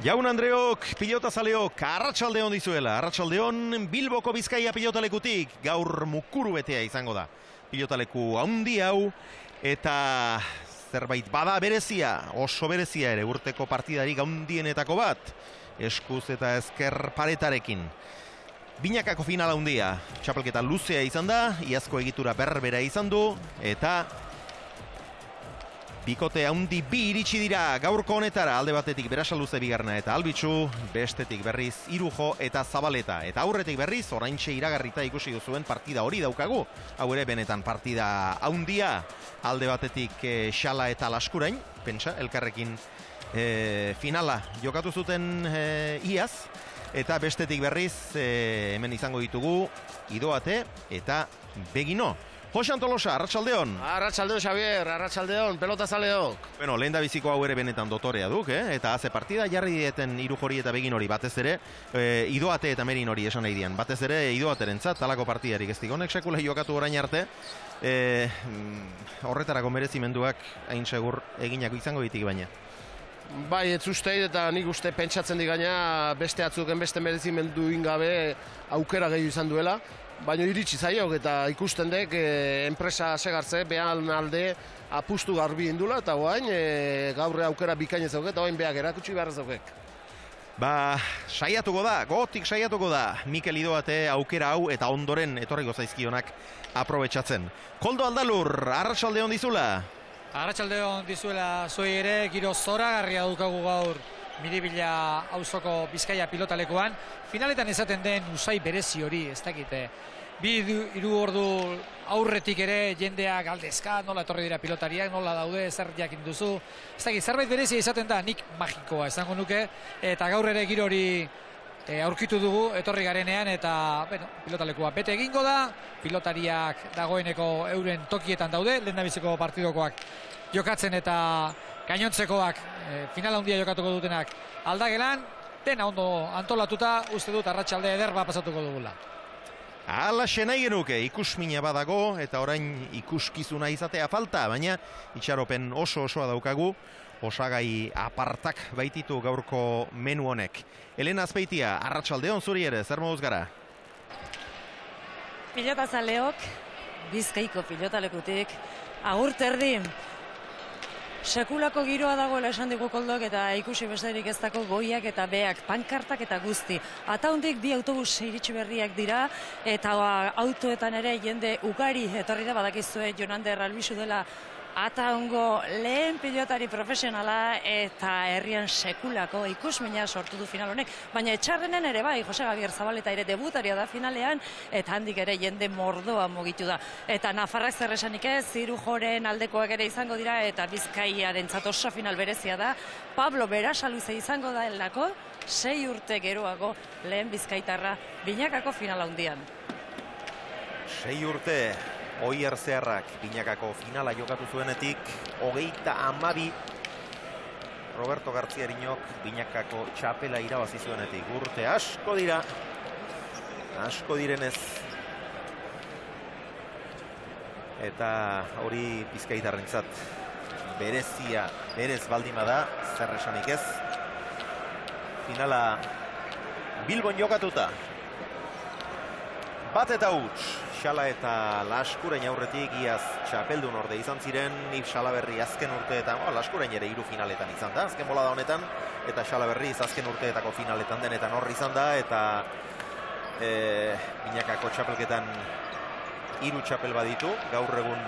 Jaun Andreok, pilotazaleok, arratsaldeon dizuela. Arratsaldeon Bilboko Bizkaia pilotalekutik gaur mukuru betea izango da. Pilotaleku handi hau eta zerbait bada berezia, oso berezia ere, urteko partidarik handienetako bat. Eskuz eta ezker paretarekin. Binakako final handia, txapelketa luzea izan da, iazko egitura berbera izan du, eta bikote handi bi iritsi dira gaurko honetara, alde batetik Berasaluze bigarrena eta Albitzu, bestetik berriz Irujo eta Zabaleta. Eta aurretik berriz, oraintxe iragarrita ikusi duzuen partida hori daukagu. Hau ere benetan partida handia, alde batetik Xala eta Laskurain, pentsa, elkarrekin finala jokatu zuten iaz. Eta bestetik berriz, hemen izango ditugu Idoate eta Begino. Joxan Tolosa, arratsaldeon. Arratsaldeon, Xavier, arratsaldeon, pelotazaleok. Bueno, lehen da biziko hau ere benetan dotorea duk, eta haze partida jarri dieten Irujori eta Begin hori batez ere, Idoate eta Merin hori esan nahi dian. Batez ere Idoaterentzat talako partidarik ez honek sekula jokatu orain arte, horretarako merezimenduak hain segur eginako izango ditik baina. Bai, ez usteit eta nik uste pentsatzen digaina beste atzuken beste merezimendu ingabe aukera gehiago izan duela. Baina iritsi zaiok eta ikusten dek enpresa segartze behan alde apustu garbi indula eta oain gaurre aukera bikain ez eta oain behak erakutsi behar ez daukek. Ba, saiatuko da, gotik saiatuko da Mikel Idoate aukera hau eta ondoren etorriko zaizkionak aprobetxatzen. Koldo Aldalur, arratsaldeon dizula. Arratsaldeon dizuela zuei ere, giro zoragarria dukagu gaur Miribilla auzoko Bizkaia pilotalekuan. Finaletan esaten den usai berezi hori, ez dakite. Hiru ordu aurretik ere jendeak galdezka, nola etorri dira pilotariak, nola daude, zer jakin duzu. Ez dakit, zerbait berezia izaten da, nik magikoa esango nuke, eta gaur ere giro hori aurkitu dugu, etorri garenean, eta pilotalekua bete egingo da, pilotariak dagoeneko euren tokietan daude, lehendabiziko partidokoak jokatzen eta gainontzekoak final handia jokatuko dutenak aldagelan, dena ondo antolatuta, uste dut arratsalde ederba pasatuko dugula. Alaxe nahi genuke, ikusmina badago eta orain ikuskizuna izatea falta, baina itxaropen oso-osoa daukagu, osagai apartak baititu gaurko menu honek. Elena Azpeitia, arratsaldeon zuri ere, zer moduz gara? Pilotazaleok, Bizkaiko pilotalekutik, agur terdi. Sekulako giroa dagoela esan digu Koldok eta ikusi besterik ez dako goiak eta beak, pankartak eta guzti. Ataundik bi autobus iritsi berriak dira eta autoetan ere jende ugari etorri da badakizue Jonander Albizu dela Ataungo lehen pilotari profesionala eta herrian sekulako ikusmina sortu du final honek. Baina etxarrenen ere bai, Jose Gabier Zabaleta ere debutaria da finalean eta handik ere jende mordoa mugitu da. Eta Nafarrak zer esanik ez, Irujoren aldekoak ere izango dira eta Bizkaiarentzat oso final berezia da. Pablo Berasaluze izango da helako, 6 urte geroago lehen bizkaitarra binakako final handian. 6 urte. Oier Zeharrak binakako finala jokatu zuenetik, 32 Roberto Garziarinok binakako txapela irabazi zuenetik. Urte asko dira, asko direnez. Eta hori Bizkaitarrentzat berezia, berez baldima da, zer esanik ez. Finala Bilbon jokatuta. Bat eta huts. Xala eta Laskurain aurretik iaz txapeldun orde izan ziren, Xalaberri azken urteetan, Laskurain ere 3 finaletan izan da, azken bolada honetan, eta Xalaberri azken urteetako finaletan denetan horri izan da, eta binakako txapelketan 3 txapel baditu, gaur egun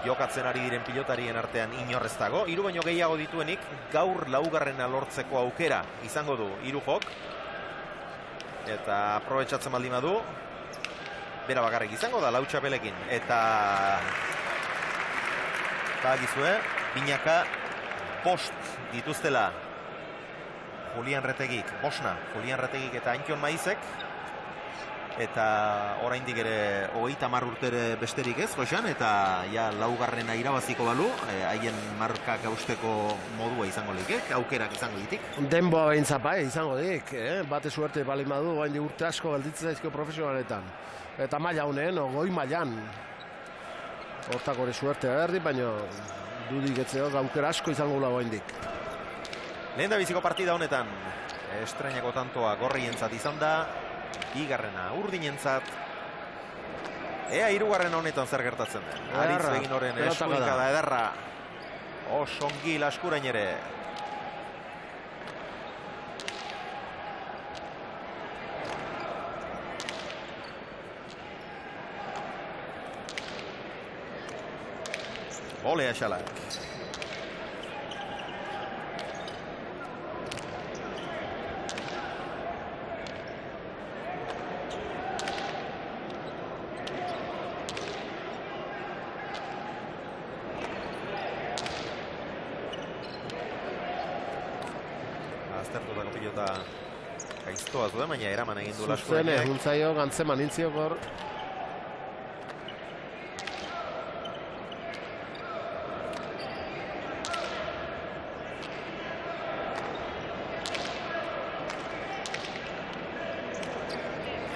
jokatzen ari diren pilotarien artean inorrez dago, 3 baino gehiago dituenik, gaur 4. lortzeko aukera izango du Irujok, eta aprobetxatzen baldin badu, bera bakarrik izango da, 4 txapelekin. Eta bagizue, binaka bost dituztela Julian Retegik, Julian Retegik eta Antion Maizek. Eta oraindik ere 30 urtere besterik ez, Joxan, eta ja 4. irabaziko balu, haien markak hausteko modua izango likek, aukerak izango ditik. Denboa behintzat bai izango dik, bate suerte balin badu, hain urte asko gelditzen zaizko profesionaletan. Eta maila honen, goi mailan. Hortako ere suerte berdi, baina dudik etzeoz, aukera asko izango lagoa indik. Lehen da biziko partida honetan, estrenako tantoa gorrientzat izan da, bigarrena urdinentzat, ea hirugarrena honetan zer gertatzen den. Aritz Beginoren eskuinkada ederra, osongi Laskurain ere. Olea Xalak. Aztertutako pilota gaiztoa zuen, baina eraman egin du Laskurainek. Zuzene, guntzaio, gantzeman intziok hor.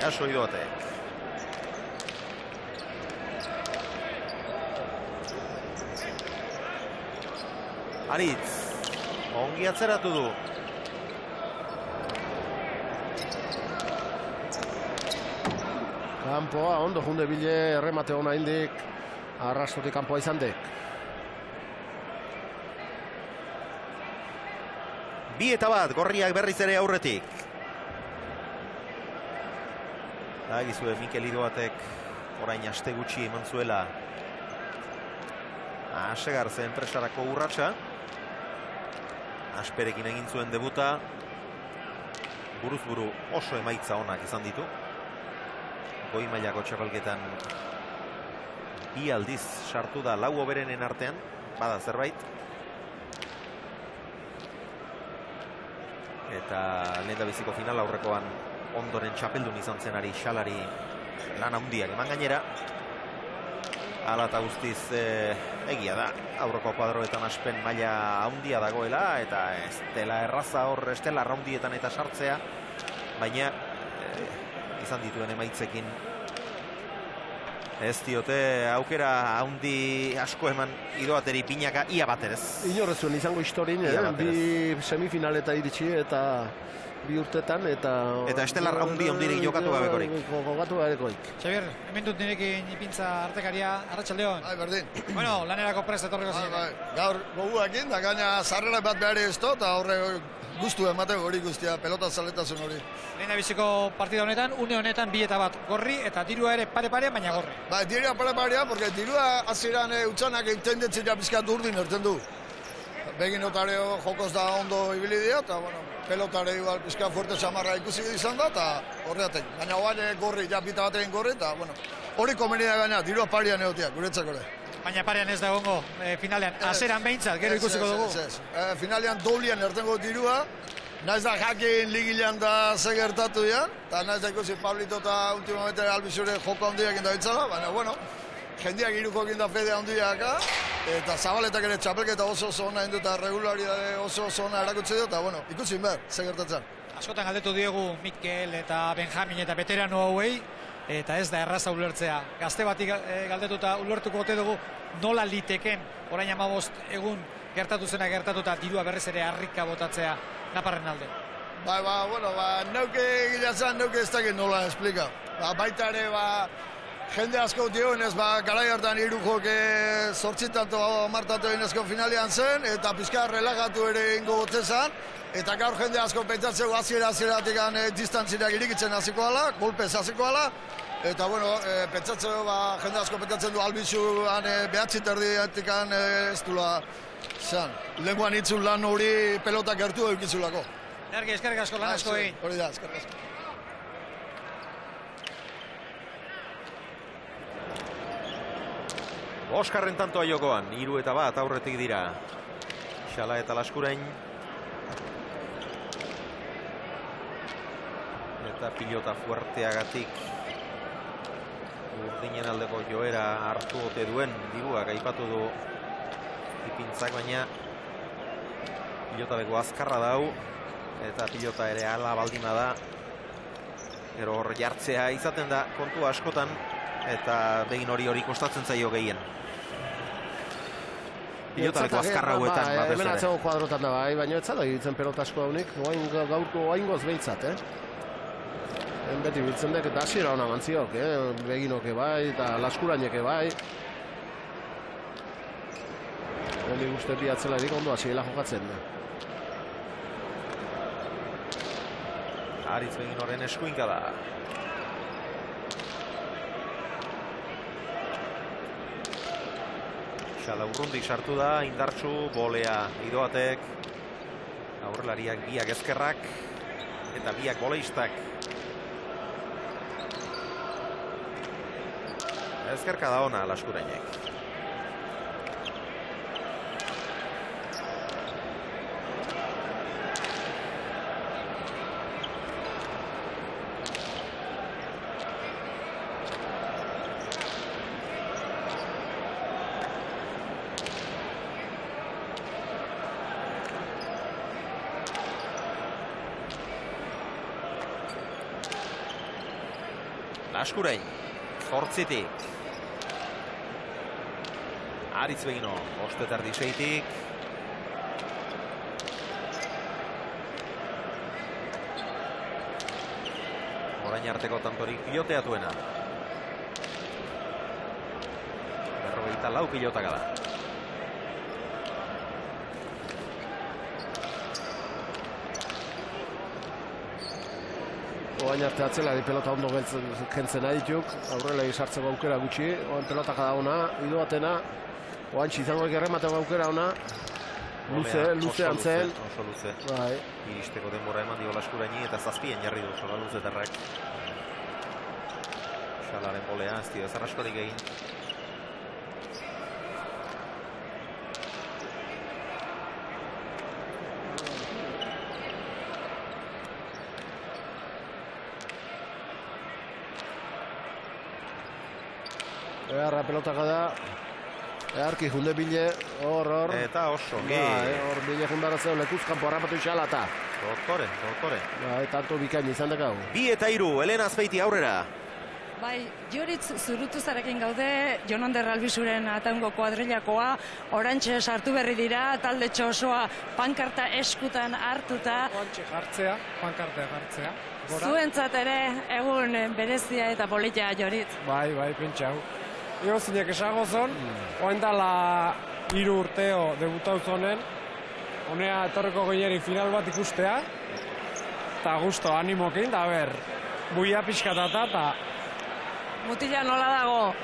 Aso idoatek. Aritz, ongi atzeratu du. Kanpoa, ondo junde bile, erremate hona indik, arrastotik kanpoa izan dek. 2-1, gorriak berriz ere aurretik. Agizue Mikel Idoatek orain aste gutxi eman zuela Asegarze enpresarako urratsa. Asperekin egin zuen debuta. Buruz buru oso emaitza onak izan ditu. Goi mailako txapelketan 2 aldiz sartu da 4 hoberenen artean. Bada zerbait. Eta lehendabiziko final aurrekoan ondoren txapeldun izan zenari Xalari lan handiak eman gainera. Hala eta guztiz egia da. Aurreko kuadroetan Aspen maila handia dagoela eta ez dela erraza hor estela raundietan eta sartzea. Baina izan dituen emaitzekin ez diote aukera handi asko eman Idoateri pinaka ia baterez. Inorrezuen izango historin, bi semifinaleta iritsi eta 2 urtetan eta estelar handi jokatu gabekorik. Jokatu gabekorik. Xabier, hemen dut nirekin ipintza artekaria, arratsaldeon. Berdin. Bueno, lanerako prest etorriko ziren. Gaur goguakin, da gaina sarrera bat behar ez da, eta horre guztu emateko hori guztia, pelota zaletasun hori. Lehen biziko partida honetan, une honetan 2-1 gorri, eta dirua ere pare-pare, baina gorri. Dirua pare-parea, porque dirua hasieran utzanak intendetzea pizkat urdin erten du. Begin otareo jokoz da ondo ibili dira, eta bueno, pelotare igual pizka fuerte samarra ikusi izan da, eta horreatek. Baina hoan gorri, ja bita batean gorri, eta bueno, hori komenia gaina, dirua parian egotiak, guretzako ere. Baina parean ez da gongo, finalean, aseran behintzat, gero ikusiko dugu. Finalean doblian ertengo dirua, naiz da jakin ligilean da ze gertatu dian, eta naiz da ikusi Pablito eta ultimamente albizure joko handiak indabitzala, baina bueno, jendeak iruko ginda fede handiaka, eta Zabaletak ere txapelketa oso ona indu eta regularidade oso ona erakutsi dio, eta bueno, ikusi behar, ze gertatzen. Askotan galdetu diegu Mikel eta Benjamin eta veterano hauei, eta ez da erraza ulertzea. Gazte bati galdetuta ulertuko ote dugu nola liteken orain 15 egun gertatu zena gertatuta dirua berriz ere harrika botatzea Naparren alde. Neuke gilatzen, neuke ez dakit nola esplika. Baita ere, jende asko dioenez, garai hartan 3 joke 8 martatu egin finalean zen, eta pizka relajatu ere ingo botzezan, eta gaur jende asko pentsatzeko hasieratik distantzirak irikitzen hasiko ala, golpez hasiko ala, eta bueno, pentsatzeko jende asko pentsatzen du albizu behatzi terdiatik ez dula zan. Lenguan itzun lan hori pelota gertu eukizulako. Ergi, eskerrik asko, lan asko egin. Hori da, eskerrik asko. Oskarren tantoa jokoan, 3-1 aurretik dira. Xala eta Laskurain. Eta pilota fuerteagatik urdinen aldeko joera hartu ote duen diruak aipatu du ipintzak, baina pilota beko azkarra dau eta pilota ere ala baldima da. Gero hor jartzea izaten da kontua askotan eta begin hori kostatzen zaio gehien. Pilotaleko azkar hauetan, batez hemen ere. atzeko kuadrotan da bai, baina ez zara ibiltzen pelota asko daunik, gaurko oaingoz behintzat, beti biltzen dek, eta hasiera hona mantziok, beginoke bai, eta laskuraineke bai. Nik uste bi atzelarik ondo hasiela jokatzen da. Aritz Beginoren eskuinka da. Xala urrundik sartu da, indartsu, bolea Idoatek. Aurrelariak biak ezkerrak, eta biak boleistak. Ezkerka da ona Laskurainek. Laskurain, zortzitik. Aritz Begino, bostetardi seitik. Orain arteko tantorik piloteatuena. 44 pilotaka da. Oain arte atzelari pelota ondo kentzen adituk, aurrela sartzeko aukera gutxi, oain pelotaka da ona, Idoatena, oain izango erremateko aukera ona, luze antzen. Oso luze. Bai. Iristeko denbora eman dio Laskuraini eta zazpien jarri du sola luzetarrak. Xalaren bolea, ez dio ezer askorik egin. Egarra pelotaka da, egarki junde bile, hor. Eta oso, Hor bile jundarazeo lekuzkampo harrapatu isala eta. Doktore. Bai, tanto bikain izan dekau. 2 eta 3, Elena Azpeiti aurrera. Bai, Joritz Zurutuzarekin gaude, Jon Ander Albizuren ataungo kuadrilakoa, orantxe sartu berri dira, talde osoa pankarta eskutan hartuta. Orantxe jartzea, pankarta jartzea. Zuentzat ere, egun berezia eta polita, Joritz. Bai, pentsa hau. Ego zinek esago zon, oain dala 3 urteo debutau zonen, honea etorreko goieri final bat ikustea, eta gusto animokin, da ber, buia pixkatata, eta Mutila nola dago?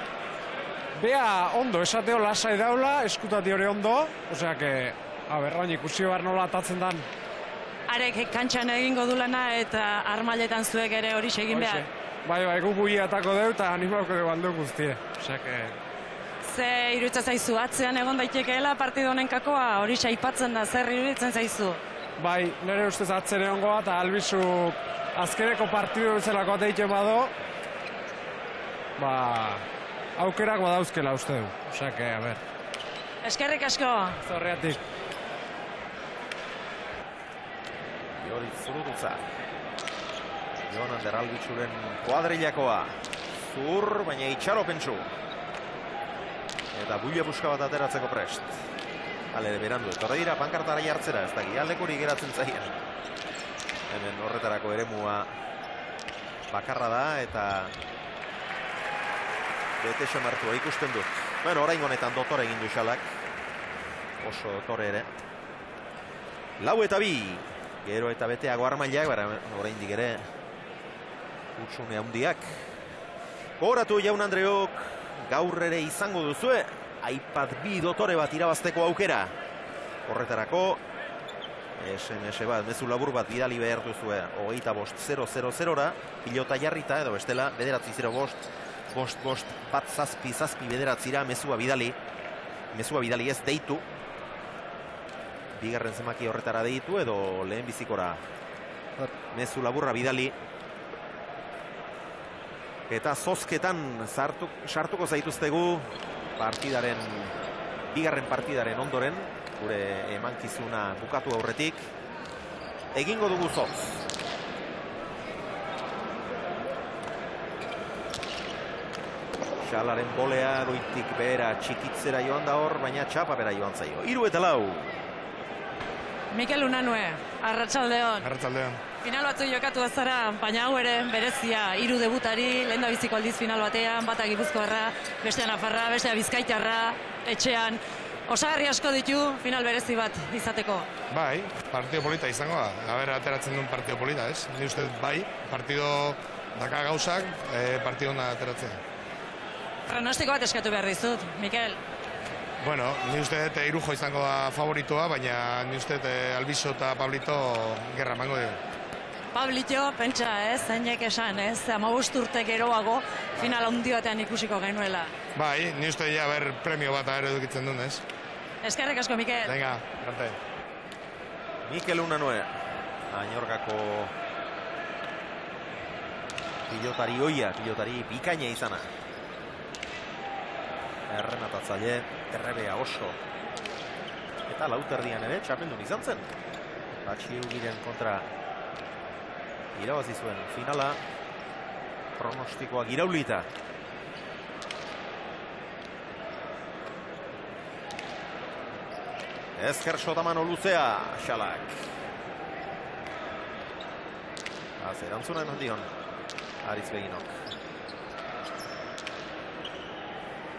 bea ondo, esateo lasai daula, eskutati hori ondo, osea que, baina ikusi behar nola atatzen dan. Arek kantxan egingo du lana eta armailetan zuek ere hori egin behar. Bai, gu buia atako deu eta animauko deu aldo guztie, osea que... Ze iruditza zaizu, atzean egon daitekeela partido honen kakoa, hori aipatzen da, zer iruditzen zaizu? Bai, nire ustez atzen egongo bat, eta Albizu azkeneko partidu bezalako ateiten bado, aukerak badauzkela uste du. Osea que, a ber. Eskerrik asko. Zorreatik. Joritz Zurutuza. Jon Ander Albizuren kuadrilakoa. Zur, baina itxaropentsu. Eta buila buska bat ateratzeko prest. Hale, berandu, etorri dira pankartara jartzera, ez daki, aldekurik geratzen zaien. Hemen horretarako eremua bakarra da, eta bete somartua ikusten du. Bueno, orain honetan dotore egin du Xalak. Oso dotore ere. 4 eta 2. Gero eta beteago armailak, oraindik ere hutsune handiak. Gogoratu Jaun Andreok, gaur ere izango duzue iPad 2 dotore bat irabazteko aukera. Horretarako SMS bat, mezu labur bat bidali behar duzue 25.000-ra, pilota jarrita edo bestela 9-0-5 bederatzira mezua bidali. Mezua bidali ez deitu. Bigarren zemaki horretara deitu edo lehen bizikora mezu laburra bidali. Eta zozketan sartuko zaituztegu bigarren partidaren ondoren, gure emankizuna bukatu aurretik. Egingo dugu zotz. Xalaren bolea goitik behera txikitzen Itzera joan da hor, baina txapa bera joan zaio. 3-4. Mikel Unanue, arratsaldeon. Arratsaldeon. Final batzu jokatu zara, baina hau ere berezia, 3 debutari, lehendabiziko aldiz final batean, bata Gipuzkoarra, bestea Nafarra, bestea Bizkaitarra, etxean. Osagarri asko ditu final berezi bat izateko. Bai, partido polita izango da. Aber, ateratzen duen partido polita, ez? Ni uste bai, partido daka gauzak, partido ona ateratzen. Pronostiko bat eskatu behar dizut, Mikel. Bueno, ni uste dut Irujo izango da favoritoa, baina ni uste dut Albizu eta Pablito gerra emango dugu. Pablito, pentsa ez, zeinek esan ez, 15 urte geroago final handi batean ikusiko genuela. Bai, ni uste ja ber premio bat ere edukitzen duen, ez? Eskerrik asko, Mikel. Venga, arte. Mikel Unanue, Añorgako pilotari oia, pilotari bikaina izana. Errenatatzaile, errebea oso. Eta lauterdian ere txapeldun izan zen. Batxirugiren kontra irabazi zuen finala. Pronostikoak iraulita. Ezker sotamano luzea, Xalak. Erantzuna eman dion, Aritz Beginok.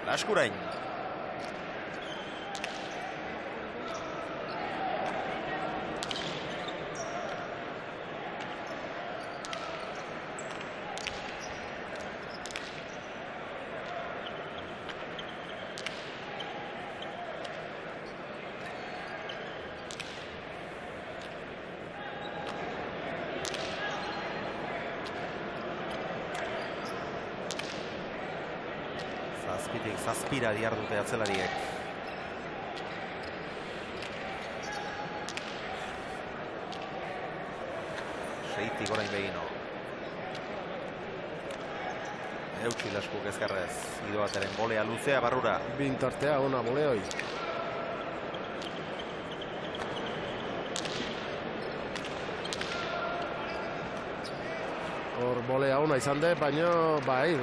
Laskurain. Zazpira diardute atzelariek. Seitik orain Begino. Eutxi Laskuk ezkerrez. Idoateren bolea luzea barrura. Bintartea, ona boleoi. Hor bolea ona izan de, baina bai,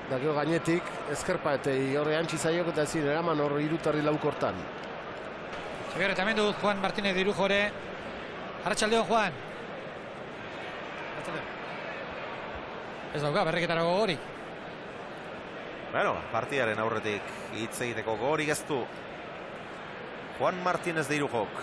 dakio gainetik, ezkerpa eta horre antxi zaiok eta ezin eraman hor irutarri laukortan. Xabier, eta hemen du Juan Martínez de Irujore. Arratsaldeon, Juan. Arratsaldeon. Ez dauka, berriketarako gogorik. Bueno, partidaren aurretik hitz egiteko gogorik ez du. Juan Martínez de Irujok.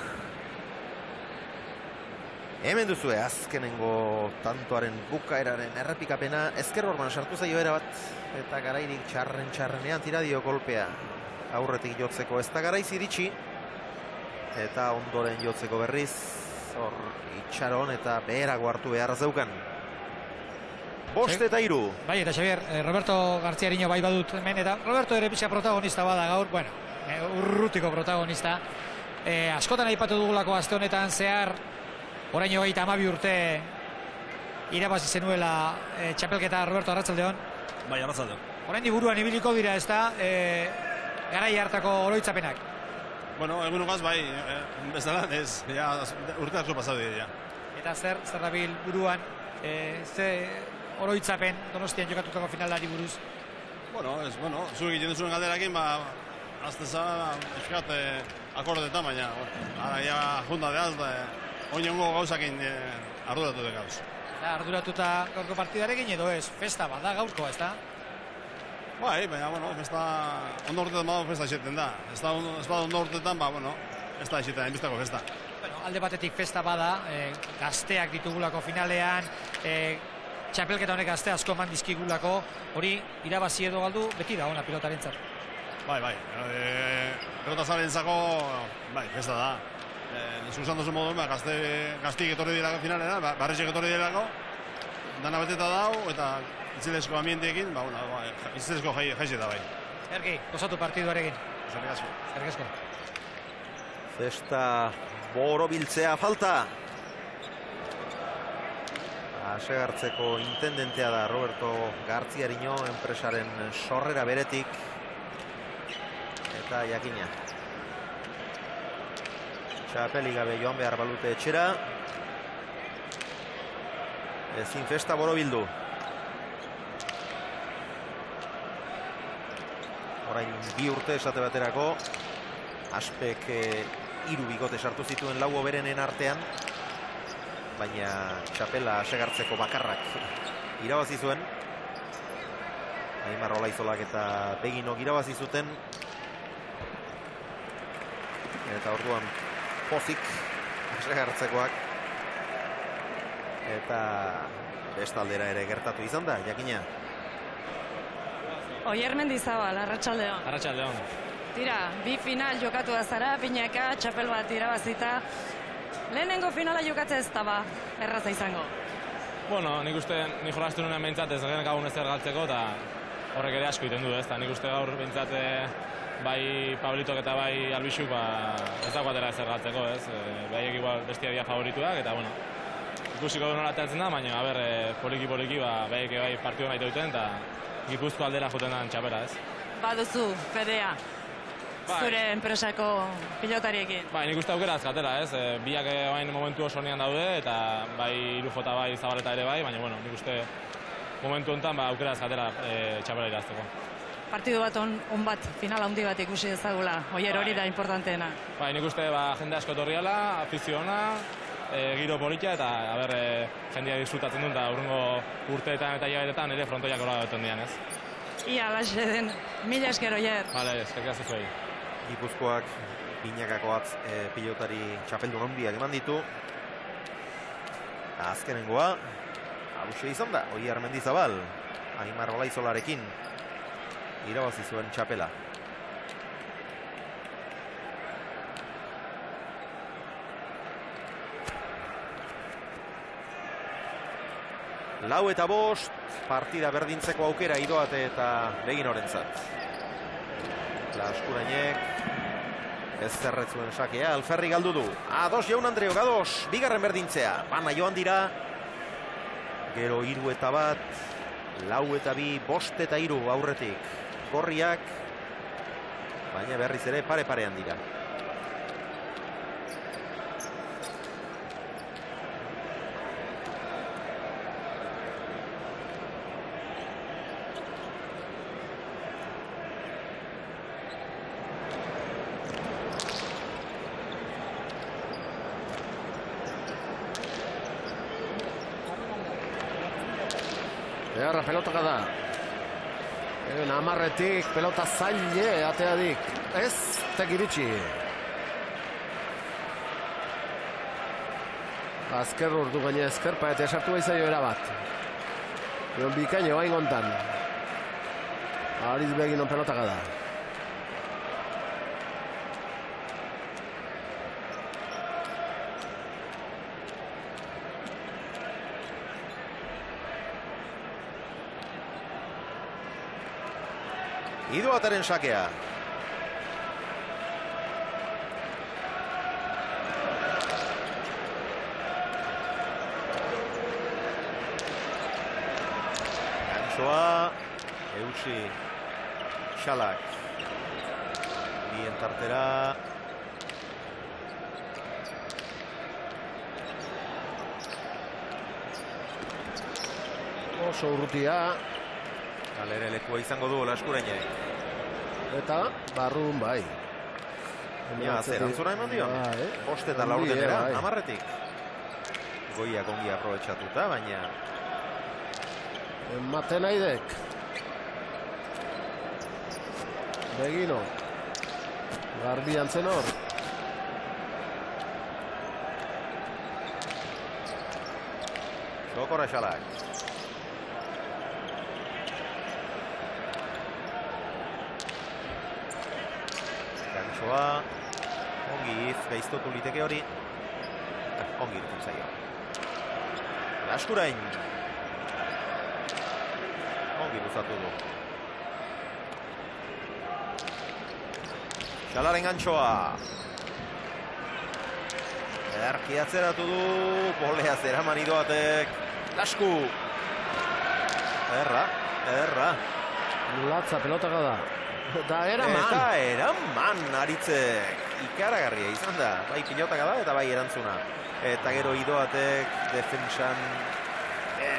Hemen duzue azkenengo tantoaren bukaeraren errepikapena. Ezker orban sartu zaio era bat. Eta garairik txarrenean tira dio kolpea. Aurretik jotzeko ez da garaiz iritsi. Eta ondoren jotzeko berriz. Hor itxaron eta beherago hartu behar zeukan. 5-3. Bai, eta Xabier, Roberto Garziariño bai badut hemen. Eta Roberto ere pixka protagonista bada gaur. Bueno, urrutiko protagonista. Askotan aipatu dugulako aste honetan zehar. Oraino 32 urte irabazi zenuela txapelketa. Roberto, arratsaldeon. Bai, arratsaldeon. Orain buruan ibiliko dira, ez da, garai hartako oroitzapenak. Bueno, egunokaz bai, bezala, ez, ja, urte asko pasatu dira. Eta zer dabil buruan, ze oroitzapen Donostian jokatutako finalari buruz? Bueno, zuek egiten zuen galderakin, azteza, eskat, akordetan, baina, ara, ja, junta deaz, oinongo gauzakin arduratu de gauz. Arduratuta gaurko partidarekin edo ez, festa bada gaurko, ez da? Bai, baina, festa, ondo urtetan bada festa eseten da. Ez bada ondo urtetan, ez da eseten, enbiztako festa. Bueno, alde batetik festa bada, gazteak ditugulako finalean, txapelketa honek gazte asko eman dizkigulako, hori irabazi edo galdu, beti da ona pilotarentzat. Bai, pelotazarentzako, bai, festa da. Zuzan dozu moduen, gaztik etorri dirako finalera, barretxek etorri dirako, dana beteta dau, eta itzilezko ambientiekin, itzilezko jaize da bai. Ergi, gozatu partiduarekin. Zerrik asko. Festa borobiltzea falta. Asegartzeko intendentea da Roberto Garziariño, enpresaren sorrera beretik. Eta jakina. Txapelik gabe joan behar balute etxera. Ezin festa borobildu. Orain 2 urte esate baterako, Aspek 3 bikote sartu zituen 4 hoberenen artean, baina txapela asegartzeko bakarrak irabazi zuen. Aimar Olaizolak eta Beginok irabazi zuten. Eta orduan pozik asegartzekoak. Eta bestaldera ere gertatu izan da, jakina. Oier Mendizabal, Arratsaldeon. Arratsaldeon. Tira, 2 final jokatu da zara, pinaka, txapel bat irabazita. Lehenengo finala jokatzea ez da erraza izango. Bueno, nik uste, ni jolastu nuen behintzat ez genek agun ezer galtzeko, eta horrek ere asko iten du, ez? Nik uste gaur behintzat bai Pablitok eta bai Albixuk ez dagoatela ezer galtzeko, ez? Baiek igual bestia dia favorituak, eta bueno, ikusiko du nola ateatzen da, baina, poliki-poliki, baiek bai partidu maite duten, eta Gipuzko aldera joten da txapela, ez? Baduzu, fedea, zure enpresako pilotariekin. Bai, nik uste aukera azkatela, ez? Biak bain momentu oso nean daude, eta bai Irujo eta bai Zabaleta ere bai, baina, bueno, nik uste momentu honetan aukera azkatela txapela irazteko. Partidu bat on bat, final handi bat ikusi ezagula, Oier hori da importanteena. Bai, nik uste jende asko etorriala, afiziona, giro politia, eta jendea disfrutatzen duen, eta urrungo urteetan eta hilabetetan ere frontoiak hola duten dian, ez? Ia, laxe den, 1000 esker, Oier. Bale, eskerrik asko zuei. Gipuzkoak binakako pilotari txapeldun handiak eman ditu. Azkenengoa, hauxe izan da, Oier Mendizabal, Aimar Olaizolarekin irabazi zuen txapela. Lau eta 5, partida berdintzeko aukera Idoate eta Beginorentzat. Laskurainek ez zerretzuen sakea, Alferri galdu du. Ados Jaun Andreok, ados, bigarren berdintzea. Bana joan dira. Gero 3 eta 1, 4 eta 2, 5 eta 3 aurretik. Gorriak, baina berriz ere pare-parean dira. Beharra pelotaka da. Amarretik pelota zaile ateadik. Ez tegiritxi. Azker urdu gaine ezkerpa eta esartu baizaio erabat. Bikaino bain gontan. Ariz Beginon pelotaka da. Idoataren sakea. Gantxoa, Eutsi, Xalak. Bien tartera. Oso urrutia. Galere lekua izango du Laskurainek. Eta barrun bai. Ja, zerantzuna eman dio. Bost eta laurdenera, amarretik. Goiak ongi aprobetxatuta, baina... Ematen aidek. Begino. Garbian zen hor. Sokora Xalak. Ongi gaiztotu liteke hori. Ongi irten zaio. Laskurain. Ongi buzatu du. Xalaren gantxoa. Erki atzeratu du. Bolea zeraman Idoatek. Lasku. Erra. Latza pelotaka da. Eta eraman Aritzek. Ikaragarria izan da. Bai pilotaka da eta bai erantzuna. Eta gero Idoatek defentsan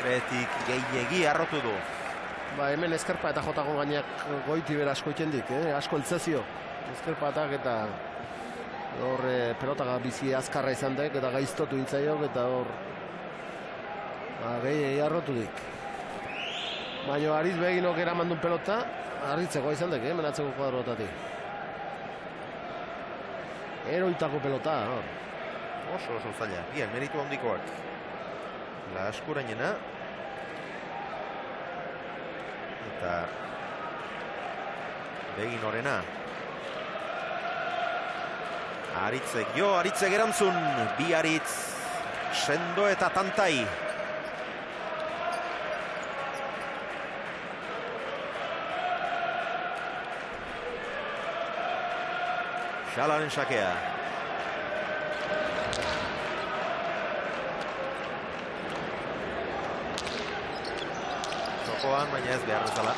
betik gehiegi arrotu du. Ba, hemen ezkerpa eta jotago gainak goiti bera asko itendik, asko eltzezio. Ezkerpatak eta hor pelotaga bizi azkarra izan dek eta gaiztotu intzaiok eta hor gehi arrotu dik. Baina Ariz Beginok eramandun pelota, arritzeko izan dek, menatzeko kuadrotatik. Eroitako pelota, hor. Oso zaila, bien, meritu handikoak. Laskurainena. Eta Beginorena. Aritzek erantzun, bi Aritz, Sendo eta Tantai. Xalaren sakea. Jokoan, baina ez behar bezala.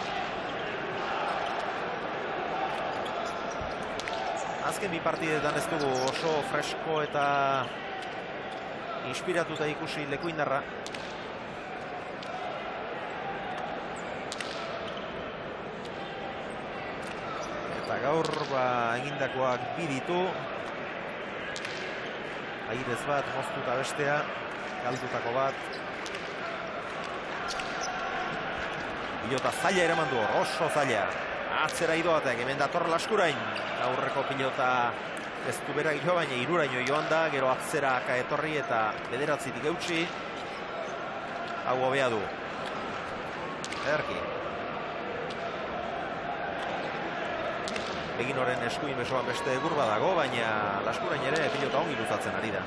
Azken bi partidetan ez dugu oso fresko eta inspiratuta ikusi lekuindarra. Eta gaur egindakoak bi ditu. Airez bat, moztuta bestea, galdutako bat. Pilota zaila eraman du, oso zaila. Atzera idoatek, hemen dator Laskurain. Aurreko pilota ez du bera gilo, baina iruraino joan da, gero atzera etorri eta bederatzitik eutxi. Hau hobea du. Ederki. Beginoren eskuin besoan beste gurba dago, baina Laskurain ere pilota ongi luzatzen ari da.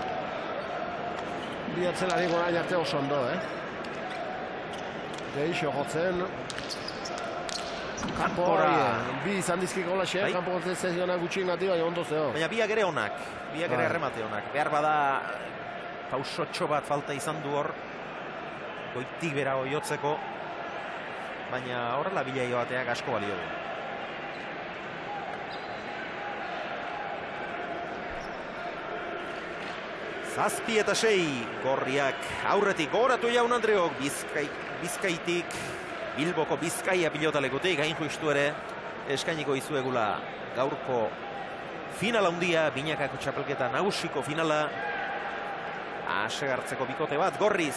Bi atzelari gorain arte oso ondo, Geixo jotzen. Kanpora. Bi izan dizkiko laxe, kanpo gotzen zeziona gutxin gati, baina ondo zeo. Baina biak ere onak, biak ere erremate onak. Behar bada pausotxo bat falta izan du hor, goitik bera oiotzeko, baina horrela bilaio bateak asko balio du. Zazpi eta 6 gorriak aurretik goratu jaun Andreok Bizkaitik, Bilboko Bizkaia pilotalekutik hain justu ere eskainiko izuegula gaurko finala handia, binakako txapelketa nagusiko finala. Asegartzeko bikote bat Gorriz,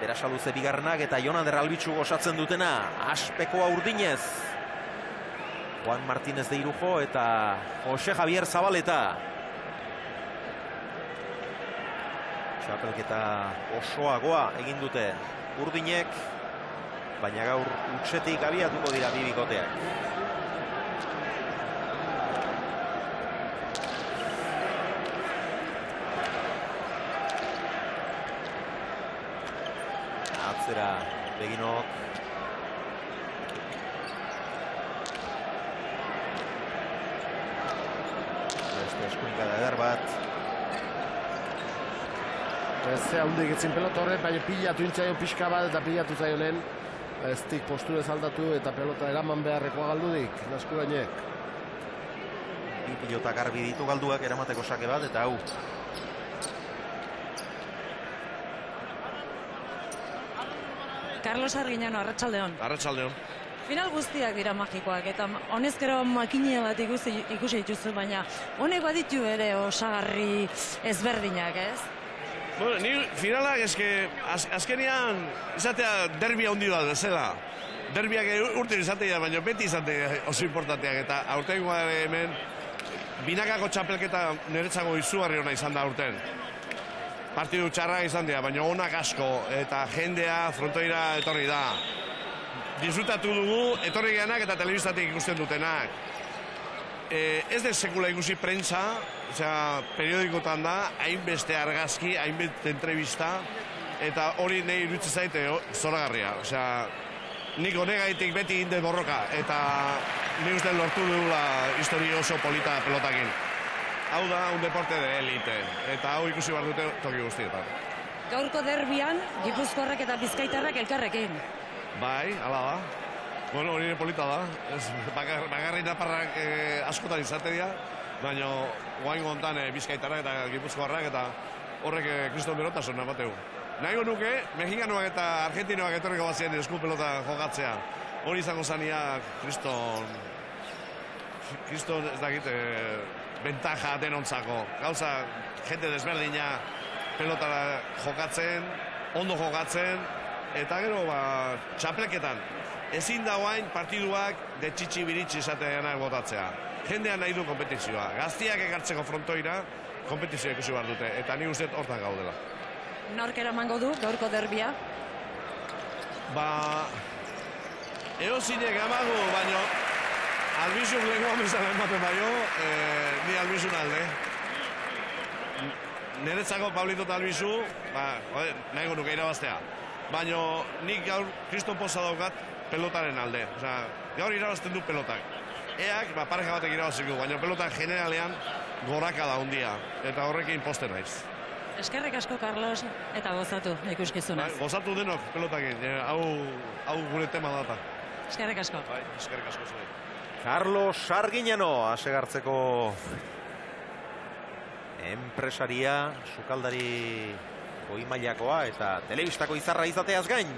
Berasaluze bigarrenak eta Jonander Albitxu osatzen dutena, Aspekoa Urdinez, Juan Martínez de Irujo eta Jose Javier Zabaleta. Txapelketa osoagoa egin dute Urdinek, baina gaur utxetik abiatuko dira bi bikoteak. Atzera Beginok. Beste eskuinkada eder bat. Ez haundik etzin pelota horret, baina pilatu intzaio pixka bat eta pilatu zaionen. Ez dik posturez aldatu eta pelota eraman beharreko galdudik, Laskurainek. Bi pilota garbi ditu galduak eramateko sake bat eta hau. Carlos Arguiñano, Arratsaldeon. Arratsaldeon. Final guztiak dira magikoak eta honezkero makinia bat ikusi dituzu, baina honek baditu ere osagarri ezberdinak, ez? Bueno, ni finalak eske azkenean izatea derbia handi bat bezala. Derbiak urte izatea, baina beti izatea oso importanteak eta aurtengoa hemen binakako txapelketa niretzako izugarri ona izan da aurten. Partidu txarra izan dira, baina onak asko eta jendea frontoira etorri da. Disfrutatu dugu etorri geanak eta telebistatik ikusten dutenak. Ez de sekula ikusi prentsa, periodikotan da, hainbeste argazki, hainbeste entrevista, eta hori nahi iruditzen zaite zoragarria. Nik honegaitik beti inde borroka, eta nik uste lortu dugula histori oso polita pelotakin. Hau da, un deporte de elite, eta hau ikusi behar dute toki guztietan. Gaurko derbian, Gipuzkoarrak eta Bizkaitarrak elkarrekin. Bai, hala da. Bueno, hori polita da. Bakarri naparrak askotan izate dira, baina guain gontan Bizkaitarrak eta Gipuzkoarrak eta horrek kriston berotasun nabateu. Nahigo nuke, mexikanoak eta argentinoak etorriko bazien esku pelota jokatzea. hori izango zaniak kriston ez dakit bentaja denontzako. Gauza, jende desberdina pelotara jokatzen, ondo jokatzen, eta gero txapleketan. Ezin da guain partiduak de txitsi biritsi izateanak botatzea. Jendean nahi du kompetizioa. Gaztiak ekartzeko frontoira, kompetizioa ikusi behar dute, eta ni uste hortan gaudela. Nork eramango du, gaurko derbia? Eozinek amagu, baina Albizuk lehenkoan bezala ematen baino, ni Albizun alde. Niretzako Pablito eta Albizu, nahi nuke irabaztea. Baina nik gaur kriston poza daukat pelotaren alde. Gaur irabazten du pelotak. Eak, pareja batek irabaziko, baina pelotak generalean goraka da hundia. Eta horrekin poste naiz. Eskerrik asko, Carlos, eta gozatu ikuskizunaz. Gozatu denok pelotakin, hau gure tema data. Eskerrik asko. Eskerrik asko zure. Carlos Sarginano, asegartzeko enpresaria, sukaldari goi-mailakoa eta telebistako izarra izateaz gain.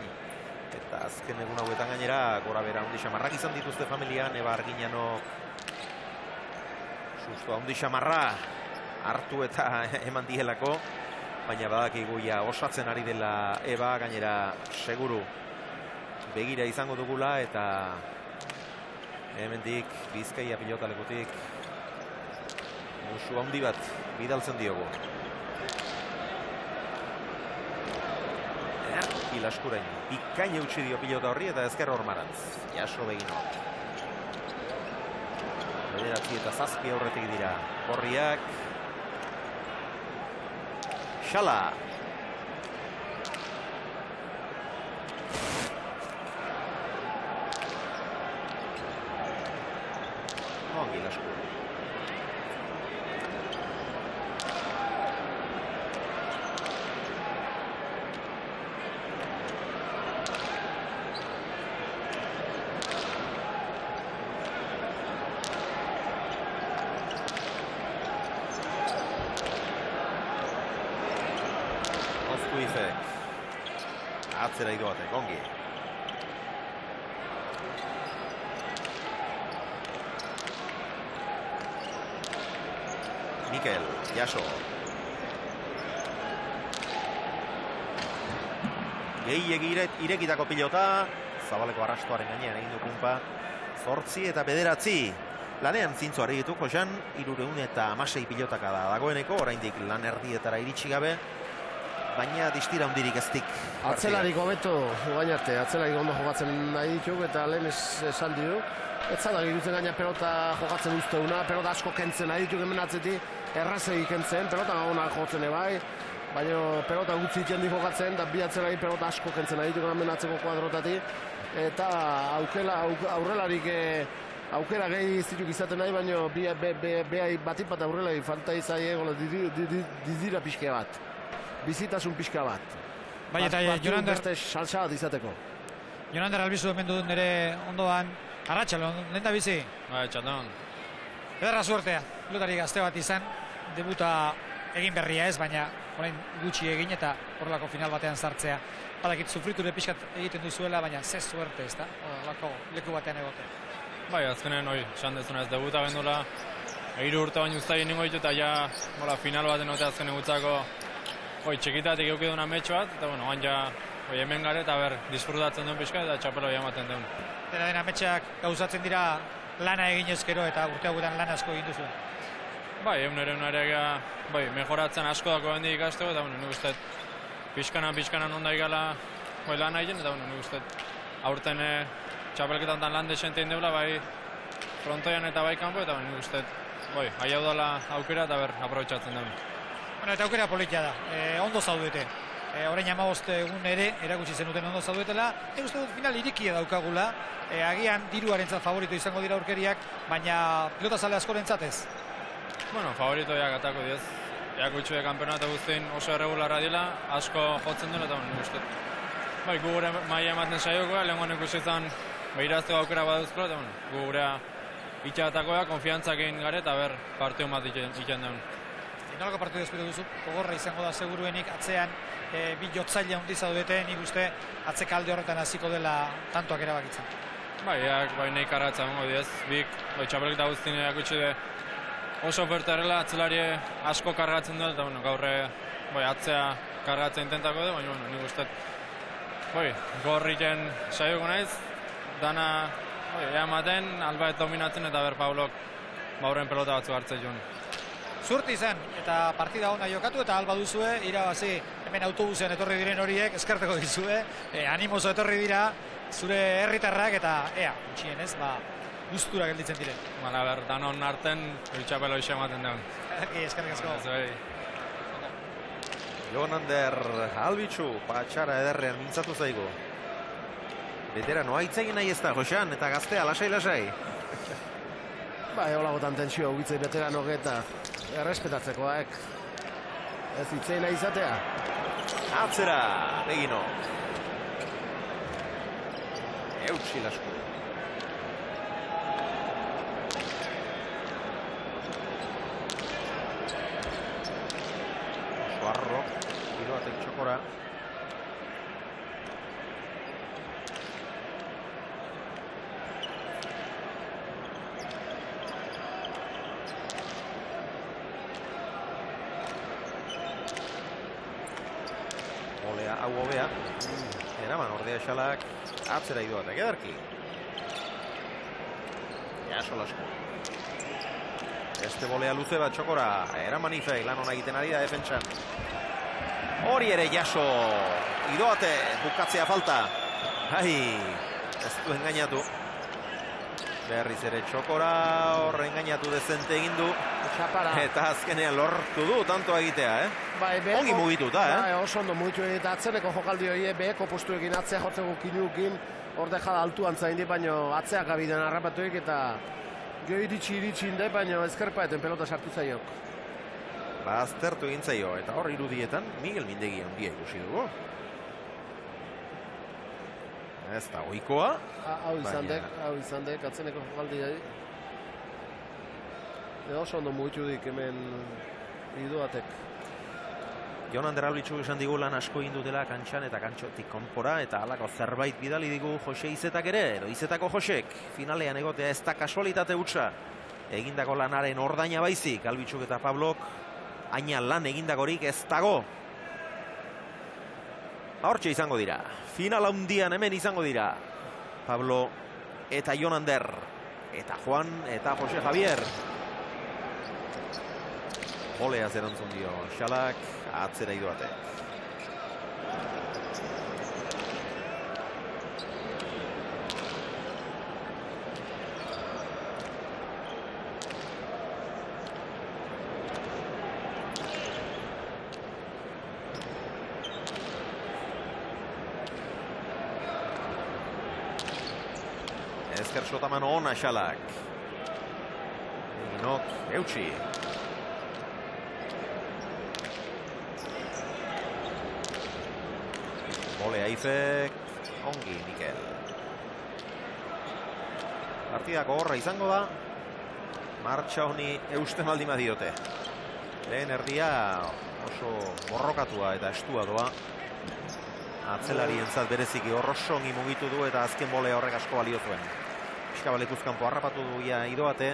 Eta azken egun hauetan gainera, gora bera handi xamarrak izan dituzte familian, Eba Arginano susto handi xamarra hartu eta eman dielako, baina badakigu ja osatzen ari dela Eba, gainera seguru begira izango dugula, eta hemendik Bizkaia pilotalekutik musu handi bat bidaltzen diogu. Kilaskurain bikain eutsi dio pilota horri eta ezker hormarantz. Jaso Begino. 9 eta 7 aurretik dira. Gorriak. Xala. Ongi Laskura. Atzera ido batek, ongi. Mikel, Jaso. Gehiegi irekitako pilota, Zabaleko arrastoaren gainean egin du punpa. 8 eta 9. Lanean zintzo ditu, Josan, 316 pilotaka da dagoeneko, oraindik lan erdietara iritsi gabe. Baina distira hundirik eztik. Atzelarik hobeto guain arte, atzelarik ondo jokatzen nahi dituk eta lehen esan dio. Ez zala girutzen gaina pelota jokatzen usteuna, pelota asko kentzen nahi dituk hemen atzetik, errazegi kentzen, pelota gaunak jotzen ebai, baina pelota gutzi itendi jokatzen, da bi atzelarik pelota asko kentzen nahi dituk hemen atzeko kuadrotatik, eta aurrelarik aukera gehi zituk izaten nahi, baina behai batik bat aurrelari falta izaie dizira pixke bat. Bizitasun pixka bat. Bai, eta Jonander beste salsa bat izateko. Jonander Albizu hemen dut nire ondoan. Arratxalo, lehen da bizi? Bai, txaton. Ederra suertea, pilotari gazte bat izan. Debuta egin berria ez, baina orain gutxi egin eta horrelako final batean sartzea. Badakit sufriture pixkat egiten duzuela, baina ze suerte ez da, horrelako leku batean egote. Bai, azkenen hoi, esan dezuna ez debuta bendula. 3 urte baino uztai ningo ditu eta ja final baten ote azkenen gutzako txekitatik eukidun ametxo bat, eta gain ja hemen gare eta disfrutatzen duen pixka eta txapelo jamaten duen. Dena den ametxak gauzatzen dira lana egin ezkero eta urte hauetan lan asko egin duzu. Bai, egun ere mejoratzen asko dako bendik ikasteko, eta nik uste pixkanan onda ikala lan egin, eta nik uste aurten txapelketan lan desentein deula, bai frontoian eta bai kanpo, eta nik uste ahi hau dala aukera eta aprobetxatzen duen. Bueno, eta aukera politia da, ondo zaudete. Orain 15 egun ere erakutsi zenuten ondo zaudetela. Uste dut final irikia daukagula. Agian diruarentzat favorito izango dira aurkeriak, baina pilotazale askorentzat ez. Bueno, favorito jak atako diez. Jakutxue kanpeonato guztien oso erregularra dila, asko jotzen duen eta nik uste. Bai, gu gure maia ematen saiokoa, lehen gonek usitzen irazteko aukera baduzko, eta gu gurea itxatakoa, konfiantzakin gare eta partio bat iken duen. Nolako partidu espero duzu, gogorra izango da seguruenik, atzean bi jotzaile handi zaudete, nik uste atzeka alde horretan hasiko dela tantoak erabakitzen. Bai, nahi karratza mongo diez. Bik, txapelketa guztien erakutsi de oso ofertarela, atzelari asko kargatzen dut, eta gaurre atzea kargatzen intentako du, baina nik uste gorriken saioko naiz, dana ematen, alba dominatzen eta ber Paulok horren pelota batzu hartzen joan. Zurti zen, eta partida hona jokatu, eta alba duzue, irabazi, hemen autobusean etorri diren horiek, eskerteko dizue, animoso etorri dira, zure herritarrak, eta gutxienez, gustura gelditzen diren. Danon arten, txapelo iso ematen daun. Eskerrik asko. Jonander Albitzu, patxara ederrean mintzatu zaigu. Veterano aitzegin nahi ez da, Josean, eta gaztea, lasai. Holagotan tensio ugitzei veteranok eta errespetatzekoak. Ez hitzei nahi izatea. Atzera, Begino. Eutsi lasku. Suarro, giroatek txokora. Olea, hau hobea. Eraman, ordea xalak atzera idoatek edarki. Jaso lasku. Este bolea luze bat txokora, eraman ifei, lan hona egiten ari da defentsan. Hori ere jaso, idoate, bukatzea falta. Ez du engainatu. Berriz ere txokora, horre engainatu dezente egin du. Eta azkenean lortu du, tanto egitea, Ongi mugituta, Oso ondo mugitu egin, atzeneko jokaldi hori, beheko postuekin atzea jotzeko kinukin, orde jada altuan zaindi, baino atzeak abiden harrapatuik, eta gio iritsi inde, baino ezkerpaeten pelota sartu zaiok. Aztertu egin zaio, eta hor irudietan Miguel Mindegi handia ikusi dugu. Ez da oikoa. Hau izan dek, atzeneko jokaldi hori. Oso ondo mugitu dik hemen idoatek. Jonander Albitzu esan digu lan asko egin dutela kantxan eta kantxotik konpora, eta halako zerbait bidali digu Jose Izetak ere, edo Izetako Josek finalean egotea ez da kasualitate hutsa. Egindako lanaren ordaina baizik, Albitzuk eta Pablok haina lan egindakorik ez dago. Hortxe izango dira, final handian hemen izango dira Pablo eta Jonander, eta Juan eta Jose Javier. Olea zerantzun dio xalak, atzera idoate. Ezker sotaman ona xalak. Eginok, eutxi. Olea Ifek, ongi Mikel. Partidako horra izango da. Martxa honi eusten baldin badiote. Lehen erdia oso borrokatua eta estua doa. Atzelarientzat bereziki oso ongi mugitu du eta azken bolea horrek asko balio zuen. Piskabalekuz kanpo harrapatu du idoate.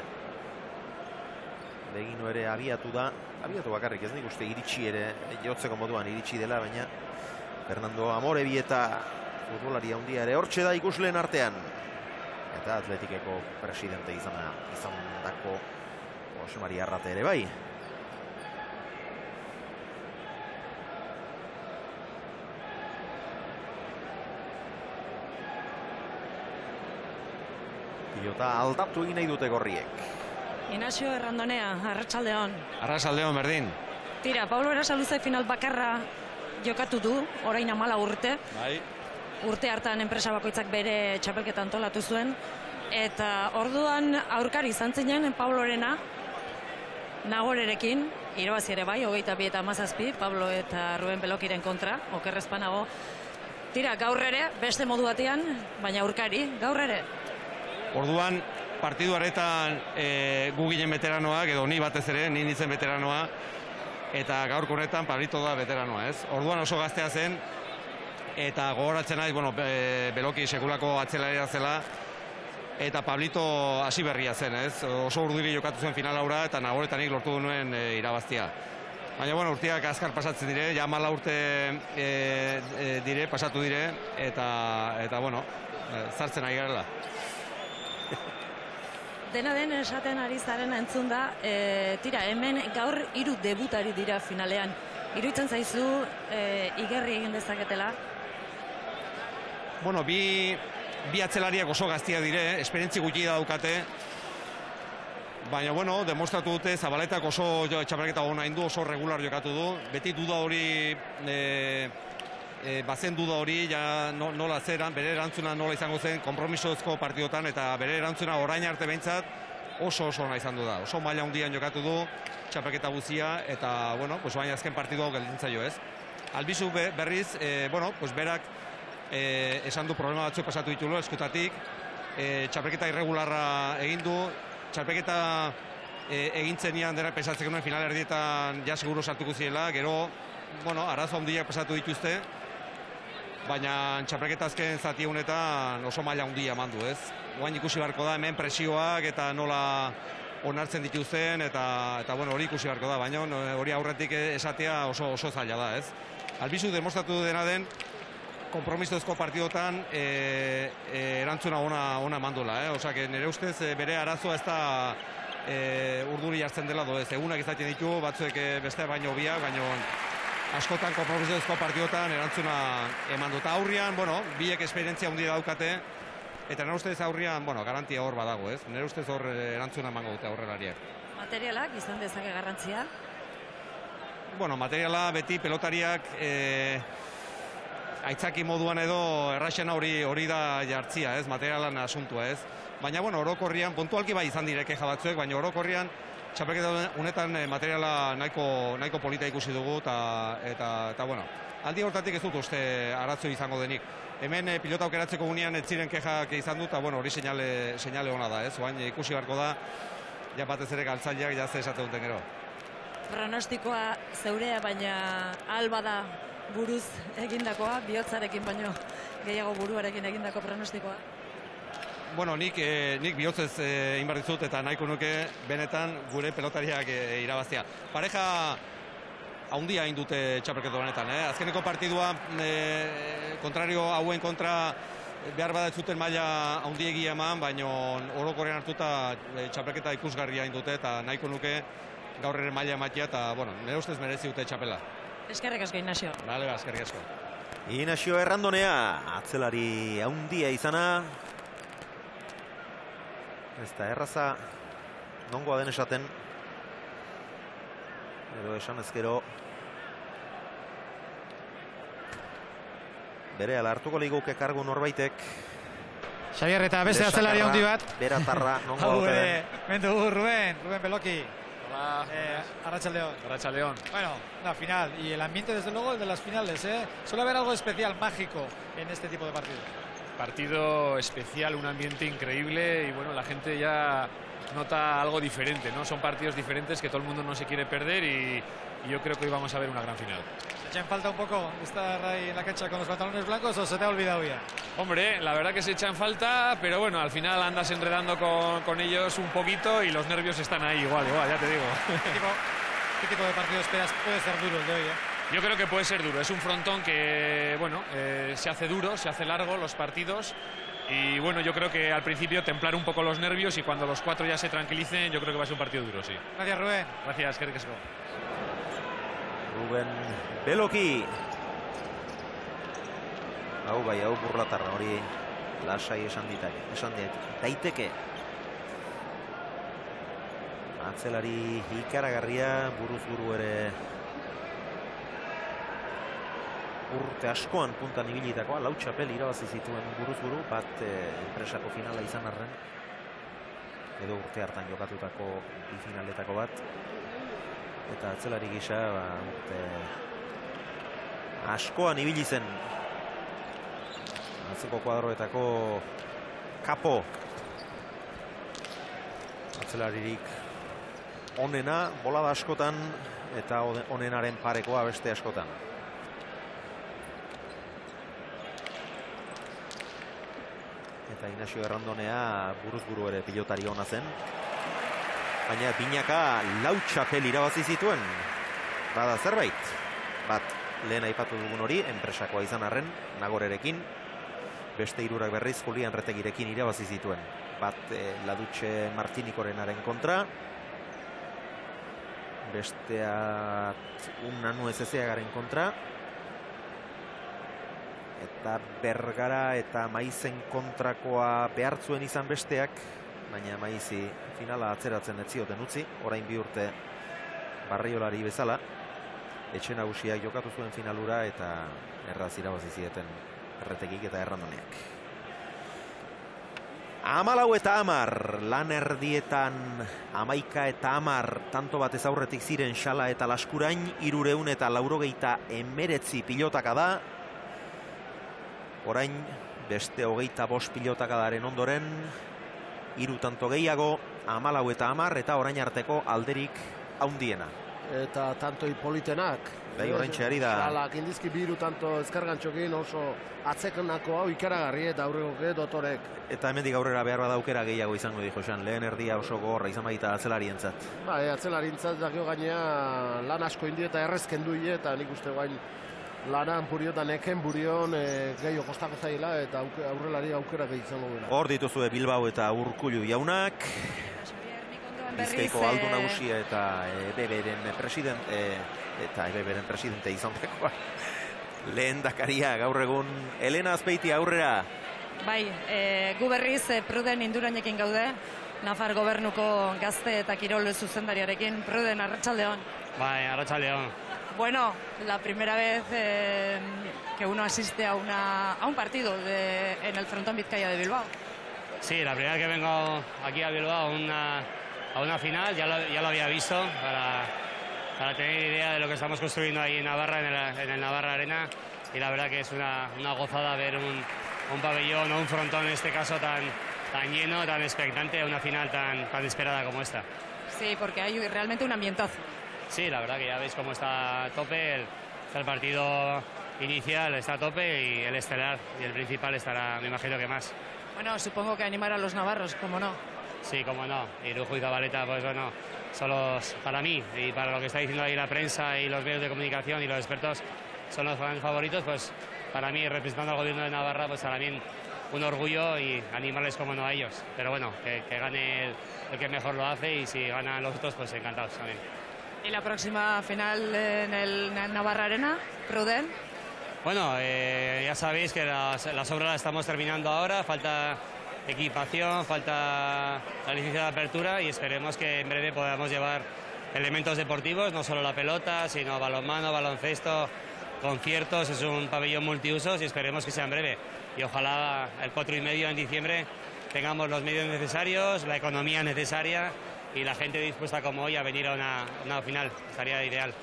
Begino ere abiatu da. Abiatu bakarrik ez nik uste iritsi ere, jotzeko moduan iritsi dela, baina Fernando Amorebieta futbolari handia ere hortxe da ikusleen artean. Eta Atletikeko presidente izan dako Jose Maria Arrate ere bai. Pilota aldatu egin nahi dute gorriek. Inazio Errandonea, arratsaldeon. Arratsaldeon, berdin. Tira, Pablo Erasaluzai final bakarra jokatu du, orain 14 urte. Bai. Urte hartan enpresa bakoitzak bere txapelketa antolatu zuen. Eta orduan aurkari izan zinen Pablorena, Nagorerekin, irabazi ere bai, 22 eta 17, Pablo eta Ruben Belokiren kontra, okerrezpanago. Tira, gaur ere, beste modu batean, baina aurkari, gaur ere. Orduan, partidu harretan gu ginen veteranoak, edo ni batez ere, ni nintzen veteranoa, eta gaurko honetan Pablito da veteranoa, ez? Orduan oso gaztea zen, eta gogoratzen naiz, Beloki sekulako atzelaria zela, eta Pablito hasi berria zen, ez? Oso urduri jokatu zen final aura eta nagoretanik lortu nuen irabaztia. Baina, bueno, urteak azkar pasatzen dire, ja 14 urte pasatu dire, eta bueno, zartzen ari garela. Dena den esaten ari zaren entzun da, tira, hemen gaur 3 debutari dira finalean. Iruditzen zaizu, igerri egin dezaketela? Bueno, bi atzelariak oso gaztia dire, esperientzi gutxi daukate, baina, bueno, demostratu dute Zabaletak oso txapelketa ona egin du, oso regular jokatu du, beti duda hori, bazen duda hori, ja nola zeran, bere erantzuna nola izango zen, konpromisozko partidotan, eta bere erantzuna orain arte behintzat oso ona izan du da. Oso maila handian jokatu du, txapelketa guzia, eta, bueno, pues baina azken partidoa geldintza jo, ez? Albizu berriz, bueno, pues berak esan du problema batzuk pasatu ditulo eskutatik, txapelketa irregularra egin du, txapelketa egintzen nian dena pesatzeko nuen final erdietan ja seguro sartuko ziela, gero, bueno, arazo handiak pasatu dituzte, baina txapelketa azken zati honetan oso maila handia eman du, ez? Oain ikusi beharko da hemen presioak eta nola onartzen dituzten, eta bueno, hori ikusi beharko da, baina hori aurretik esatea oso zaila da, ez? Albizu demostratu dena den, konpromisozko partidotan erantzuna ona mandula, Osa, nire ustez bere arazoa ez da urduri jartzen dela do ez. Egunak izaten ditu, batzuek beste baino biak, baino askotan konpromisozko partidotan erantzuna eman dut. Aurrian, bueno, biek esperientzia handia daukate, eta nire ustez aurrian, bueno, garantia hor badago, ez? Nire ustez hor erantzuna emango dute aurrelariak. Materialak izan dezake garrantzia? Bueno, materiala beti pelotariak aitzaki moduan edo erraxena hori da jartzia, ez, materialan asuntua, ez. Baina, bueno, orokorrian, puntualki bai izan direke jabatzuek, baina orokorrian txapelketa honetan materiala nahiko polita ikusi dugu, eta bueno, aldi hortatik ez dut uste arazo izango denik. Hemen pilota aukeratzeko gunean ez ziren kexak izan dut, eta bueno, hori seinale ona da, ez. Oain ikusi beharko da, ja batez ere galtzaileak jazte esate duten gero. Pronostikoa zeurea, baina alba da buruz egindakoa, bihotzarekin baino gehiago buruarekin egindako pronostikoa? Bueno, nik bihotzez egin behar dizut eta nahiko nuke benetan gure pelotariak irabaztea. Pareja haundia egin dute txapelketa honetan, Azkeneko partidua kontrario hauen kontra behar bada ez zuten maila haundiegia eman, baina orokorrean hartuta txapelketa ikusgarria egin dute eta nahiko nuke gaur ere maila ematia eta, bueno, nire ustez merezi dute txapela. Eskerrik asko, Ignacio. Bale, eskerrik asko. Ignacio Errandonea, atzelari haundia izana. Ez da erraza, nongoa den esaten. Edo esan ezkero. Berehala hartuko liguke kargu norbaitek. Xabier eta beste atzelari handi bat. Beratarra, nongoa ote den. Mentu, Rubén Beloki. Hola. Arratsaldeon. Arratsaldeon. Bueno, la final y el ambiente desde luego el de las finales, Suele haber algo especial, mágico en este tipo de partidos. Partido especial, un ambiente increíble y bueno, la gente ya nota algo diferente, ¿no? Son partidos diferentes que todo el mundo no se quiere perder y yo creo que hoy vamos a ver una gran final. ¿Se echa en falta un poco estar ahí en la cancha con los pantalones blancos o se te ha olvidado ya? Hombre, la verdad que se echa en falta, pero bueno, al final andas enredando con ellos un poquito y los nervios están ahí igual, ya te digo. ¿Qué tipo de partido esperas? Puede ser duro el de hoy, Yo creo que puede ser duro, es un frontón que, bueno, se hace duro, se hace largo los partidos y bueno, yo creo que al principio templar un poco los nervios y cuando los cuatro ya se tranquilicen, yo creo que va a ser un partido duro, sí. Gracias, Rubén. Gracias, que ricasco. Rubén Beloki. Hau bai, hau burlatarra hori lasai esan daiteke. Atzelari ikaragarria, buruz buru ere urte askoan puntan ibilitakoa, 4 txapel irabazi zituen buruz buru, bat enpresako finala izan arren, edo urte hartan jokatutako bi finaletako bat, eta atzelari gisa urte askoan ibili zen atzeko kuadroetako kapo, atzelaririk onena, bolada askotan, eta onenaren parekoa beste askotan. Eta Inazio Errandonea buruz buru ere pilotari ona zen. Baina binaka lau txapel irabazi zituen. Bada zerbait. Bat, lehen aipatu dugun hori, enpresakoa izan arren, Nagorerekin. Beste hirurak berriz Julian Retegirekin irabazi zituen. Bat, Ladutxe Martinikorenaren kontra. Besteat Nanu Ezezeagaren kontra. Eta Bergara eta Maizen kontrakoa behartzuen izan besteak, baina Maizi finala atzeratzen ez zioten utzi, orain 2 urte barriolari bezala. Etxe nagusiak jokatu zuen finalura eta erraz irabazi zieten Erretegik eta Errandoneak. 14 eta 10, lan erdietan 11 eta 10, tanto batez aurretik ziren Xala eta Laskurain, 300 eta 89 pilotaka da. Orain beste 25 pilotakadaren ondoren, 3 tanto gehiago, 14 eta 10, eta orain arteko alderik haundiena. Eta tanto Hipolitenak. Bai, oraintxe ari da. Xalak indizki 2 tanto ezkargantxokin oso atzekenako hau ikaragarri eta aurregoke dotorek. Eta hemendik aurrera behar bada aukera gehiago izango di Josan, lehen erdia oso gogorra izan baita atzelarientzat. Bai, atzelarientzat dakio gainea lan asko indi eta errezken duie eta nik uste guain lanan buriotan eken burion gehiago kostako zaila eta aurrelari aukera gehi izango dela. Hor dituzue Bilbao eta Urkullu jaunak. Bizkaiko Aldu Nagusia eta EBBren presidente izan dakoa. Lehen dakaria gaur egun Elena Azpeiti aurrera. Bai, gu berriz Pruden Indurainekin gaude, Nafar gobernuko gazte eta kirol zuzendariarekin. Pruden, arratsaldeon. Bai, arratsaldeon. Bueno, la primera vez que uno asiste a un partido en el Frontón Vizcaya de Bilbao. Sí, la primera vez que vengo aquí a Bilbao a una final, ya lo había visto para tener idea de lo que estamos construyendo ahí en Navarra, en el Navarra Arena, y la verdad que es una gozada ver un pabellón o un frontón en este caso tan lleno, tan expectante, una final tan esperada como esta. Sí, porque hay realmente un ambientazo. Sí, la verdad que ya veis cómo está a tope, el partido inicial está a tope y el estelar y el principal estará, me imagino que más. Bueno, supongo que animar a los navarros, como no. Sí, como no. Irujo y Zabaleta, pues bueno, son los, para mí y para lo que está diciendo ahí la prensa y los medios de comunicación y los expertos, son los grandes favoritos, pues para mí, representando al gobierno de Navarra, pues también un orgullo y animarles como no a ellos. Pero bueno, que gane el que mejor lo hace y si ganan los otros, pues encantados también. ¿Y la próxima final en el Navarra Arena, Pruden? Bueno, ya sabéis que las obras las estamos terminando ahora, falta equipación, falta la licencia de apertura y esperemos que en breve podamos llevar elementos deportivos, no solo la pelota, sino balonmano, baloncesto, conciertos. Es un pabellón multiusos y esperemos que sea en breve. Y ojalá el 4,5 en diciembre tengamos los medios necesarios, la economía necesaria y la gente dispuesta como hoy a venir a una final. Estaría ideal.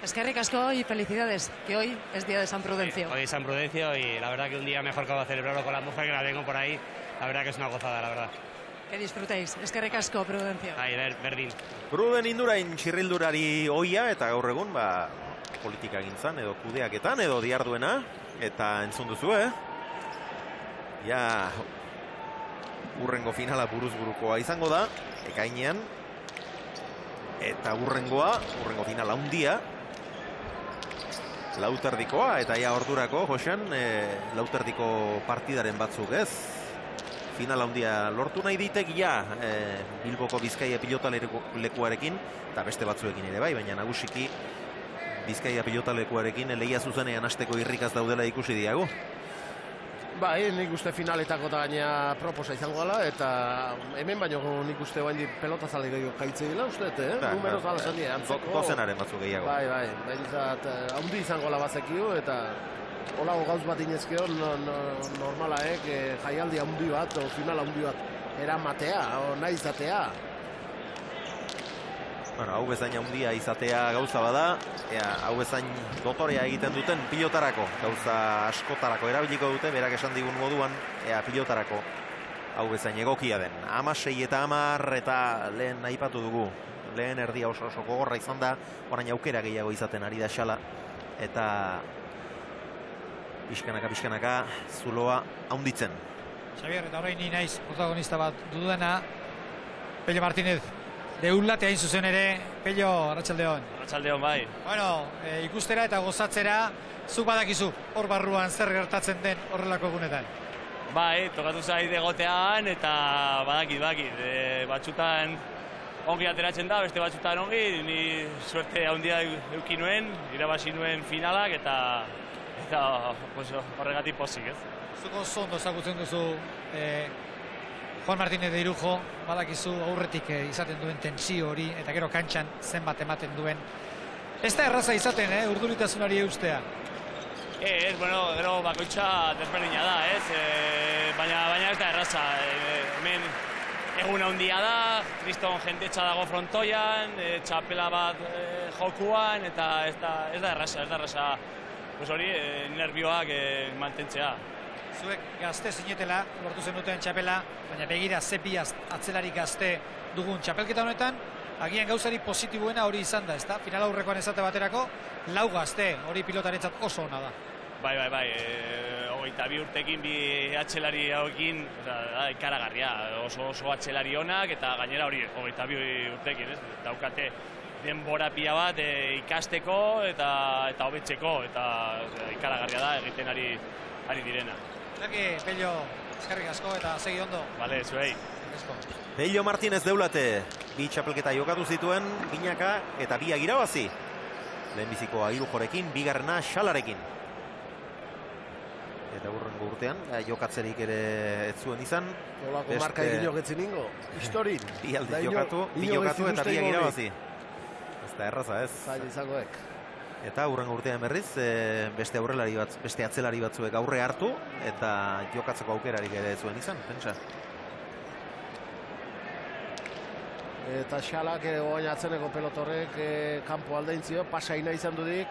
Eskerrik asko y felicidades, que hoy es día de San Prudencio. Hoy es San Prudencio y la verdad que un día mejor que va a celebrarlo con la mujer que la tengo por ahí. La verdad que es una gozada, la verdad. Que disfrutéis. Eskerrik asko, Prudencio. Ahí, berdin. Pruden Indurain txirrildurari oia eta gaur egun politika gintzan edo kudeaketan edo diarduena eta entzun duzu, Ja, urrengo finala buruzburukoa izango da, ekainean, eta urrengo finala handia, lauterdikoa, eta ja ordurako, Josean, lauterdiko partidaren batzuk ez. Final handia lortu nahi ditek, Bilboko Bizkaia pilotalekuarekin, eta beste batzuekin ere bai, baina nagusiki Bizkaia pilotalekuarekin lehia zuzenean hasteko irrikaz daudela ikusi diago. Bai, nik uste finaletako da gaina proposa izango gala, eta hemen baino nik uste guain pelota zale gehiago kaitze dila, uste, Numeroz gala zan dira, antzeko. Dozenaren batzuk gehiago. Bai, behintzat, haundi izango la bazekio, eta holago gauz bat inezkeo, normalaek, jaialdi haundi bat, o final haundi bat eramatea, o nahi izatea. Bueno, hau bezain handia izatea gauza bada, hau bezain dotorea egiten duten pilotarako, gauza askotarako erabiliko dute, berak esan digun moduan, pilotarako hau bezain egokia den. 16 eta 10 eta lehen aipatu dugu, lehen erdia oso gogorra izan da, orain aukera gehiago izaten ari da Xala, eta pixkanaka zuloa haunditzen. Xavier, eta orain ni naiz protagonista bat dudana. Pello Martínez, deulatea hain zuzen ere. Pello, arratsaldeon. Arratsaldeon, bai. Bueno, ikustera eta gozatzera, zuk badakizu hor barruan zer gertatzen den horrelako egunetan. Bai, tokatu zait egotean eta badakit. Batzutan ongi ateratzen da, beste batzutan ongi, ni suerte handia eduki nuen, irabazi nuen finalak eta horregatik pozik, ez? Zuko zondo ezagutzen duzu Juan Martínez de Irujo, badakizu aurretik izaten duen tensio hori, eta gero kantxan zenbat ematen duen. Ez da erraza izaten, urduritasunari eustea. Ez, bueno, gero bakoitza desberdina da, ez? Baina ez da erraza. Hemen egun handia da, kriston jendetza dago frontoian, txapela bat jokuan, eta ez da erraza. Pues hori, nervioak mantentzea. Zuek gazte zinetela, lortu zenuten txapela, baina begira zepi atzelari gazte dugun txapelketa honetan, agian gauzari positiboena hori izan da, ezta? Final aurrekoan esate baterako, 4 gazte, hori pilotarentzat oso ona da. Bai, 22 urtekin bi atzelari hauekin, ikaragarria, oso atzelari onak, eta gainera hori 22 urtekin, ez? Daukate denbora pila bat ikasteko eta hobetzeko, eta ikaragarria da egiten ari direna. Pello, eskerrik asko eta segi ondo. Bale, zuei. Pello Martínez deulate, 2 txapelketa jokatu zituen, binaka eta 2 irabazi. Lehenbizikoa Irujorekin, bigarrena Xalarekin. Eta hurrengo urtean, jokatzerik ere ez zuen izan. Olako marka egin joketzen ingo, historin. 2 aldiz jokatu, 2 jokatu eta 2 irabazi. Ez da erraza, ez? Zaila izangoek. Eta hurrengo urtean berriz, beste atzelari batzuek aurre hartu, eta jokatzeko aukerarik ere ez zuen izan, pentsa. Eta Xalak oain atzeneko pelotorrek kanpo aldeintzio, pasa ina izan dudik,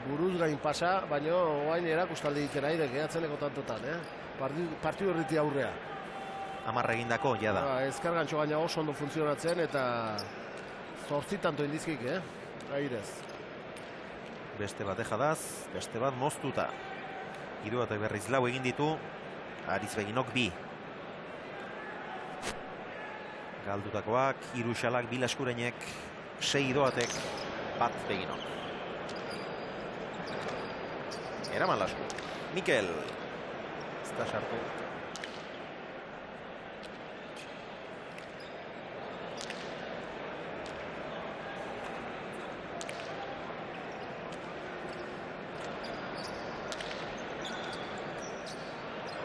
buruz gain pasa, baina oain erakustaldi egiten aidek, atzeneko tantotan, partidu erriti aurrea. 10 egindako, jada. Ezker gantxo gaina oso ondo funtzionatzen, eta 8 tanto indizkik, gairez. Beste bat ejadaz, beste bat moztuta. 3 eta berriz 4 egin ditu, Arizbeginok 2. Galdutakoak, 3 Xalak, 2 Laskurenek, 6 doatek, 1 Beginok. Eraman Lasku. Mikel. Ez da sartu.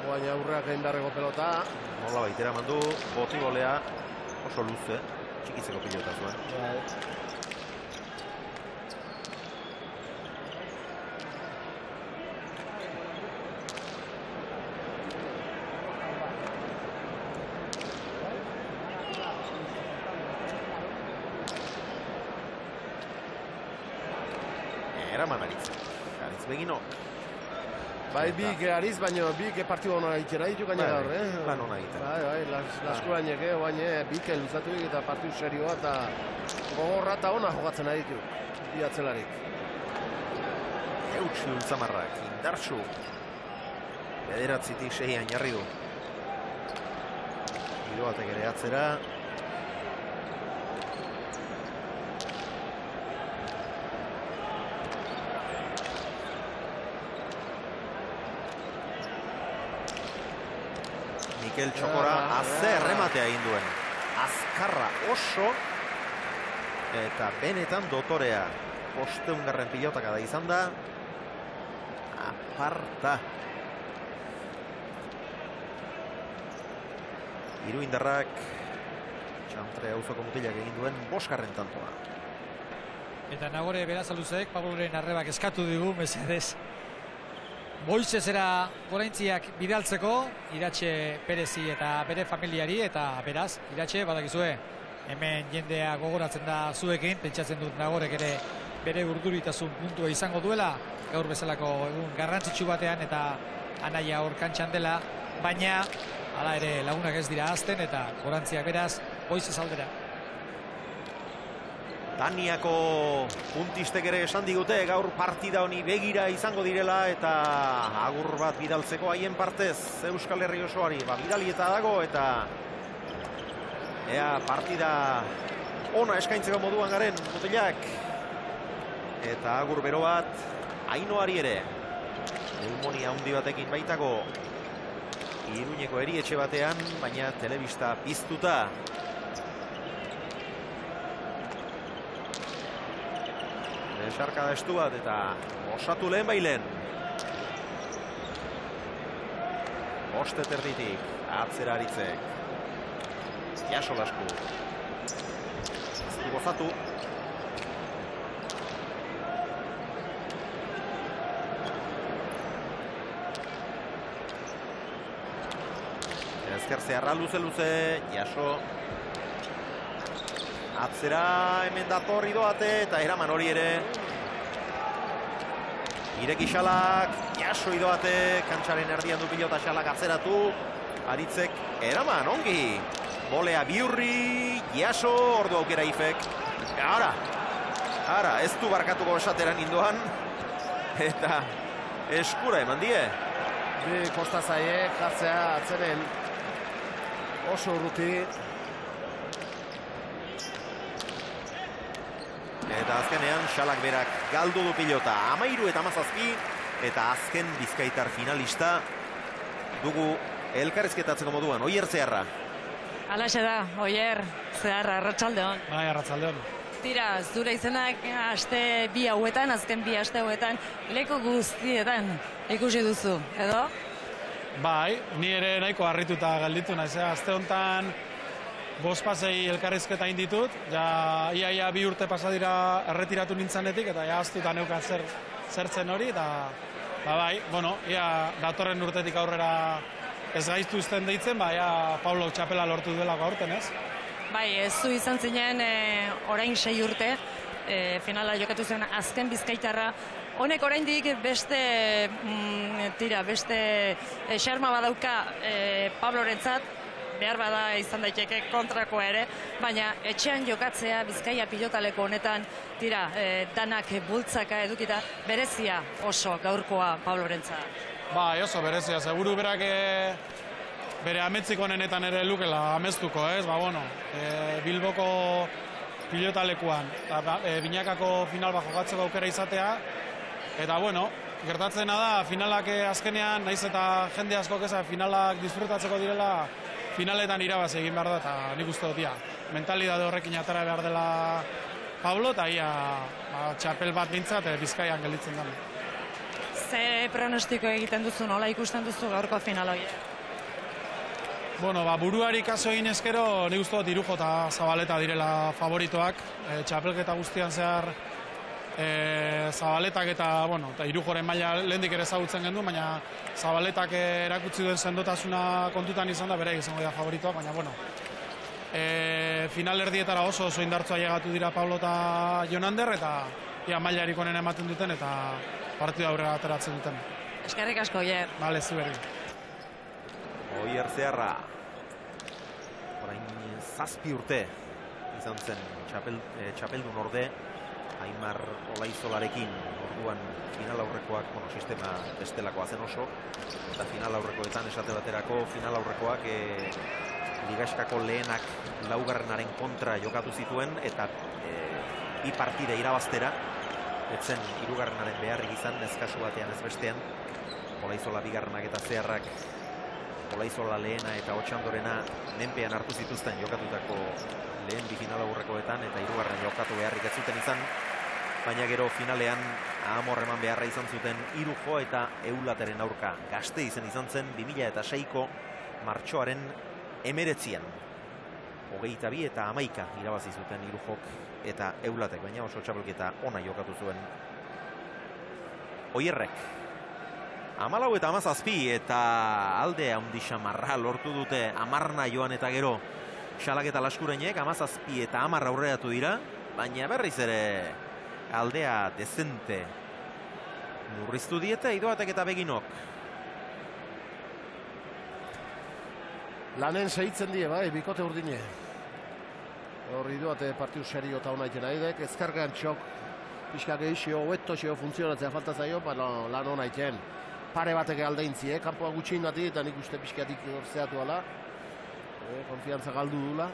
Baina aurreak egin beharreko pelota. Nola baitera mandu, boti golea oso luze, txikitzeko pilota zuen. Eraman Arizbeginok. Bai, bik ariz, baina bik partidu hona egiten ditu gainera hor, Lan hona egiten. Bai, Laskurainek, baina bik luzatu eta partidu serioa eta gogorra eta hona jokatzen ditu, bi atzelarik. Eutsi Ultzamarrak, indartsu. 9-tik 6 jarri du. Idoatek ere atzera. Mikel Txokora azer rematea egin duen. Azkarra oso. Eta benetan dotorea. 500. pilotaka da izan da. Aparta. Iruindarrak Txantre auzoko mutilak egin duen 5. tantoa. Eta Nagore Berazaluzek Pabloren arrebak eskatu digu, mesedez. Boizezera goraintziak bidaltzeko, Iratxe Perezi eta bere familiari, eta beraz, Iratxe, badakizue, hemen jendea gogoratzen da zuekin, pentsatzen dut Nagorek ere bere urduritasun puntua izango duela, gaur bezalako egun garrantzitsu batean, eta anaia hor kantxan dela, baina, hala ere lagunak ez dira azten, eta gorantziak beraz, Boizez aldera. Daniako puntistek ere esan digute gaur partida honi begira izango direla eta agur bat bidaltzeko haien partez Euskal Herri osoari bidali eta dago eta ea partida ona eskaintzeko moduan garen mutilak eta agur bero bat Ainoari ere pneumonia handi batekin baitago Iruñeko erietxe batean baina telebista piztuta. Sarkada estu bat eta osatu lehen bailen. Boste terditik, atzera aritzek. Jaso Lasku. Ez du gozatu. Ezker zeharra luze, Jaso. Atzera hemen datorri doate eta eraman hori ere. Ireki Xalak, Jaso idoate, kantxaren erdian du pilota Xalak atzeratu. Aritzek eraman, ongi. Bolea Biurri, Jaso, ordu aukera Ifek. Ara, ez du barkatuko esateran indoan. Eta eskura eman die. Bi kosta zaie, jartzea atzeren oso urruti. Eta azkenean Xalak berak galdu du pilota 13 eta 17 eta azken bizkaitar finalista dugu elkarrizketatzeko moduan, Oier Zeharra. Alaxe da, Oier Zeharra, arratsaldeon. Bai, arratsaldeon. Tira, zure izenak aste bi hauetan, azken bi aste hauetan, leku guztietan ikusi duzu, edo? Bai, ni ere nahiko harrituta gelditu naiz, aste honetan 5 pasei elkarrizketa inditut, ja ia 2 urte pasa dira erretiratu nintzanetik eta ja aztuta neukan zertzen hori eta bai, bueno, ia datorren urtetik aurrera ez gaiztu uzten deitzen, ja Pablo txapela lortu duelako aurten, ez? Bai, ez zu izan zinen orain 6 urte, finala jokatu zen azken bizkaitarra. Honek oraindik beste xarma badauka Pablorentzat, behar bada izan daiteke kontrakoa ere, baina etxean jokatzea Bizkaia pilotaleko honetan, danak bultzaka edukita, berezia oso gaurkoa Pablorentzat. Bai, oso berezia, seguru berak bere ametzik honenetan ere lukela amestuko, ez? Bilboko pilotalekuan, binakako final bat jokatzeko aukera izatea, eta gertatzena da, finalak azkenean, naiz eta jende askok finalak disfrutatzeko direla, finaletan irabaz egin behar da, eta nik uste dut, mentalidade horrekin atara behar dela Pablo, eta txapel bat bintzat Bizkaian gelditzen da. Ze pronostiko egiten duzu, nola ikusten duzu gaurko final hori? Buruari kaso egin ezkero, nik uste dut Irujo eta Zabaleta direla favoritoak, txapelketa guztian zehar Zabaletak eta Irujoren maila lehendik ere ezagutzen gendu, baina Zabaletak erakutsi duen sendotasuna kontutan izan da, bere izango dira favoritoak, baina final erdietara oso indartsua llegatu dira Pablo eta Jonander, eta mailarik onena ematen duten eta partida aurrera ateratzen duten. Eskerrik asko, Oier. Bale, zuberri. Oier Zeharra, orain 7 urte izan zen txapeldun orde, Aimar Olaizolarekin, orduan final aurrekoak, sistema bestelakoa zen oso, eta final aurrekoetan esate baterako final aurrekoak Ligaskako lehenak laugarrenaren kontra jokatu zituen, eta bi partide irabaztera, etzen hirugarrenaren beharrik izan, ez kasu batean ez bestean, Olaizola bigarrenak eta Zeharrak Olaizola lehena eta Otxandorena menpean hartu zituzten jokatutako lehen bi final aurrekoetan eta hirugarren jokatu beharrik ez zuten izan, baina gero finalean amor eman beharra izan zuten Irujo eta Eulateren aurka. Gazte izan zen 2006ko martxoaren 19an. 22 eta 11 irabazi zuten Irujok eta Eulatek, baina oso txapelketa ona jokatu zuen Oierrek. 14 eta 17 eta alde handi xamarra lortu dute Amarna joan eta gero Xalak eta Laskurenek 17 eta 10 aurreratu dira, baina berriz ere aldea dezente murriztu diete Idoatek eta Beginok. Lanen segitzen die, bai, bikote urdine. Horri duate partiu serio eta honaiten aidek, ezkargan txok, pixka gehixio, hobeto xio funtzionatzea falta zaio, lan honaiten. Pare batek aldeintzi, kanpoa gutxein gati, eta nik uste pixkatik orzeatu ala. Konfiantza galdu dula.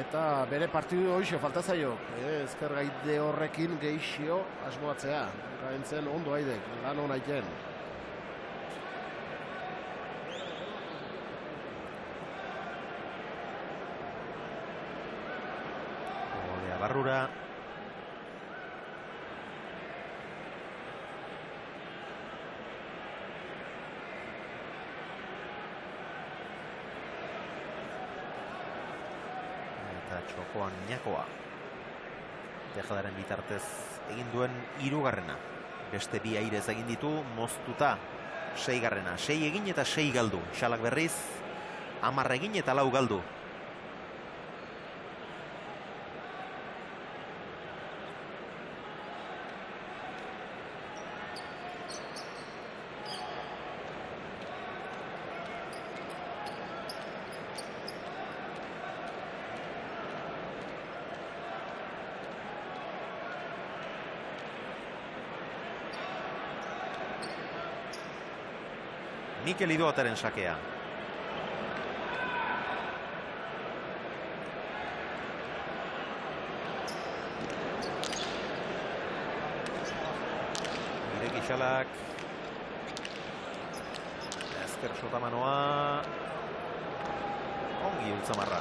Eta bere partidu hoixo falta zaio, ezkargaide horrekin gehixio asmoatzea. Gaintzen ondo aidek, lan honaiten. Barrura. Eta txokoan Iñakoa. Tejadaren bitartez egin duen 3. Beste bi airez egin ditu moztuta 6. 6 egin eta 6 galdu. Xalak berriz 10 egin eta 4 galdu. Mikel Idoataren sakea. Ireki Xalak. Ezker sotamanoa. Ongi Ultzamarra.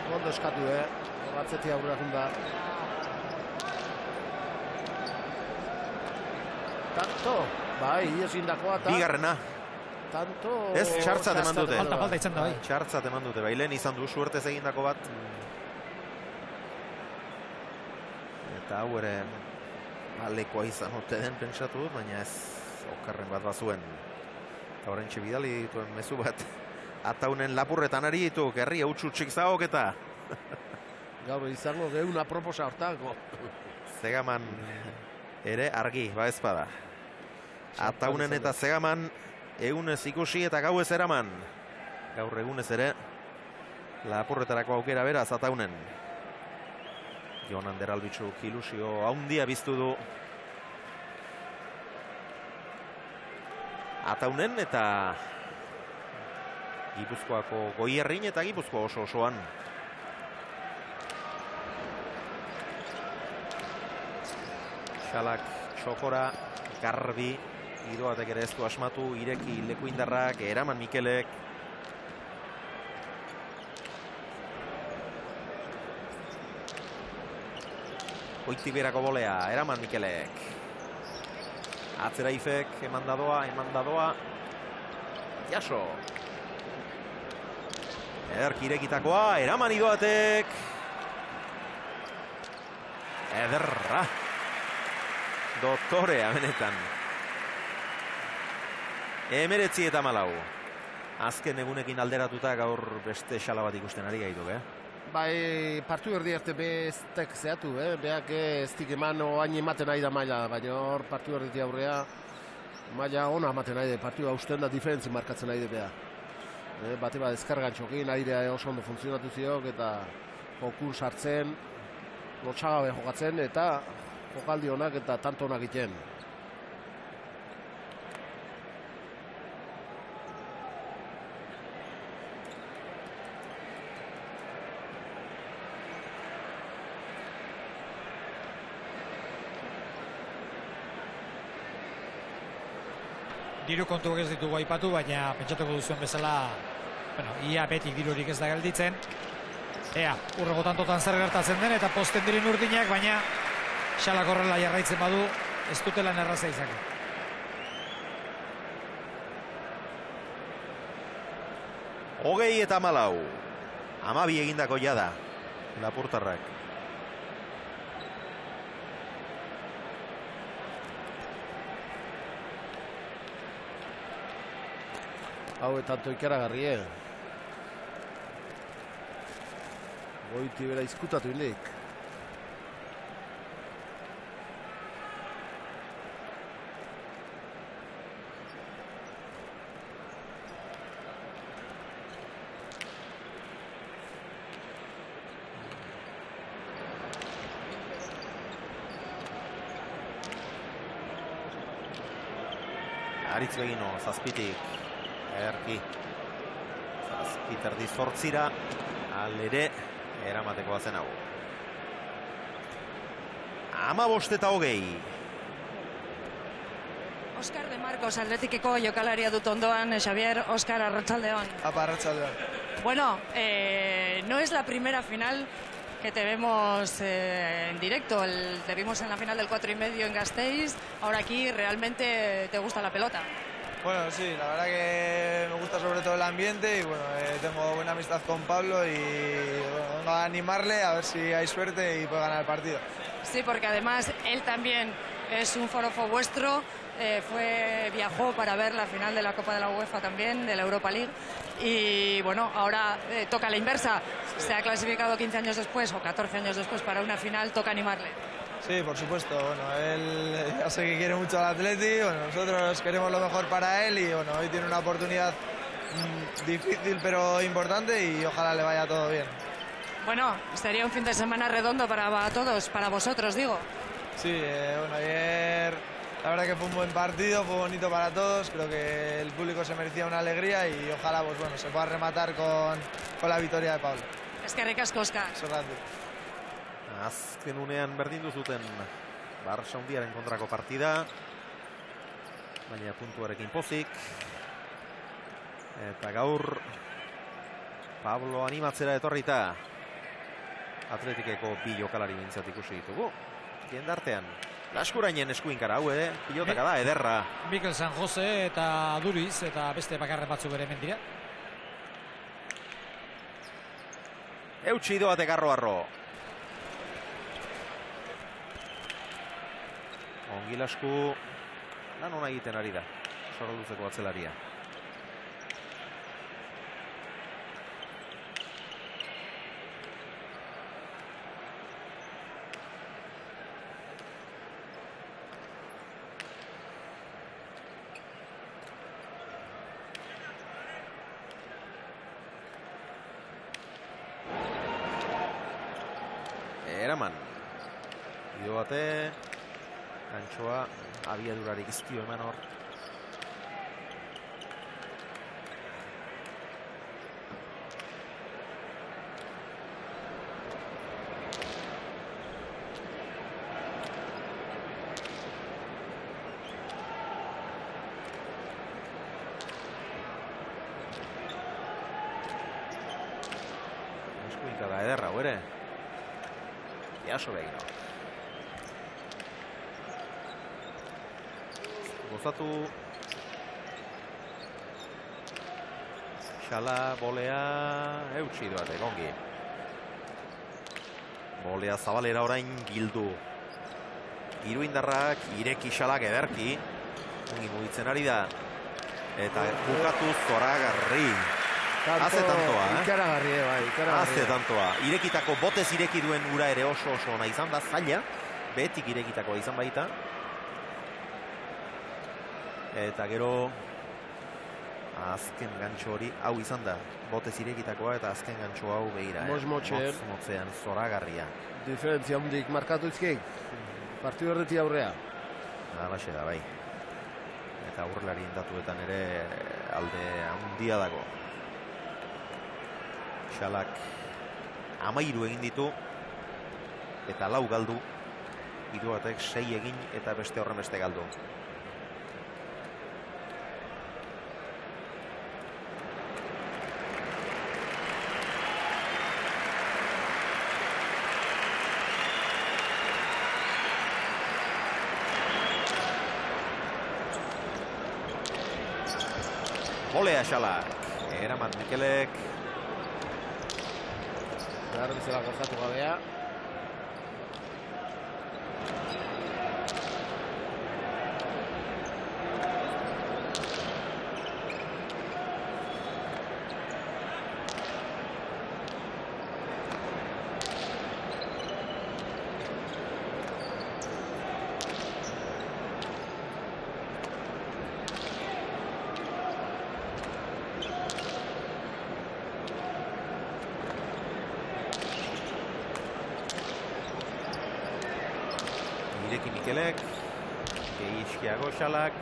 Ondo eskatu, batzetia aurrera junda. Tanto, bai, iezindakoa eta... Bigarrena. Tanto... Ez, txartzat eman dute. Falta izan da, bai. Txartzat eman dute, bai, lehen izan du suertez egindako bat. Eta hau ere alekoa izan ote den pentsatu dut, baina ez okarren bat bazuen. Eta horrentxe bidali dituen mezu bat. Ataunen lapurretan ari ditu, gerri hautsutsik zaok eta... Gaur izango geuna proposa hortako. Zegaman ere argi, ba ezpada. Ataunen eta Zegaman egunez ikusi eta gauez eraman. Gaur egunez ere lapurretarako aukera beraz Ataunen. Jon Ander Albitzuk ilusio haundia biztu du. Ataunen eta Gipuzkoako Goierrin eta Gipuzkoa osoan. Xalak txokora, garbi, Idoatek ere ez du asmatu, ireki lekuindarrak, eraman Mikelek. Oitik berako bolea, eraman Mikelek. Atzera Ifek, eman dadoa. Jaso. Ederki irekitakoa, eraman Idoatek. Ederra. Doktorea benetan. 19-4. Azken egunekin alderatuta gaur beste xala bat ikusten ari gaitu, Bai, partu erdi arte bestek zehatu, Beak ez dik eman oain ematen nahi da maila, baina hor partu erdi aurrea maila ona ematen nahi da, partu hausten da diferentzi markatzen nahi da beha. Bate bat ezkargan txokin, airea oso ondo funtzionatu ziok eta jokun sartzen, lotxagabe jokatzen eta jokaldi honak eta tanto honak egiten. Diru kontuak ez ditugu aipatu, baina pentsatuko duzuen bezala, ia beti dirurik ez da gelditzen. Ea, urrego tantotan zer gertatzen den eta posten diren urdinak, baina Xalak horrela jarraitzen badu, ez dutela erraza izango. Hogei eta 14. 12 egindako jada, lapurtarrak. Hau tanto ikaragarri, Goiti bera izkutatu hilik. Aritz Begino, zazpitik, erki, zazpit erdi zortzira, alere, eramateko bazen hau. 15 eta 20. Oskar de Marcos, Atletikeko jokalaria dut ondoan, Xavier, Oskar, arratsaldeon. Apa, arratsaldeon. Bueno, no es la primera final que te vemos en directo. Te vimos en la final del 4,5 en Gasteiz. Ahora aquí realmente te gusta la pelota. Bueno, sí, la verdad que me gusta sobre todo el ambiente y bueno, tengo buena amistad con Pablo y bueno, vengo a animarle a ver si hay suerte y puede ganar el partido. Sí, porque además él también es un forofo vuestro. Viajó para ver la final de la Copa de la UEFA también, de la Europa League. Y bueno, ahora toca la inversa. Se ha clasificado 15 años después o 14 años después para una final, toca animarle. Sí, por supuesto. Bueno, él ya sé que quiere mucho al Atleti. Bueno, nosotros queremos lo mejor para él y bueno, hoy tiene una oportunidad difícil pero importante y ojalá le vaya todo bien. Bueno, sería un fin de semana redondo para todos, para vosotros, digo. Sí, bueno, ayer la verdad que fue un buen partido, fue bonito para todos. Creo que el público se merecía una alegría y ojalá pues, bueno, se pueda rematar con la victoria de Pablo. Eskerrik asko, Oskar. Azken unean berdindu zuten Barça Hundiaren kontrako partida, baina puntuarekin pozik. Eta gaur Pablo animatzera etorrita Atletikeko bi jokalari bintzat ikusi ditugu. Jendartean Laskurainen eskuinkara hau, pilotaka da, ederra. Mikel San Jose eta Duriz eta beste bakarren batzuk ere hemen dira. Eutsi doate garro-arro. Ongi Lasku lan ona egiten ari da. Soralduzeko atzelaria. Eraman. Ido bate. Antxoa abiadurarik izkio eman hor. Eskuinka da ederra, ere. Jaso Begino. Gozatu. Xala, bolea, eutsi duate, gongi. Bolea zabalera orain gildu. Iruindarrak, ireki Xalak ederki. Ongi mugitzen ari da. Eta bukatu zoragarri. Haze tantoa, Ikaragarri, bai, ikaragarri. Haze tantoa. Irekitako, botez ireki duen ura ere oso ona izan da, zaila. Betik irekitakoa izan baita. Eta gero azken gantxo hori hau izan da. Botez irekitakoa eta azken gantxo hau behira. Motzean zoragarria. Diferentzia hundik markatu izkeik. Partidu erreti aurrea. Alaxe da, bai. Eta aurrelarien datuetan ere alde handia dago. Xalak 13 egin ditu eta 4 galdu. Hiru batek 6 egin eta beste horren beste galdu. Bolea Xalak. Eraman Mikelek. Behar bezala gozatu gabea. Mikelek, gehiskiago Xalak.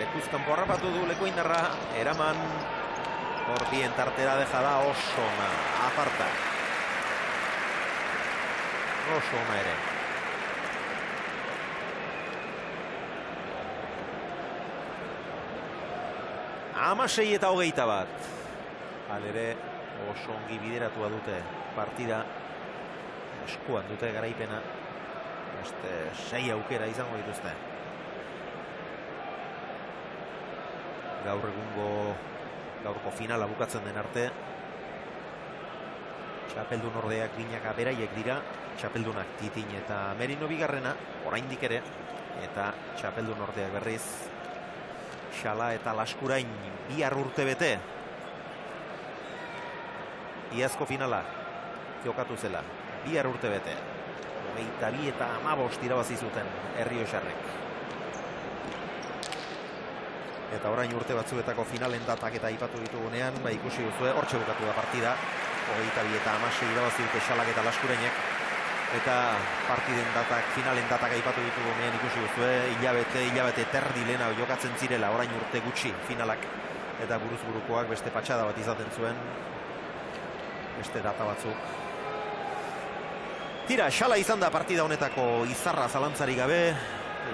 Lekuzkan porrapatu du lekuindarra, eraman hor bien tartera dejada oso ona, aparta. Oso ona ere. Amasei eta 21. Halere oso ongi bideratua dute partida. Eskuan dute garaipena. Beste 6 aukera izango dituzte. Gaurko finala bukatzen den arte. Txapeldun ordeak binaka beraiek dira. Txapeldunak Titin eta Merino bigarrena, oraindik ere. Eta txapeldun ordeak berriz Xala eta Laskurain bihar urte bete. Iazko finala jokatu zela, bihar urte bete. 22 eta 15 irabazi zuten Errioxarrek. Eta orain urte batzuetako finalen datak eta aipatu ditugunean, ikusi duzue, hortxe bukatu da partida. 22 eta 16 irabazi dute Xalak eta Laskurainek. Eta partiden datak, finalen datak aipatu ditugunean ikusi duzue, hilabete terdi lehena jokatzen zirela, orain urte gutxi finalak. Eta buruz-burukoak beste patxada bat izaten zuen, beste data batzuk. Tira, Xala izan da partida honetako izarra zalantzari gabe,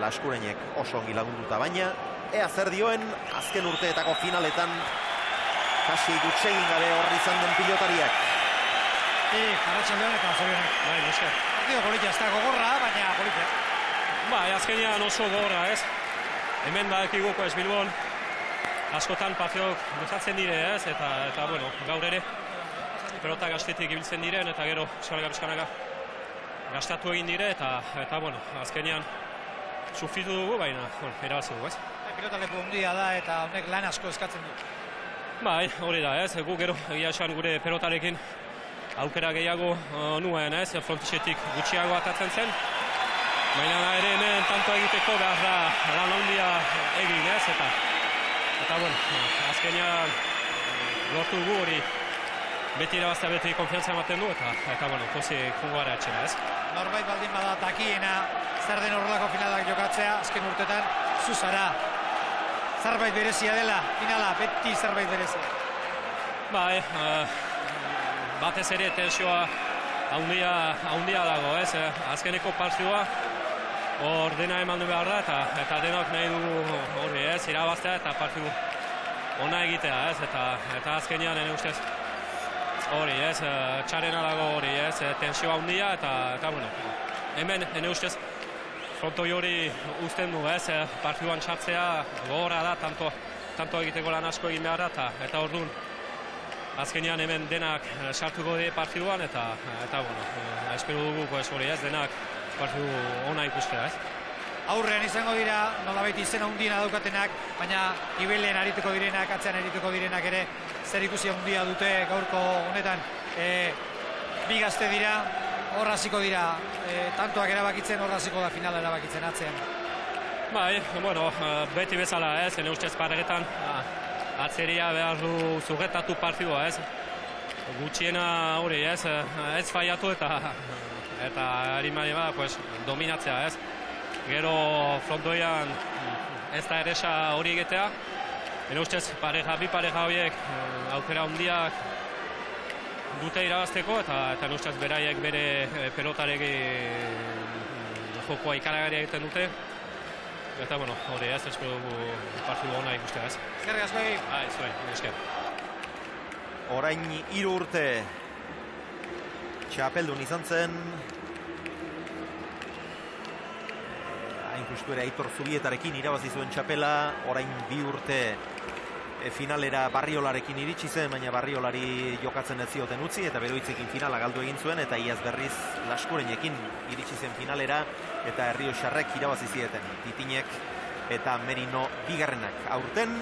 Laskurainek oso ongi lagunduta baina, ea zer dioen, azken urteetako finaletan, kasi gutxegin gabe horri izan den pilotariak. Arratsaldeon eta zorionak. Bai, esker. Partido politia ez da gogorra, baina politia. Bai, azkenean oso gogorra, ez? Hemen badakiguko ez Bilbon, askotan partiok luzatzen dire, ez? Eta bueno, gaur ere, pelota gaztetik ibiltzen diren, eta gero eskanaka pizkanaka gastatu egin dire, eta bueno, azkenean sufritu dugu, baina, erabazi dugu, ez? Pilota lepo handia da, eta honek lan asko eskatzen du. Bai, hori da, ez? Gu gero, egia esan gure pelotarekin aukera gehiago nuen, ez? Frontisetik gutxiago atatzen zen. Baina ere hemen tanto egiteko behar da lan handia egin, ez? Eta bueno, azkenean lortu dugu hori beti irabaztea beti konfiantza ematen du, eta bueno, pozik jungo gara etxera, ez? Norbait baldin bada takiena, zer den horrelako finalak jokatzea, azken urtetan, zuzara. Zerbait berezia dela, finala, beti zerbait berezia. Bai, batez ere tensioa handia dago, ez? Azkeneko partidua hor dena eman du behar da, eta denok nahi dugu hori, ez? Irabaztea eta partidu ona egitea, ez? Eta azkenean ene ustez hori, ez? Txarena dago hori, ez? Tensioa handia eta bueno, hemen ene ustez frontoi hori uzten du, ez? Partiduan txartzea gogorra da, tanto egiteko lan asko egin behar da, eta orduan azkenean hemen denak sartuko die partiduan, eta bueno, espero dugu hori, ez? Denak partidu ona ikustea, ez? Aurrean izango dira, nolabait izena handiena daukatenak, baina ibelen arituko direnak, atzean arituko direnak ere, zer ikusi handia dute gaurko honetan. Bi gazte dira, hor hasiko dira, tantoak erabakitzen, hor hasiko da finala erabakitzen atzean. Bai, bueno, beti bezala, ez? Ene ustez paregetan atzeria behar du zugetatu partidua, ez? Gutxiena hori, ez? Ez faiatu eta harimari pues, dominatzea, ez? Gero frontoian ez da eresa hori egitea. Ene ustez bi pareja horiek aukera handiak dute irabazteko, eta ustez beraiek bere pelotarekin jokoa ikaragarria egiten dute. Eta, bueno, hori ez, espero dugu partidu ona ikustea, ez? Eskerrik asko egin. Zuen, esker. Orain 3 urte txapeldun izan zen. Hain justu ere Aitor Zubietarekin irabazi zuen txapela. Orain 2 urte finalera Barriolarekin iritsi zen, baina Barriolari jokatzen ez zioten utzi, eta Beroitzekin finala galdu egin zuen, eta iaz berriz Laskurenekin iritsi zen finalera, eta Errioxarrek irabazi zieten. Titinek eta Merino bigarrenak. Aurten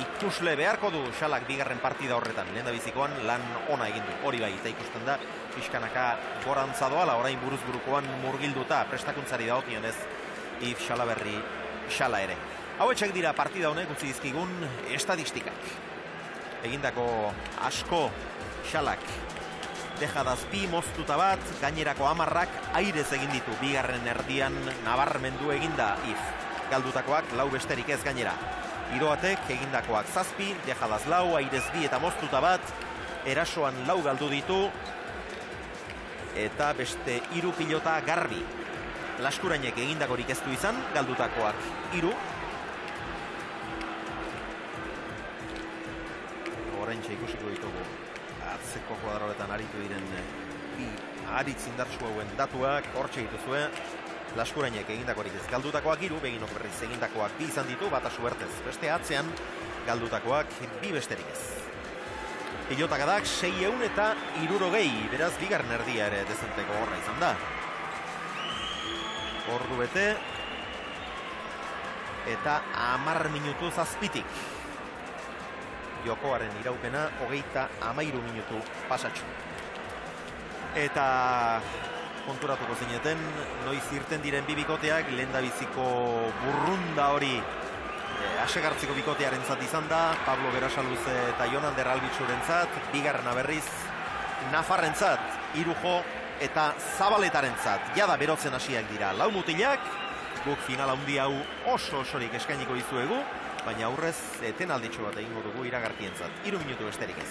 ikusle beharko du Xalak bigarren partida horretan. Lehendabizikoan lan ona egin du. Hori bai, eta ikusten da pixkanaka gorantza doala, orain buruz-burukoan murgilduta prestakuntzari dagokionez If Xala ere. Hauetxek dira partida honek utzi dizkigun estatistikak. egindako asko xalak. Dejadazpi moztuta bat, gainerako 10ak airez egin ditu. Bigarren erdian nabarmendu eginda if. Galdutakoak 4 besterik ez gainera. Iroatek egindakoak 7, Dejadaz 4, airez 2 eta moztuta bat. Erasoan 4 galdu ditu. Eta beste 3 pilota garbi. Laskurainek egindakorik ez du izan, galdutakoak 3. Horrentxe ikusiko ditugu atzeko kuadroetan aritu diren bi aritz indartsu hauen datuak, hortxe dituzue. Laskurainek egindakorik ez, galdutakoak 3, Beginok berriz egindakoak 2 izan ditu, bata suertez. Beste atzean galdutakoak 2 besterik ez. Pilotakadak 660, beraz bigarren erdia ere dezenteko horra izan da. Ordu bete eta 10 minutu zazpitik. Jokoaren iraupena 33 minutu pasatxo. Eta konturatuko zineten, noiz irten diren bi bikoteak, lehendabiziko burrunda hori asegartziko bikotearen zat izan da, Pablo Berasaluze eta Jon Ander Albitxuren zat, bigarrena berriz Nafarren zat, Irujo eta Zabaletaren zat. Jada berotzen hasiak dira lau mutilak, guk final handi hau osorik eskainiko dizuegu, baina aurrez etenalditxo bat egingo dugu iragarkien zat. 3 minutu besterik ez.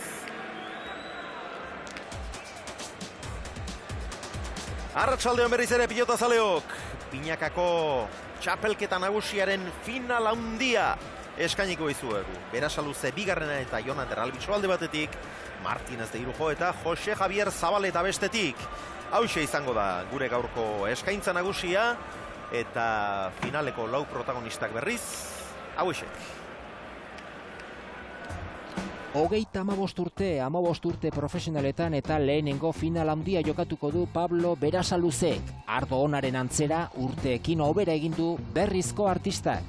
Arratsaldeon berriz ere pilotazaleok, binakako txapelketa nagusiaren final handia eskainiko dizuegu. Berasaluze bigarrena eta Jon Ander Albitxu alde batetik, Martínez de Irujo eta Jose Javier Zabaleta bestetik. Hauxe izango da gure gaurko eskaintza nagusia eta finaleko 4 protagonistak berriz, hauexek. 35 urte profesionaletan eta lehenengo final handia jokatuko du Pablo Berasaluzek. Ardo onaren antzera urteekin hobera egin du berrizko artistak.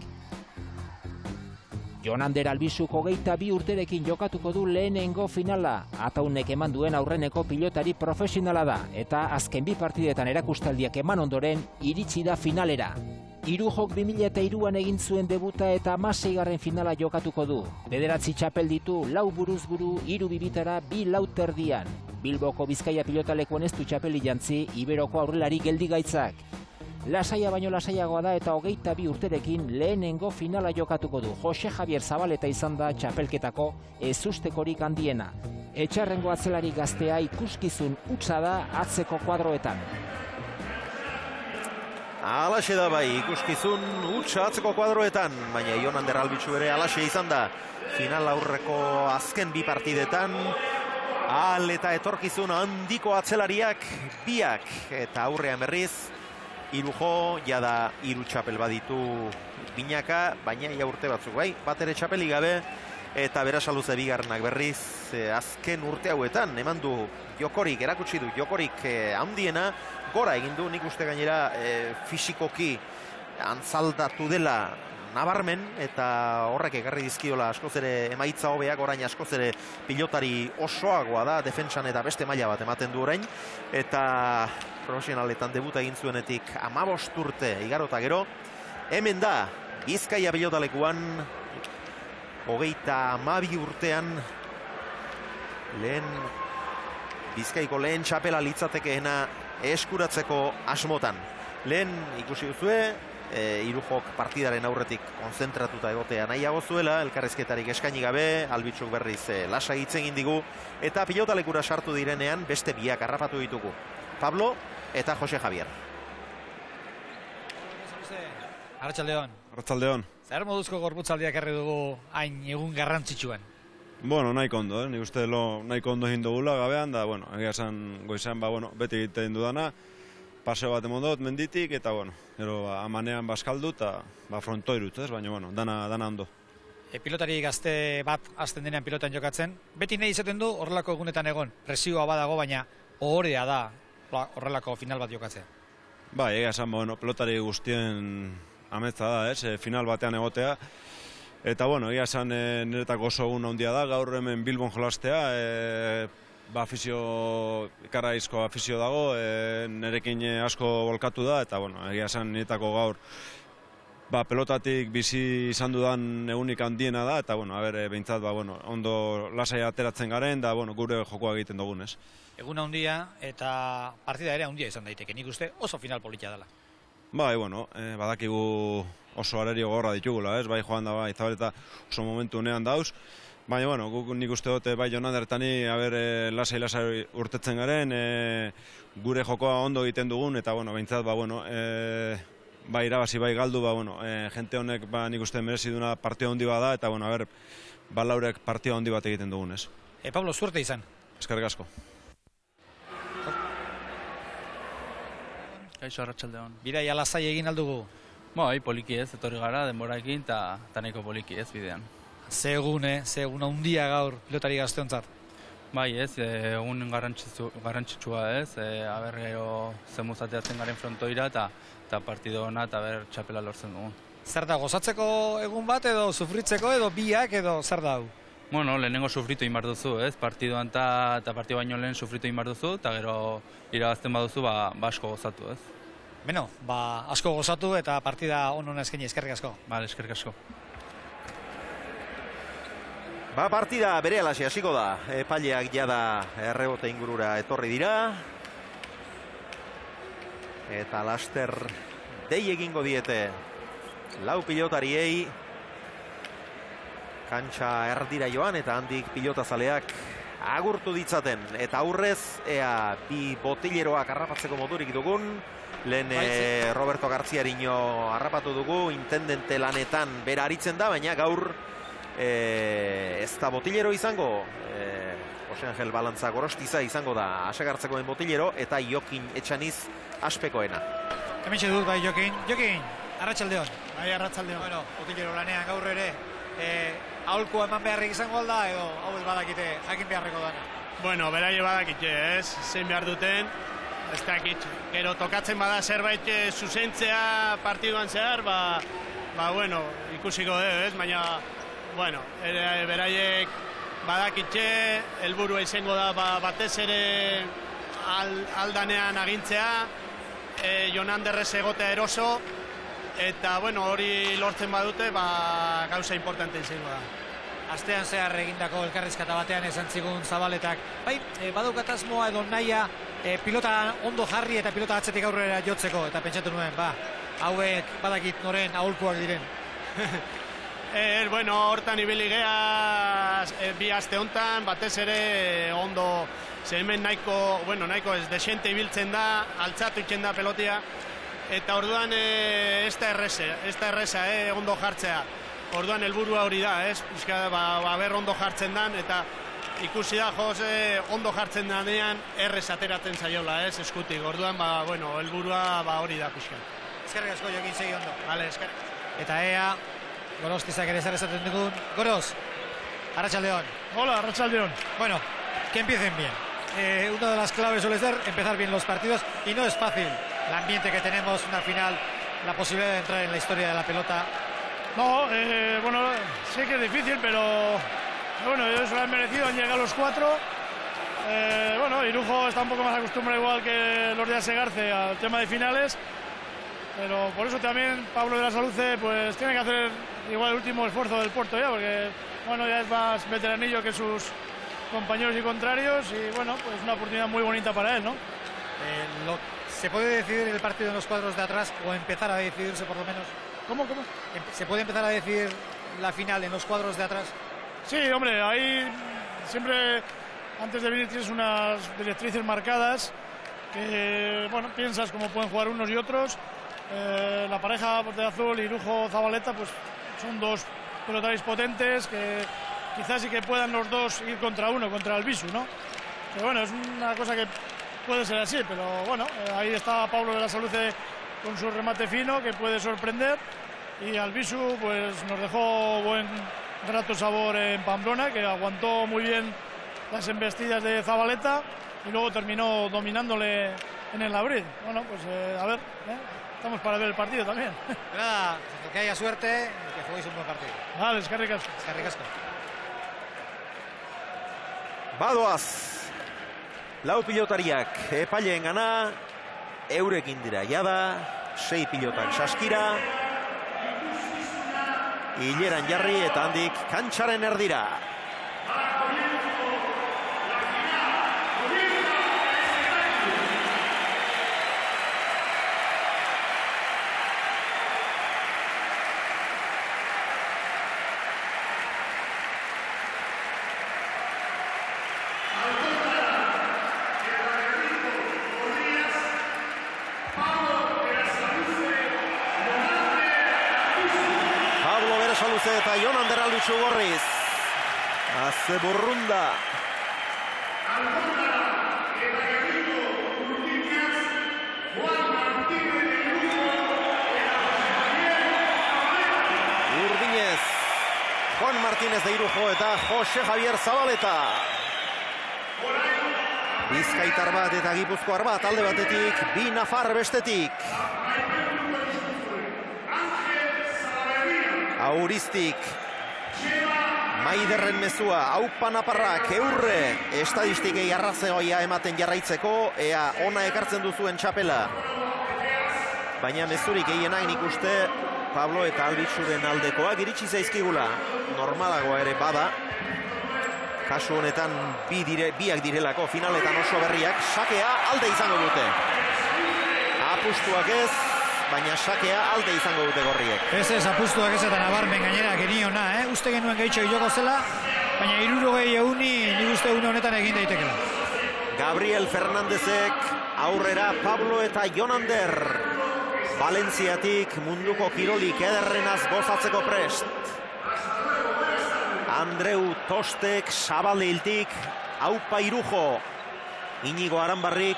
Jon Ander Albizuk 22 urterekin jokatuko du lehenengo finala. Ataunek eman duen aurreneko pilotari profesionala da eta azken 2 partidetan erakustaldiak eman ondoren iritsi da finalera. Irujok 2003an egin zuen debuta eta 16. finala jokatuko du. 9 txapel ditu, 4 buruz buru, 3 bibitara, 2 lauterdian. Bilboko Bizkaia pilotalekuan ez du txapeli jantzi, Iberoko aurrelari geldigaitzak. Lasaia baino lasaiagoa da eta 22 urterekin lehenengo finala jokatuko du. Jose Javier Zabaleta izan da txapelketako ezustekorik handiena. Etxarrengo atzelari gaztea ikuskizun hutsa da atzeko kuadroetan. Alaxe da bai, ikuskizun hutsa atzeko kuadroetan, baina Jon Ander Albitxu ere alaxe izan da. Final aurreko azken 2 partidetan, ahal eta etorkizun handiko atzelariak biak, eta aurrean berriz, Irujo jada 3 txapel baditu binaka, baina ia urte batzuk bai, bat ere txapeli gabe, eta Berasaluze bigarrenak berriz azken urte hauetan, eman du jokorik, erakutsi du jokorik handiena, gora egin du, nik uste gainera fisikoki antzaldatu dela nabarmen, eta horrek ekarri dizkiola askoz ere emaitza hobeak, orain askoz ere pilotari osoagoa da, defentsan eta beste maila bat ematen du orain, eta profesionaletan debuta egin zuenetik 15 urte igarota gero, hemen da, Bizkaia pilotalekuan, 32 urtean, Bizkaiko lehen txapela litzatekeena eskuratzeko asmotan. Lehen ikusi duzue, Irujok partidaren aurretik konzentratuta egotea nahiago zuela, elkarrizketarik eskaini gabe, Albitxuk berriz lasa hitz egin digu, eta pilotalekura sartu direnean beste biak harrapatu ditugu. Pablo eta Jose Javier. Arratsaldeon. Arratsaldeon. Zer moduzko gorputzaldiak herri dugu hain egun garrantzitsuen? Bueno, nahiko ondo, nik uste nahiko ondo egin dugula gabean, da, bueno, egia esan goizan, beti egiten dudana, paseo bat emon dut menditik, eta, bueno, gero amanean baskaldu, eta fronto irut, baina, bueno, dana ondo. Pilotari gazte bat azten denean pilotan jokatzen, beti nahi izaten du horrelako egunetan egon, presioa badago, baina ohorea da horrelako final bat jokatzea. Bai, egia esan, bueno, pilotari guztien ametza da, final batean egotea, eta, bueno, egia esan niretako oso egun handia da, gaur hemen Bilbon jolastea, ikarraizko afizio dago, nirekin asko bolkatu da, eta, bueno, egia esan niretako gaur pelotatik bizi izan dudan egunik handiena da, eta, behintzat, ondo lasai ateratzen garen, da, gure jokoa egiten dugun, ez? Egun handia eta partida ere handia izan daiteke, nik uste oso final polita dela. Badakigu oso arerio gorra ditugula, ez? Bai joan da, bai Zabaleta oso momentu unean dauz, baina, nik uste dute bai Jonander-tani, lasai urtetzen garen, gure jokoa ondo egiten dugun, eta, behintzat, bai irabazi, bai galdu, jente honek nik uste merezi duna partida handi bat da, eta, balaurek partida handi bat egiten dugun, ez? Pablo, suerte izan. Eskerrik asko. Kaixo, arratsaldeon. Bidaia lasai egin aldugu? Poliki ez, etorri gara, denboraekin, eta nahiko poliki ez bidean. Ze egun handia gaur pilotari gazteontzat? Bai ez, egun garrantzitsua ez, gero zemuzateatzen garen frontoira, eta partido hona, eta txapela lortzen dugu. Zer da, gozatzeko egun bat, edo sufritzeko, edo biak, edo zer da hau? Lehenengo sufritu egin behar duzu, ez? Partidoan eta partido baino lehen sufritu egin behar duzu, eta gero irabazten baduzu, asko gozatu, ez? Asko gozatu eta partida onona eskaini, eskerrik asko. Eskerrik asko. Partida berehalasi hasiko da. Epaileak jada errebote ingurura etorri dira. Eta laster dei egingo diete lau pilotariei. Kantxa erdira joan eta handik pilotazaleak agurtu ditzaten. Eta aurrez, ea bi botileroak harrapatzeko modurik dugun. Lehen Roberto Garziarino harrapatu dugu, intendente lanetan bera aritzen da, baina gaur ez da botilero izango. Jose Angel Balantza Gorostiza izango da asegartzekoen botilero, eta Jokin Etxaniz aspekoena. Hementxe dut bai Jokin. Jokin, arratsaldeon. Bai, arratsaldeon. Bueno, botilero lanean gaur ere, aholkoa eman beharrik izango alda, edo hau ez badakite jakin beharreko dana? Bueno, beraie badakite, ez? Zein behar duten, ez dakit. Gero tokatzen bada zerbait zuzentzea partiduan zehar, ikusiko ez? Baina, beraiek badakitxe, helburua izango da batez ere aldanean agintzea, Jonanderrez egotea eroso, eta hori lortzen badute, gauza importante izango da. Astean zehar egindako elkarrizketa batean esan zigun Zabaletak. Badaukat asmoa edo nahia pilota ondo jarri eta pilota atzetik aurrera jotzeko, eta pentsatu nuen, hauek badakit noren aholkuak diren. Hortan ibili gea bi aste hontan, batez ere ondo, hemen nahiko ez desente ibiltzen da, altzatu itzen da pelotia, eta orduan ez da erresa, ondo jartzea. Orduan helburua hori da, ez? Ber ondo jartzen dan, eta ikusi da Jose ondo jartzen danean errez ateratzen zaiola, ez? Eskutik. Orduan, helburua hori da pixka. Eskerrik asko Jokin, segi ondo. Vale, eskerrik. Eta ea, Gorostizak ere zer esaten dugun. Goros, arratsaldeon. Hola, arratsaldeon. Bueno, que empiecen bien. Una de las claves suele ser empezar bien los partidos, y no es fácil. El ambiente que tenemos, una final, la posibilidad de entrar en la historia de la pelota. No, sé que es difícil, pero ellos lo han merecido, han llegado los 4. Irujo está un poco más acostumbrado, igual que los de Asegarce, al tema de finales, pero por eso también Pablo de la Saluce pues tiene que hacer igual el último esfuerzo del Porto ya, porque ya es más veteranillo que sus compañeros y contrarios, y pues una oportunidad muy bonita para él, ¿no? ¿Se puede decidir el partido en los cuadros de atrás, o empezar a decidirse por lo menos? ¿Cómo? ¿Se puede empezar a decidir la final en los cuadros de atrás? Sí, hombre, ahí siempre antes de venir tienes unas directrices marcadas que, piensas cómo pueden jugar unos y otros. La pareja de azul, Irujo-Zabaleta, pues son dos pelotaris potentes que quizás sí que puedan los dos ir contra uno, contra el Bisu, ¿no? Pero es una cosa que puede ser así, pero ahí está Pablo de la Saluce con su remate fino, que puede sorprender, y Albisu pues nos dejó buen grato sabor en Pamplona, que aguantó muy bien las embestidas de Zabaleta y luego terminó dominándole en el Labril. A ver, estamos para ver el partido también. Nada, que haya suerte y que juguéis un buen partido. Vale, eskerrik asko. Eskerrik asko. Badoaz, lau pilotariak epaileen gana, eurekin dira jada, 6 pilotak saskira, hileran jarri eta handik kantxaren erdira. Berasaluze eta Jon Ander Albitxu gorriz. Aze burrunda. Urdinez. Juan Martínez de Irujo eta Jose Javier Zabaleta. Bizkaitar bat eta Gipuzkoar bat alde batetik, bi nafar bestetik. Auristik, Maiderren mezua, Aupa Naparrak, Eurre, estadistikei arrazoia ematen jarraitzeko, ea ona ekartzen duzuen txapela. Baina mezurik gehienak nik uste Pablo eta Albitxuren aldekoak iritsi zaizkigula. Normalagoa ere bada. Kasu honetan biak direlako finaletan oso berriak, sakea alde izango dute. Apustuak ez, baina sakea alde izango dute gorriek. Ez, apustuak ez eta nabarmen gainera geniona, uste genuen gehitxo joko zela, baina 60 euni nik uste une honetan egin daitekela. Gabriel Fernandezek aurrera Pablo eta Jon Ander. Valentziatik munduko kirolik ederrenaz gozatzeko prest. Andreu Tostek Sabaleiltik Aupa Irujo. Inigo Aranbarrik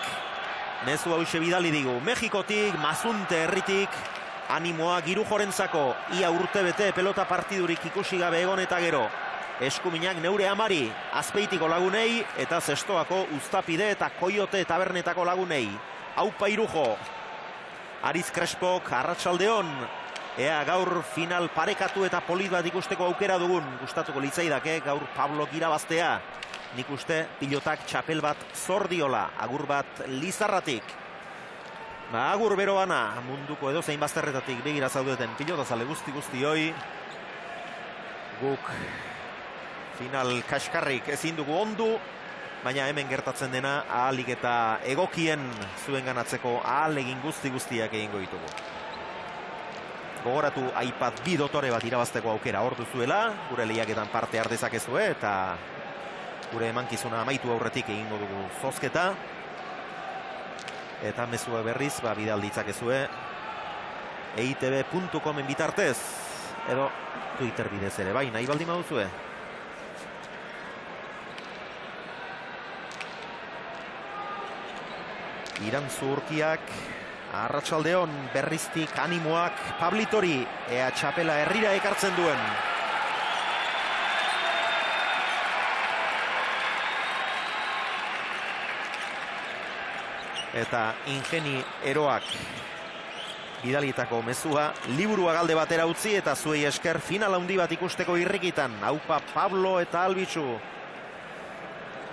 mezu hause bidali digu. Mexikotik, Mazunte herritik, animoak Irujorentzako, ia urtebete pelota partidurik ikusi gabe egon eta gero. Eskuminak neure amari, Azpeitiko lagunei, eta Zestoako Uztapide eta Koiote tabernetako lagunei. Aupa Irujo. Ariz Crespok, arratsaldeon. Ea gaur final parekatu eta polit bat ikusteko aukera dugun. Gustatuko litzaidake gaur Pablo irabaztea. Nik uste pilotak txapel bat zordiola, agur bat Lizarratik. Agur beroana, munduko edozein bazterretatik begira zaudeten pilotazale guzti hoi. Guk final kaskarrik ezin dugu ondu, baina hemen gertatzen dena ahalik eta egokien zuen ganatzeko ahalegin guztiak egingo ditugu. Gogoratu iPad 2 dotore bat irabazteko aukera hor duzuela, gure lehiaketan parte hardezakezue eta gure emankizuna amaitu aurretik egingo dugu zozketa. Eta mezua berriz, bidal ditzakezue eitb.comen bitartez, edo Twitter bidez ere, bai, nahi baldin baduzue. Irantzu Urkiak, arratsaldeon berriztik animoak Pablitori, ea txapela herrira ekartzen duen. Eta ingeni eroak bidalitako mezua, liburua galde batera utzi eta zuei esker final handi bat ikusteko irrikitan. Aupa Pablo eta Albitxu.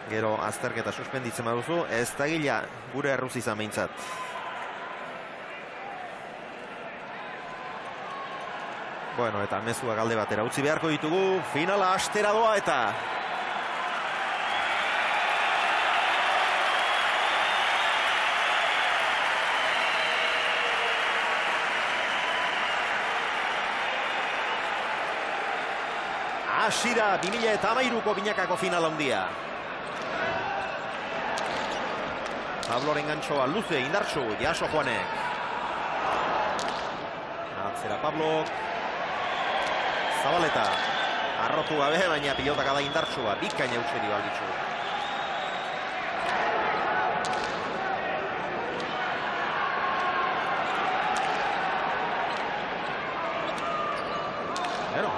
Gero azterketa suspenditzen baduzu, ez da gila gure erruz izan behintzat. Bueno, eta mezua galde batera utzi beharko ditugu, finala astera doa eta... Hasi da 2013ko binakako final handia. Pabloren gantxoa luze indartsu, jaso Juanek. Atzera Pablo. Zabaleta. Arrotu gabe, baina pilotak ada indartsua. Bikaina eutxe dio Albitxu.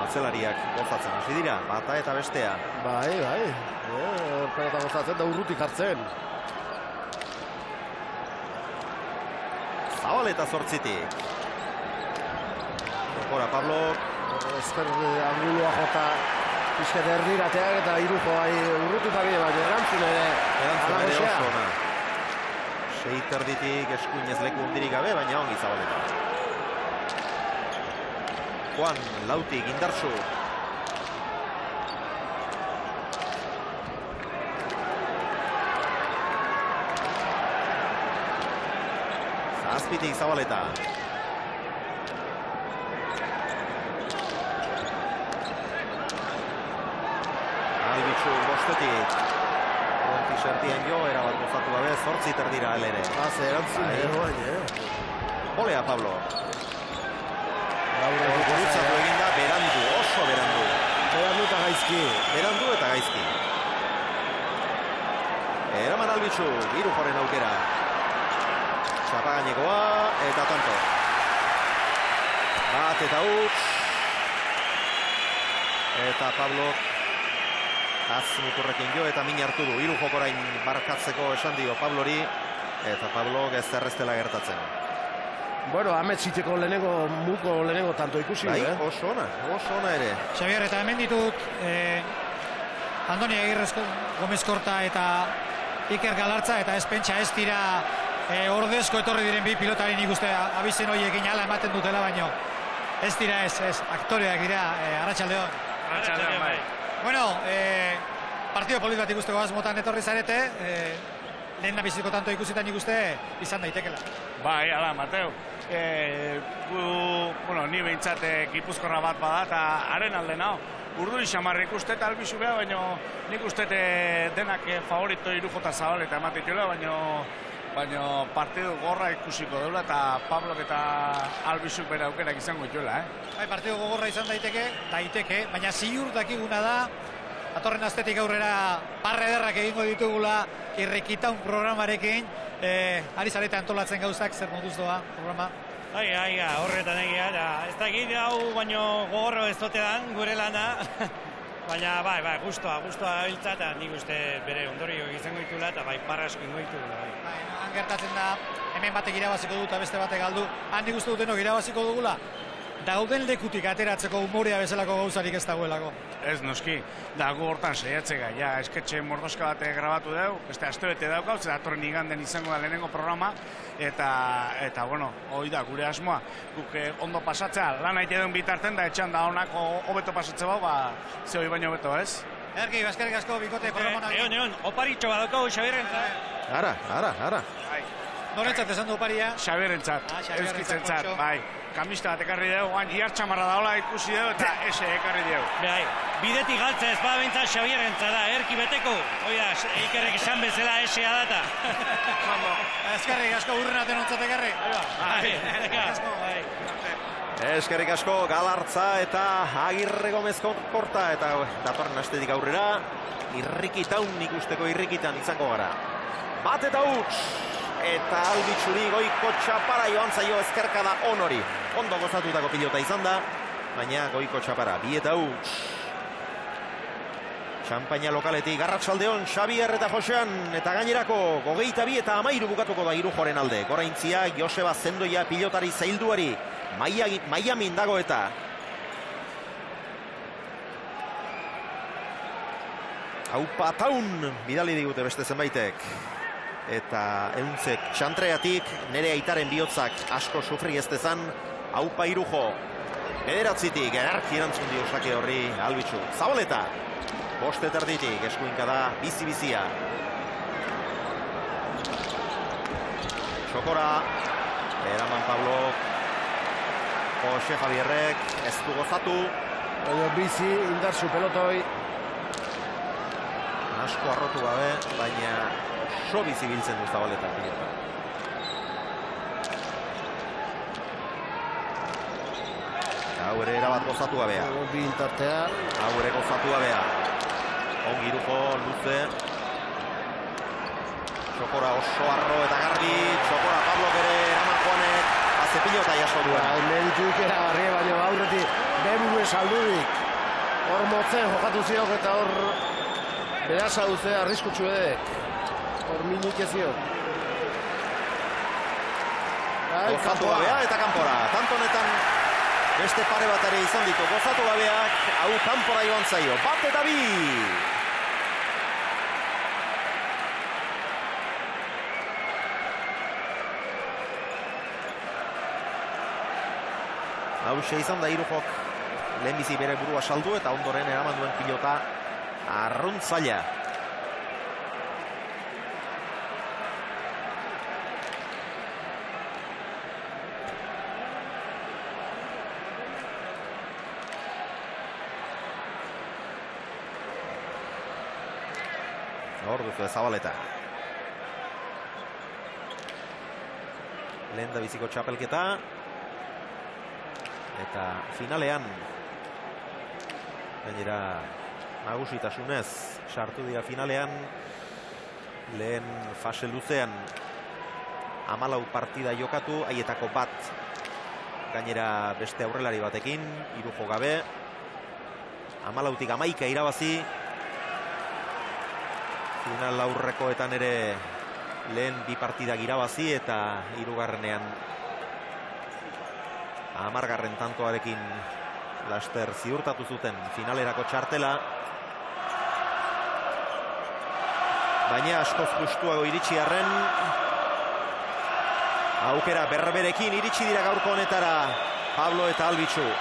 Atzelariak gozatzen hasi dira, bata eta bestea. Bai. Pelota gozatzen da urrutik hartzen. Zabaleta zortzitik. Okora Pablo. Ezker angulua jota pixket erdirateak eta Irujo urrututa bide, baina erantzun ere oso ona. Seiterditik eskuinez leku hundirik gabe, baina ongi Zabaleta. Juan, lautik, Indartsu. Zazpitik Zabaleta. Albitxu bostetik. Gonti sertien jo, erabat gozatu gabe, 8 terdira elere. Bolea, Pablo. Gurutzatu eginda, berandu, oso berandu. Berandu eta gaizki. Berandu eta gaizki. Eraman Albitxu, Irujoren aukera. Txapaganekoa eta tanto. Bat eta huts. Eta Pablo muturrekin jo eta min hartu du. Irujok orain barkatzeko esan dio Pablori. Eta Pablo gezerreztela gertatzen. Bueno, ametzitzeko muko lehenengo tanto ikusi. Bai, oso ona ere. Xabier, eta hemen ditut Andoni Agirrez Gomez Korta eta Iker Galartza eta ez pentsa ez dira ordezko etorri diren bi pilotari nik uste abizen horiekin ala ematen dutela baino. Ez dira ez, aktoreak dira, Arratsaldeon. Arratsaldeon, bai. Bueno, partido polit bat ikusteko asmotan etorri zarete, lehen da biziko tanto ikusitan nik uste izan daitekela. Bai, ala, Mateu. Ni behintzat Gipuzkoarra bat bada eta haren alde nao. Urduri xamarra ikuste eta Albixu beha, baina nik uste denak favorito Irujo eta Zabaleta ematetuela, baina partidu gorra ikusiko duela eta Pablok eta Albixuk bere aukerak izango dituela. Bai, partidu gogorra izan daiteke, baina ziur dakiguna da, atorren astetik aurrera parre ederrak egingo ditugula Irrikitaun programarekin, ari zarete antolatzen gauzak, zer moduz doa programa? Aiga, horretan egia, ez dakit hau baino gogorro ez dotean gure lana, baina bai, gustoa hiltza eta nik uste bere ondorio izango ditula eta bai parra asko ingo ditugula. Bai, han gertatzen da, hemen batek irabaziko du eta beste batek galdu, han nik uste dutenok irabaziko dugula, dauden lekutik ateratzeko umorea bezalako gauzarik ez dagoelako. Ez noski, dago hortan saiatzega, ja, esketxe mordoska bat grabatu dugu, beste astebete daukau, eta datorren iganden izango da lehenengo programa, eta bueno, hori da, gure asmoa, guk ondo pasatzea, lan haite duen bitarten da, etxan da honako hobeto pasatze bau, ze hori baino hobeto, ez? Erki, baskerrik asko, bikote programa nahi. Egon, oparitxo bat daukau, Xabierrentzat. Ara. Norentzat esan du oparia? Xabierrentzat, euskitzentzat, bai. Kamista bat ekarri dugu, hihar txamarra daola ikusi dugu eta ese ekarri dugu. Bai, bidetik galtza ez behintzat Xabierrentza da, Erki beteko. Oida, Ikerrek esan bezala esea data. Eskerrik asko urrenaten ontzat ekarri. Eskerrik asko Galartza eta Agirre Gomez Korta eta datorren astetik aurrera Irrikitaun ikusteko Irrikitan izango gara. Bat eta huts! Eta Albitxuri goiko txapara joan zaio ezkerka da onori. Ondo gozatutako pilota izan da, baina goiko txapara, 2 eta huts. Txampaina lokaletik, Arratsaldeon, Xabier eta Josean, eta gainerako 22 eta 13 bukatuko da Irujoren alde. Goraintzia, Joseba Zendoia pilotari zailduari, Miamin dago eta. Haupa taun, bidali digute beste zenbaitek. Eta euntzek txantreatik nere aitaren bihotzak asko sufri ez dezan, Haupa Irujo. 9tik, erarki erantzun dio sake horri Albitxu. Zabaleta, 5 erditik, eskuinka da bizi-bizia. Txokora, eraman Pablo, Jose Javierrek, ez du gozatu. Bizi, Indartsu pelotoi. Asko arrotu gabe, baina oso bizi biltzen du Zabaleta pilota. Hau ere erabat gozatu gabea. Hau ere gozatu gabea. Ongi Irujo, luze. Txokora oso arro eta garbi. Txokora Pablok ere eraman joanek. Aze pilota jaso duen. Merituik eragarri, baina aurretik beburu saldudik. Hor motzen jokatu ziok eta hor berasa duze arriskutsu edek. Hor minik ezio. Gozatu gabea eta kanpora. Tanto honetan beste pare bat ere izan ditu. Gozatu gabeak, hau kanpora joan zaio. 1 eta 2. Hauxe izan da Irujok lehenbizi bere burua saldu eta ondoren eraman duen pilota arruntzaila. Hor duzu Zabaleta. Lehen da biziko txapelketa. Eta finalean gainera nagusitasunez sartu dira finalean. Lehen fase luzean 14 partida jokatu, haietako bat gainera beste aurrelari batekin, Irujo gabe. 14tik 11 irabazi. Final aurrekoetan ere lehen 2 partidak irabazi eta hirugarrenean 10. tantoarekin laster ziurtatu zuten finalerako txartela. Baina askoz justuago iritsi arren aukera berberekin iritsi dira gaurko honetara Pablo eta Albitxu.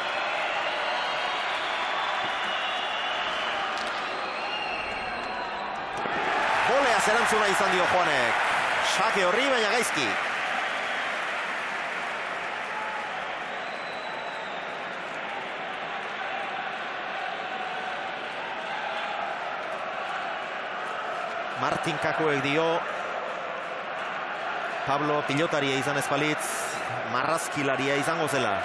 Zerantzuna izan dio Juanek. Sake horri baina gaizki. Martin Kakoek dio Pablo pilotaria izan ezpalitz marrazkilaria izango zela.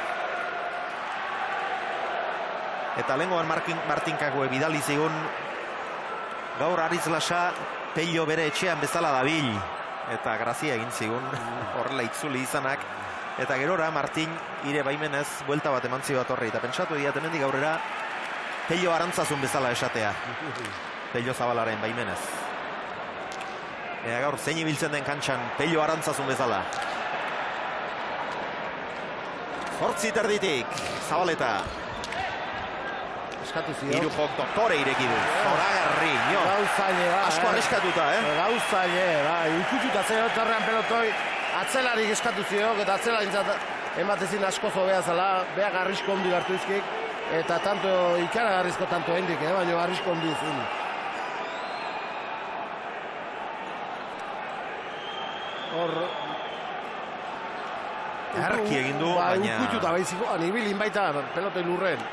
Eta lehengoan Martin Kakoek bidali zigun gaur Aritz Lasa Pello bere etxean bezala dabil. Eta grazia egin zigun horrela itzuli izanak. Eta gerora Martin ire baimenez buelta bat eman zio atorri. Eta pentsatu diat hemendik aurrera Pello Arantzazun bezala esatea. Pello Zabalaren baimenez. Ea gaur zein ibiltzen den kantxan Pello Arantzazun bezala. 8 terditik Zabaleta. Irujok doktore ireki du. Zoragarri, jo. Gauzaile, asko arriskatuta, Gauzaile, ikututa zerotarrean pelotoi atzelarik eskatu ziok eta atzelarintzat ematezin asko zobea zela. Beak arrisko ondi gartu izkik. Eta tanto ikaragarrizko tanto hendik, baina arrisko ondi izin. Hor... Erki egin du, baina... Ikututa baiziko, anibilin baita pelotoi lurren.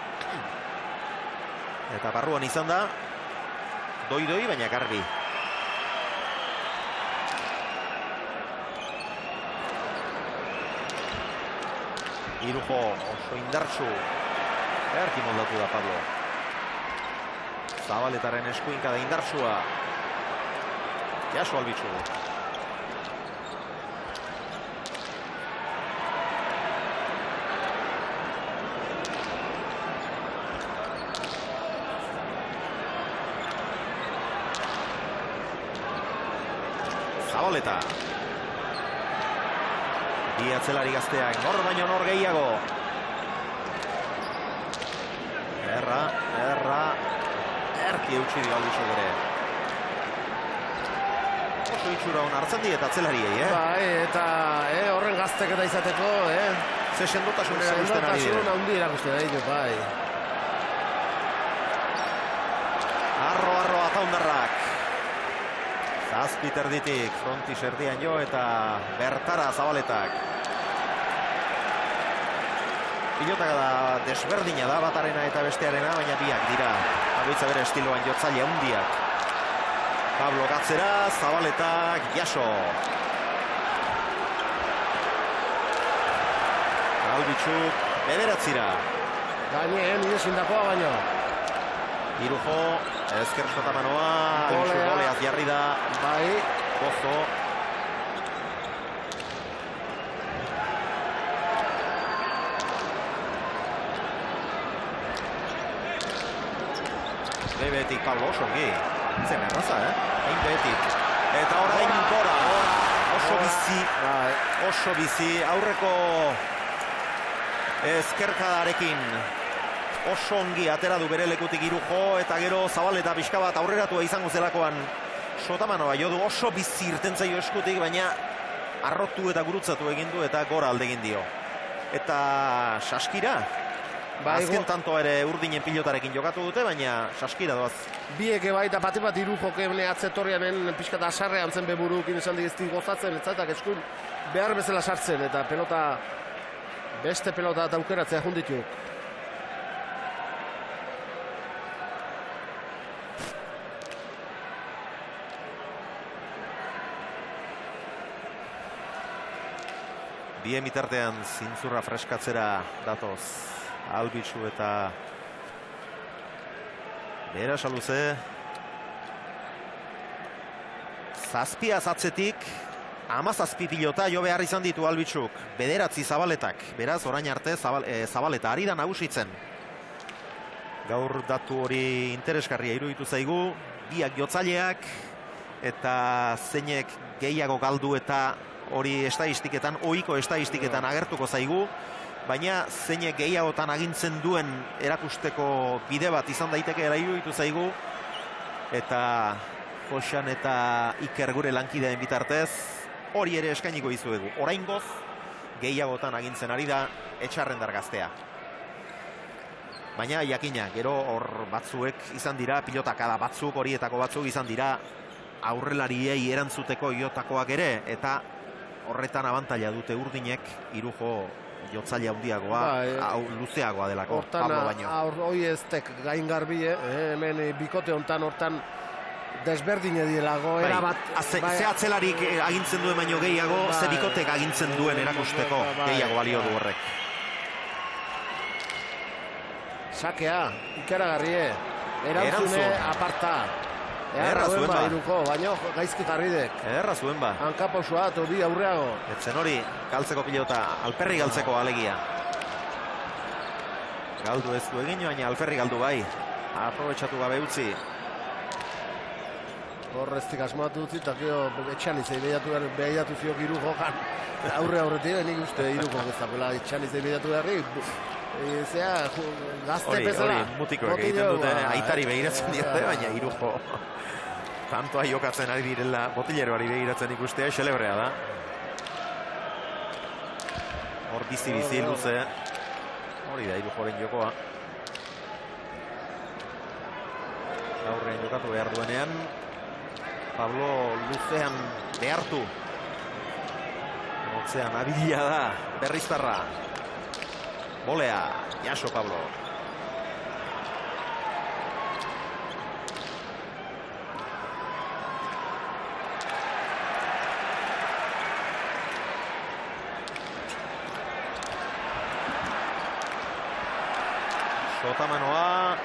Eta barruan izan da, doi-doi baina garbi. Irujo oso indartsu. Erki moldatu da Pablo. Zabaletaren eskuinka da indartsua. Jaso Albitxu. Zabaleta. Bi atzelari gazteak, nor baino nor gehiago. Erki eutxi dio Albitxu ere. Oso itxura hon hartzen diet atzelariei, Eta horren gaztek eta izateko, Ze sendotasun erakusten ari dira. Sendotasun handi erakusten ari dira, bai. Arro ataundarrak. Zazpi terditik, frontis erdian jo eta bertara Zabaletak. Pilotaka da desberdina da, batarena eta bestearena, baina biak dira. Bakoitza bere estiloan jotzaile handiak. Pablo Gatzera, Zabaletak, jaso. Albitxuk, bederatzira. Gaineen, inesindakoa baino. Irujo, ezker sotamanoa, Albitxu goleaz jarri da. Bai. Gozo. Behetik Pablo oso ongi. Zen erraza, Hain behetik. Eta orain gora. Oso bizi. Aurreko ezkerkadarekin oso ongi atera du bere lekutik Irujo. Eta gero Zabaleta pixka bat aurreratua izango zelakoan Sotamanoa jo du. Oso bizi irtentzaio eskutik, baina arrotu eta gurutzatu egin du eta gora alde egin dio. eta Saskira. Azken tanto ere urdinen pilotarekin jokatu dute, baina Saskira doaz. Bieke bai, eta bate bat iru jokebne atzetorrianen pixka da sarrean zen beburukin esan digezti gozatzen, etzatak eskun behar bezala sartzen, eta pelota, beste pelota eta aukeratzea jundituk. Bien bitartean zintzurra freskatzera datoz. Albitzu eta Berasaluze. Zazpia zatzetik 17 pilota jo behar izan ditu Albitzuk. 9 Zabaletak. Beraz, orain arte Zabaleta ari da nagusitzen. Gaur datu hori interesgarria iruditu zaigu. Biak jotzaileak eta zeinek gehiago galdu eta hori estadistiketan, ohiko estadistiketan agertuko zaigu. Baina zeinek gehiagotan agintzen duen erakusteko bide bat izan daiteke iruditu zaigu. Eta Josan eta Iker gure lankideen bitartez hori ere eskainiko dizuegu. Oraingoz gehiagotan agintzen ari da Etxarrendar gaztea. Baina jakina, gero hor batzuek izan dira, pilotakada batzuk, horietako batzuk izan dira aurrelariei erantzuteko iotakoak ere, eta horretan abantaila dute urdinek irujo jotzaile handiagoa, luzeagoa delako, Pablo baino. Hoi ez tek gain garbi, hemen bikote hontan hortan desberdine dielago. Ze atzelarik agintzen duen baino gehiago, ze bikotek agintzen duen erakusteko gehiago balio du horrek. Sakea, ikaragarrie, erantzune aparta. Erra zuen ba. Iruko, baino gaizki jarridek. Erra zuen ba. Hankapausua, bi aurreago. Etzen hori, galtzeko pilota, alperri galtzeko alegia. Galdu ez du egin, baina alperri galdu bai. Aprobetxatu gabe utzi. Horreztik asmatu utzi, eta gero Etxanizei behiratu ziok Irujo jan. Aurretik, nik uste Irujo gezapela Etxanizei behiratu beharri. Zea, gazte bezala. Hori, mutikoek egiten dute, aitari behiratzen diote, baina Irujo tantoa jokatzen ari direla, botileroari behiratzen ikustea, xelebrea da. Hor bizi luze. Hori da Irujoren jokoa. Aurrean jokatu behar duenean. Pablo luzean behartu. Motzean abila da, berriztarra. Bolea, jaso Pablo. Sotamanoa,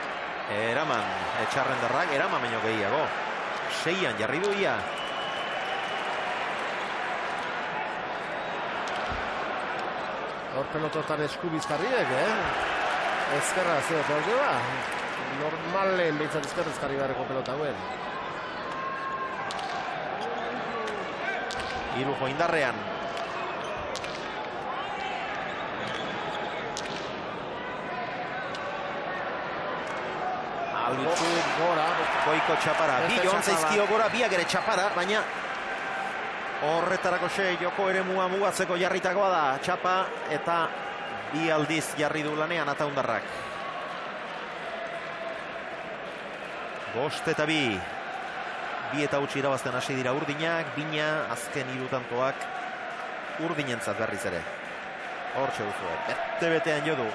eraman, Etxarrendarrak, eraman baino gehiago. 6an jarri du ia. Hor pelototan eskubizkarriek, ezkerra zeo torge ba. Normalen behitzat ezkerrezkarri beharreko pelota guen. Irujo indarrean. Albitzu gora, goiko txapara. Bi joan zaizkio gora, biak ere txapara, baina horretarako joko ere mugatzeko jarritakoa da. Txapa eta bi aldiz jarri du lanean Ataundarrak. 5 eta 2. 2 eta utzi irabazten hasi dira urdinak, bina azken 3 tantoak urdinentzat berriz ere. Hortxe duzu, bete-betean jo du.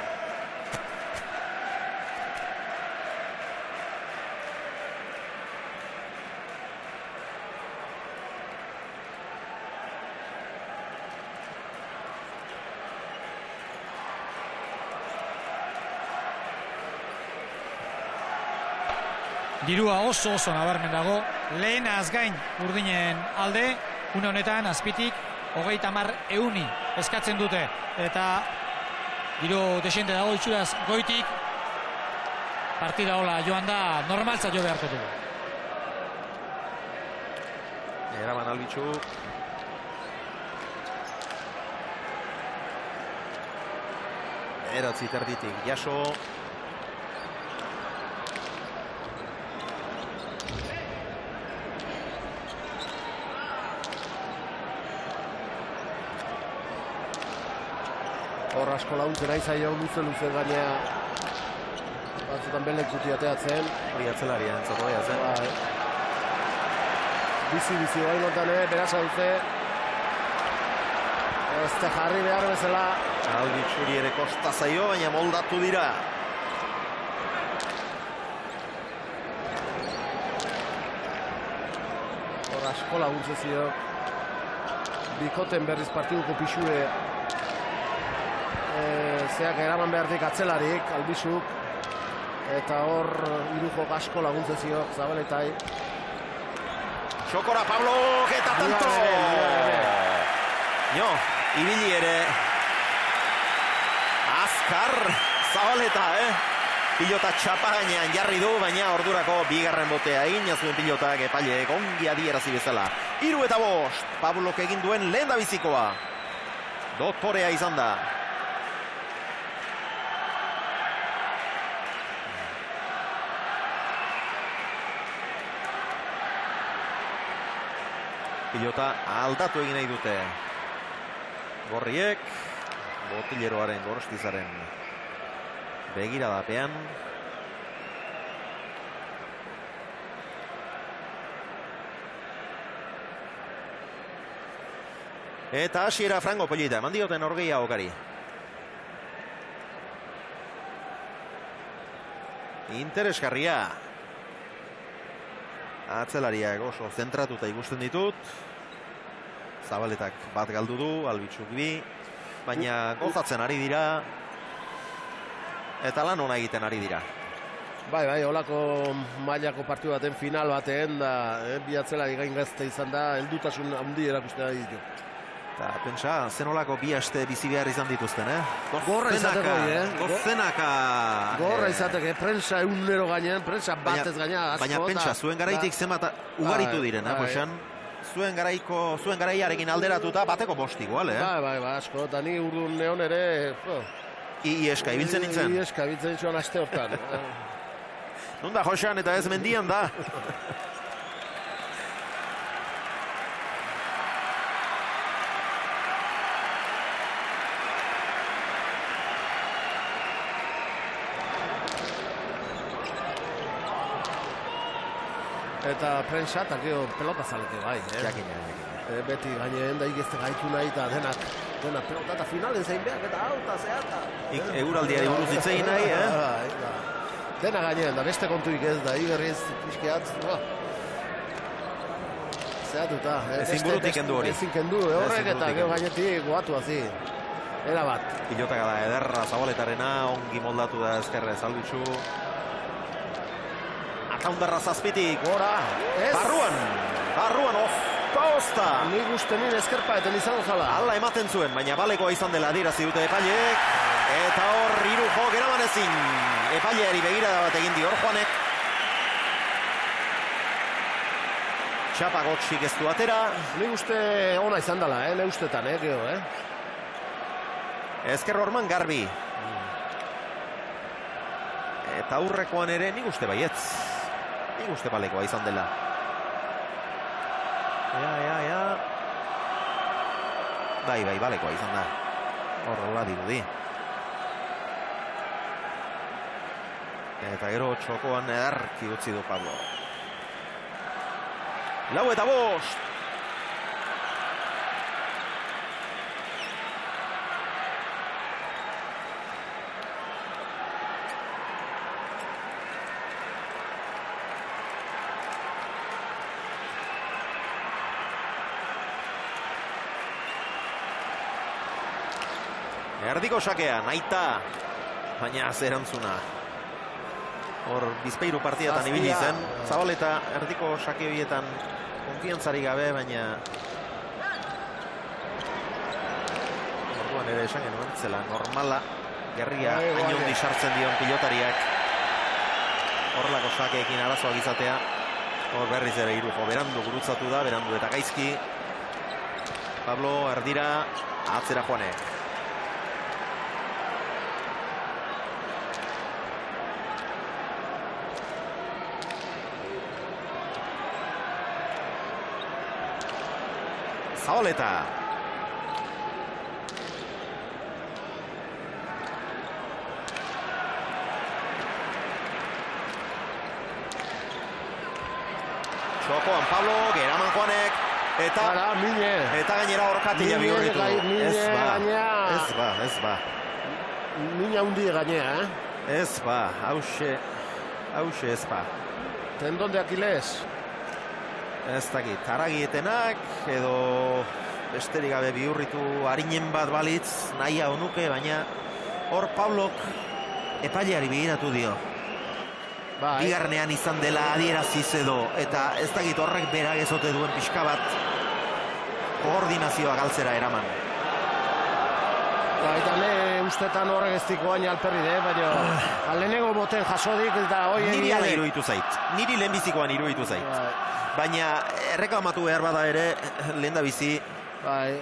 Dirua oso nabarmen dago, lehen azgain urdinen alde, une honetan azpitik 30.000 eskatzen dute, eta diru desente dago itxuraz goitik, partida hola joan da, normaltza jo beharko dugu. Eraman Albitzu. Eratzi terditik, jaso. Hor asko laguntzen nahi zaio luze gainea batzutan belekuti ateatzen. Hori atzelaria entzako behar zen. Bizi bai lontan, beraz dute. Ez te jarri behar bezala. Albitxuri ere kosta zaio, baina moldatu dira. Hor asko laguntzen zio. Bikoten berriz partiduko pixure zeak eraman behartik atzelarik, Albizuk. Eta hor irujo asko laguntzen zio, Zabaletai. Txokora Pablo, eta tanto! Jo, ibili ere. Azkar, Zabaleta, Pilota txapa gainean jarri du, baina ordurako bigarren botea inazuen pilotak epaileek ongi adierazi bezala. 3-5, Pablok egin duen lehen da bizikoa. Doktorea izan da. Pilota aldatu egin nahi dute. Gorriek, botileroaren, Gorostizaren begiradapean. Eta hasiera Frango Polita, eman dioten orgeia okari. Interesgarria. Atzelariak oso zentratuta ikusten ditut. Zabaletak bat galdu du, Albitxuk bi. Baina gozatzen ari dira. Eta lan ona egiten ari dira. Bai, holako mailako partidu baten final baten da, bi atzelari gain gazte izan da, heldutasun handi erakusten ari ditu. Eta pentsa, zen olako bi aste bizi behar izan dituzten, Gorra izateko, Gozenaka. Gorra izateko, prensa egunero gainean, prensa batez gaina, asko. Baina pentsa, zuen garaitik zenbat ugaritu diren, Josean? Zuen garaiarekin alderatuta bateko bost igual, Bai, asko, eta ni urdun neon ere... Ieska, ibiltzen nintzen? Ieska, ibiltzen nintzen aste hortan. Nunda, Josean, eta ez mendian da. Eta prensa, eta gero pelota zalete bai. Jakina. Beti gaineen da igezte gaitu nahi eta denak pelota eta finalen zein behar, eta hau eta zehata. Eguraldiari buruz hitzein nahi, Dena gaineen da, beste kontuik ez da, iberriz pixkeatz. Zehatuta. Ezin burutik kendu hori. Ezin kendu, horrek eta gero gainetik goatu hazi. Era bat. Pilotaka da ederra Zabaletarena, ongi moldatu da ezkerrez Albitxu. Ataundarra zazpitik. Gora. Barruan osta. Nik uste nire eskerpa eten izango zala. Alla ematen zuen, baina balekoa izan dela adierazi dute epaileek. Eta hor irujo geraman ezin. Epaileari begirada bat egin di hor Juanek. Txapa gotxik ez du atera. Nik uste ona izan dela, ne ustetan, gero, Ezker Orman garbi. Eta aurrekoan ere nik uste baietz. Nik uste balekoa izan dela. Bai, balekoa izan da. Horrela dirudi. Eta gero txokoan edarki utzi du Pablo. 4-5. Erdiko sakea, naita, baina zerantzuna. Hor, Bizpeiru partidatan ibili zen. Zabaleta erdiko sake horietan konfiantzari gabe, baina... Orduan ere esan genuen, zela normala, gerria, hainondi sartzen dion pilotariak. Horrelako sakeekin arazoak izatea. Hor berriz ere irujo, berandu gurutzatu da, berandu eta gaizki. Pablo, erdira, atzera Juanek. Zabaleta. Jokoan Pablo, Geraman Juanek, eta gainera orkatila bihurritu. Ez ba. Mina hundi gainea, Ez ba, hause ez ba. Tendon de Aquiles. Ez dakit, haragietenak, edo besterik gabe bihurritu harinen bat balitz, nahiago nuke, baina hor Pablok epaileari begiratu dio. Bigarrenean izan dela adieraziz edo, eta ez dakit horrek berak ezote duen pixka bat koordinazioa galtzera eraman. Eta ne ustetan horrek ez diko baina alperri, baina lehenengo boten jasodik eta hoi Niri ala iruditu zait, niri lehenbizikoan iruditu zait. Baina erreklamatu behar bada ere lehen da bizi.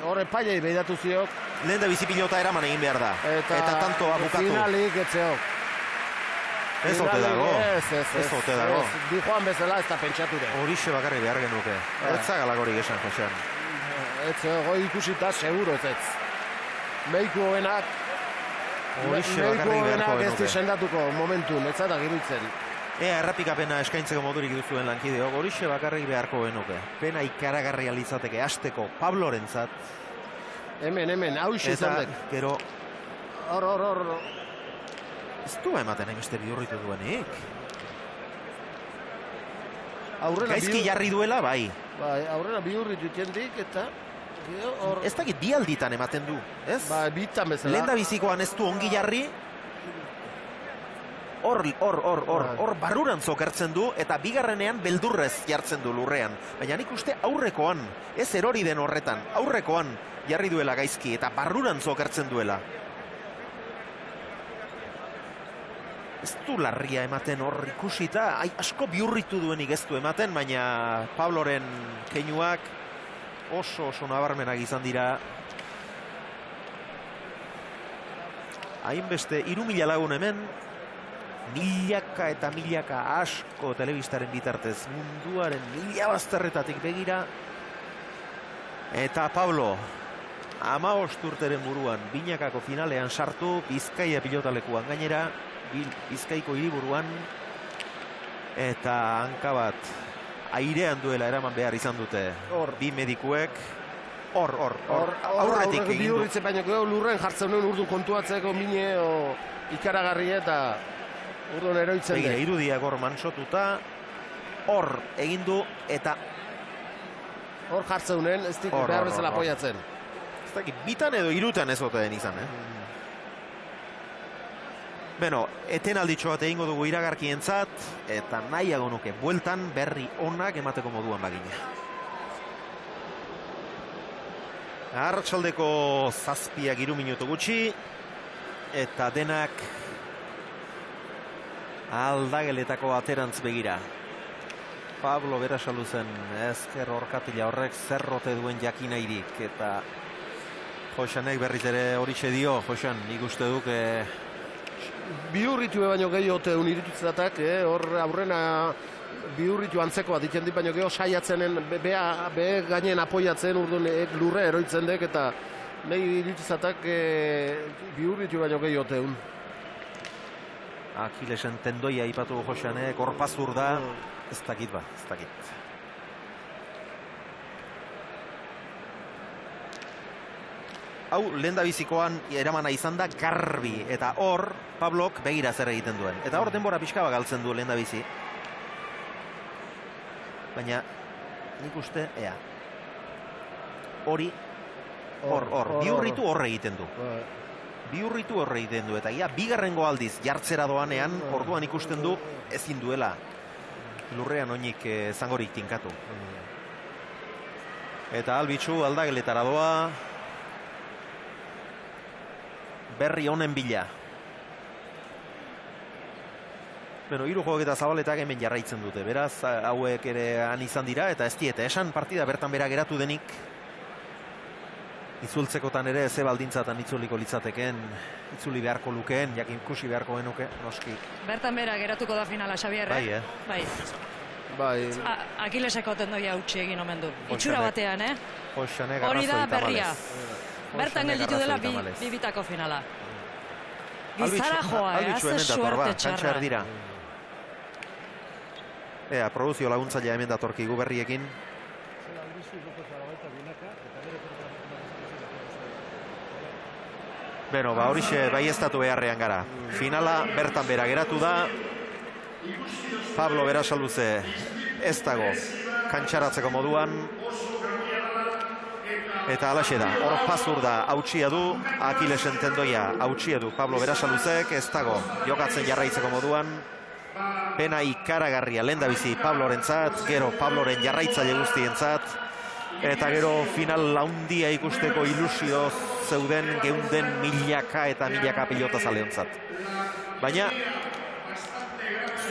Horre pailei behidatu ziok. Lehen da bizi pilota eraman egin behar da. Eta tantoa bukatu. Finalik etzeok. Ez ote dago. Ez ote dago. Di joan bezala ez da pentsatu da. Horixe bakarri behar genuke. Ez zagalagorik esan, Josean. Ez goi ikusita, seguro ez. Meiku hobenak. Horixe bakarri beharko genuke. Ez dizendatuko momentun, ez da girutzen. Ea errapikapena eskaintzeko modurik duzuen lankideok, horixe bakarrik beharko genuke. Pena ikaragarria litzateke hasteko Pablorentzat. Hemen, hauxe izandek. Eta, gero... Hor. Ez du ematen beste bihurritu duenik. Gaizki jarri duela, bai. Aurrera bihurritu itendik eta... Ez dakit bi alditan ematen du, ez? Bitan bezala. Lehen da bizikoan ez du ongi jarri, hor barrurantz okertzen du, eta bigarrenean beldurrez jartzen du lurrean. Baina nik uste aurrekoan, ez erori den horretan, aurrekoan jarri duela gaizki, eta barrurantz okertzen duela. Ez du larria ematen hor ikusita, asko bihurritu duenik ez du ematen, baina Pabloren keinuak oso nabarmenak izan dira. Hainbeste 3.000 lagun hemen, milaka eta milaka asko telebistaren bitartez munduaren mila bazterretatik begira. Eta Pablo, 15 urteren buruan binakako finalean sartu, Bizkaia pilotalekuan gainera, Bizkaiko hiriburuan, eta hanka bat airean duela eraman behar izan dute bi medikuek. Aurretik egin du. Bihurritzen baino gero lurren jartzen nuen urdun kontuatzeko mine ikaragarri eta urdun eroitzen da. Irudiak hor mansotuta, hor egin du eta hor jartzen nuen, ez dik behar bezala apoiatzen. Ez dakit, bitan edo irutan ez ote den izan, Beno, eten alditxo bat egingo dugu iragarkientzat, eta nahiago nuke bueltan berri onak emateko moduan bagina. Arratsaldeko 7 minutu gutxi, eta denak aldageletako aterantz begira. Pablo Berasaluzen ezker orkatila horrek zerrote duen jakinairik, eta Josanek berriz ere horixe dio, Josan, nik uste duk bihurritu baino gehiago teun iritutzetak, hor aurrena bihurritu antzekoa ditzen dit, baino gehiago saiatzenen, be gainen apoiatzen urdun lurre eroitzen dek, eta nahi iritutzetak bihurritu baino gehiago teun. Akilesen tendoia ipatu Josanek, korpazur da, ez dakit. Hau, lehen da bizikoan eramana izan da garbi, eta hor, Pablok begira zer egiten duen. Eta hor denbora pixka bat galtzen du lehen da bizi. Baina, nik uste, hori, bihurritu horre egiten du. Bihurritu horre egiten du, eta bigarrengo aldiz jartzera doanean, orduan ikusten du, ezin duela lurrean oinik zangorik tinkatu. Eta albitzu aldageletara doa, berri honen bila. Beno, hiru jokak eta zabaletak hemen jarraitzen dute. Beraz, hauek ere han izan dira, eta ez diete esan partida bertan bera geratu denik. Itzultzekotan ere ze baldintzatan itzuliko litzateken, itzuli beharko lukeen, jakin ikusi beharko genuke, noski. Bertan bera geratuko da finala, Xabierre. Bai. Akileseko tendoia utzi egin omen du. Itxura batean, Josanek hori da arrazoi berria. tamalez. Bertan gelditu dela bi bitako finala. Gizara joa, azte suerte txarra. Dira. Produzio laguntzailea hemen datorkigu berriekin. Beno, horixe baieztatu beharrean gara. Finala bertan bera geratu da. Pablo Berasaluze ez dago kantxaratzeko moduan. Eta alaxe da, hor pazur da hautsia du, Akilesen tendoia hautsia du Pablo Berasaluzek, ez dago jokatzen jarraitzeko moduan. Pena ikaragarria lehendabizi Pablorentzat, gero Pabloren jarraitzaile guztientzat, eta gero final handia ikusteko ilusio zeuden geunden milaka eta milaka pilota zaleontzat. Baina,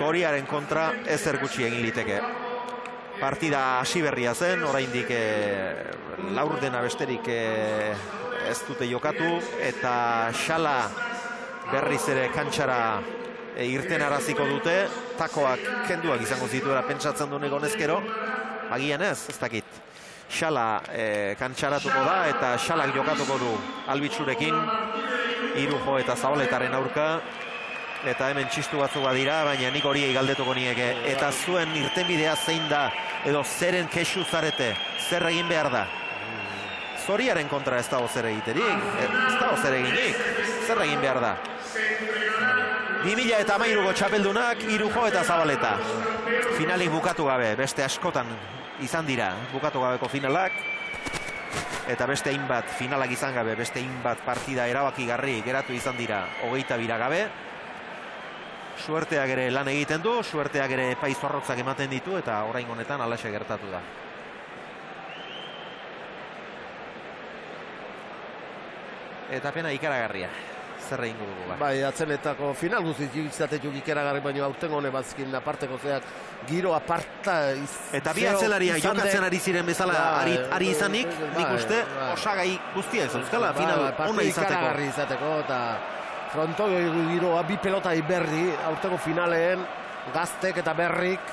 Zoriaren kontra ezer gutxi egin liteke. Partida hasi berria zen, oraindik laurdena besterik ez dute jokatu, eta Xala berriz ere kantxara irten araziko dute, takoak kenduak izango zituela pentsatzen duen egonezkero, agian ez dakit. Xala kantxaratuko da, eta Xalak jokatuko du Albitzurekin, Irujo eta Zabaletaren aurka, eta hemen txistu batzuk badira, baina nik horiei galdetuko nieke. Eta zuen irtenbidea zein da, edo zeren kexu zarete, zer egin behar da? Zoriaren kontra ez dago zer egiterik, ez dago zer eginik, zer egin behar da? 2013ko txapeldunak, Irujo eta Zabaleta. Finalik bukatu gabe, beste askotan izan dira bukatu gabeko finalak, eta beste hainbat finalak izan gabe, beste hainbat partida erabakigarri geratu izan dira 22 gabe. Suerteak ere lan egiten du, suerteak ere epai zorrotzak ematen ditu, eta orain honetan alaxe gertatu da. Eta pena ikaragarria, zer egingo dugu ba. Bai, atzenetako final guztiz izatetuk ikaragarri, baina aurten hone bazkin aparteko zeak giro aparta eta bi atzelaria jokatzen ari ziren bezala ari izanik, nik uste osagai guztia ez euskala final ona izateko, eta frontoi giroa bi pelotai berri, aurteko finaleen gaztek eta berrik,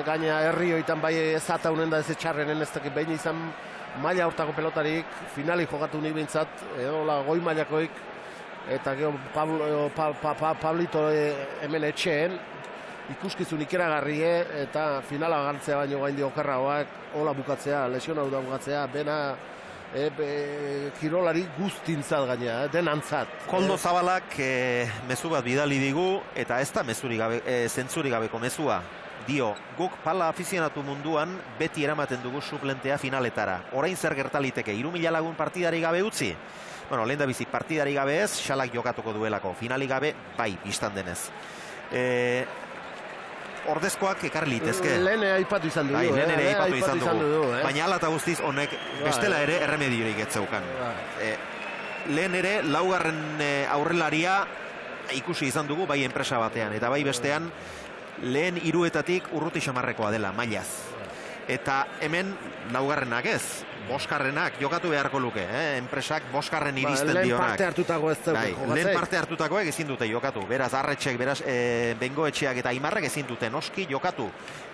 gaina herri hoitan bai ez ataunen da ez etxarrenen ez dakit behin izan maila hortako pelotarik, finali jokatu nik bintzat, goi mailakoik, eta gero Pablito hemen etxeen, ikuskizun ikeragarrie, eta finala galtzea baino gaindi okerragoak, hola bukatzea, lesionatu da bukatzea, bena kirolari guztintzat gaina, denantzat. Koldo Zabalak mezu bat bidali digu, eta ez da zentzuri gabeko mezua. Dio, guk pala afizionatu munduan beti eramaten dugu suplentea finaletara. Orain zer gertaliteke, 3.000 lagun partidari gabe utzi? Bueno, lehen da bizi partidari gabe ez, Xalak jokatuko duelako. Finali gabe, bai, biztan denez. Ordezkoak ekarri litezke. Lehen aipatu izan dugu. Bai, lehen ere aipatu izan dugu. Baina ala eta guztiz honek bestela ere erremediorik ez zeukan. Lehen ere, laugarren aurrelaria ikusi izan dugu, bai enpresa batean. Eta bai bestean, lehen hiruetatik urruti xamarrekoa dela, mailaz. Eta hemen laugarrenak ez, boskarrenak jokatu beharko luke, enpresak boskarren iristen dionak. Lehen parte hartutako ez dut. Lehen parte hartutakoek ezin dute jokatu. Beraz, Arretxek, beraz, Bengoetxeak eta Aimarrek ezin dute noski jokatu.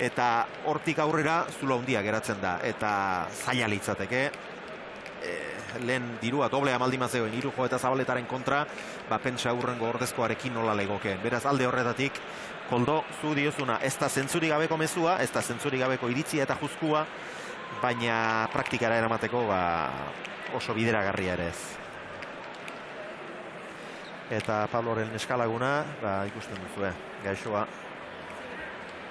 Eta hortik aurrera zulo handia geratzen da. Eta zaila litzateke. Lehen dirua doblea maldima zegoen Irujo eta Zabaletaren kontra, pentsa aurrengo ordezkoarekin nola legokeen. Beraz, alde horretatik, Koldo, zu diozuna, ez da zentzuri gabeko mezua, ez da zentzuri gabeko iritzia eta juzkua, baina praktikara eramateko oso bideragarria ere ez. Eta Pabloren eskalaguna, ikusten duzu, gaixoa,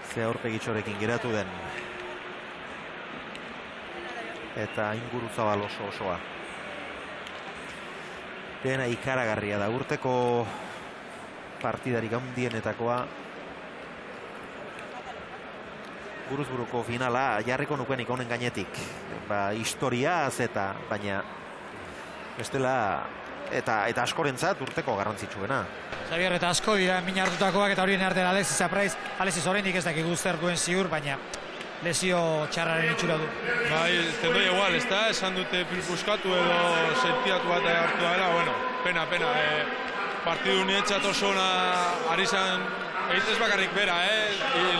ze aurpegitxorekin geratu den. Eta inguru zabal osoa. Pena ikaragarria da, urteko partidarik handienetakoa. Buruzburuko finala jarriko nukenik honen gainetik. Historiaz eta, baina bestela, eta askorentzat urteko garrantzitsuena. Xabier, eta asko dira min hartutakoak, eta horien artean Alexis Apraiz. Alexis oraindik ez dakigu zer duen ziur, baina lesio txarraren itxura du. Bai, tendoi igual, ez da, esan dute pilpuskatu edo sentiatu bat hartu dela, bueno, pena. Partidu nietzat oso ona ari zan, ez bakarrik bera,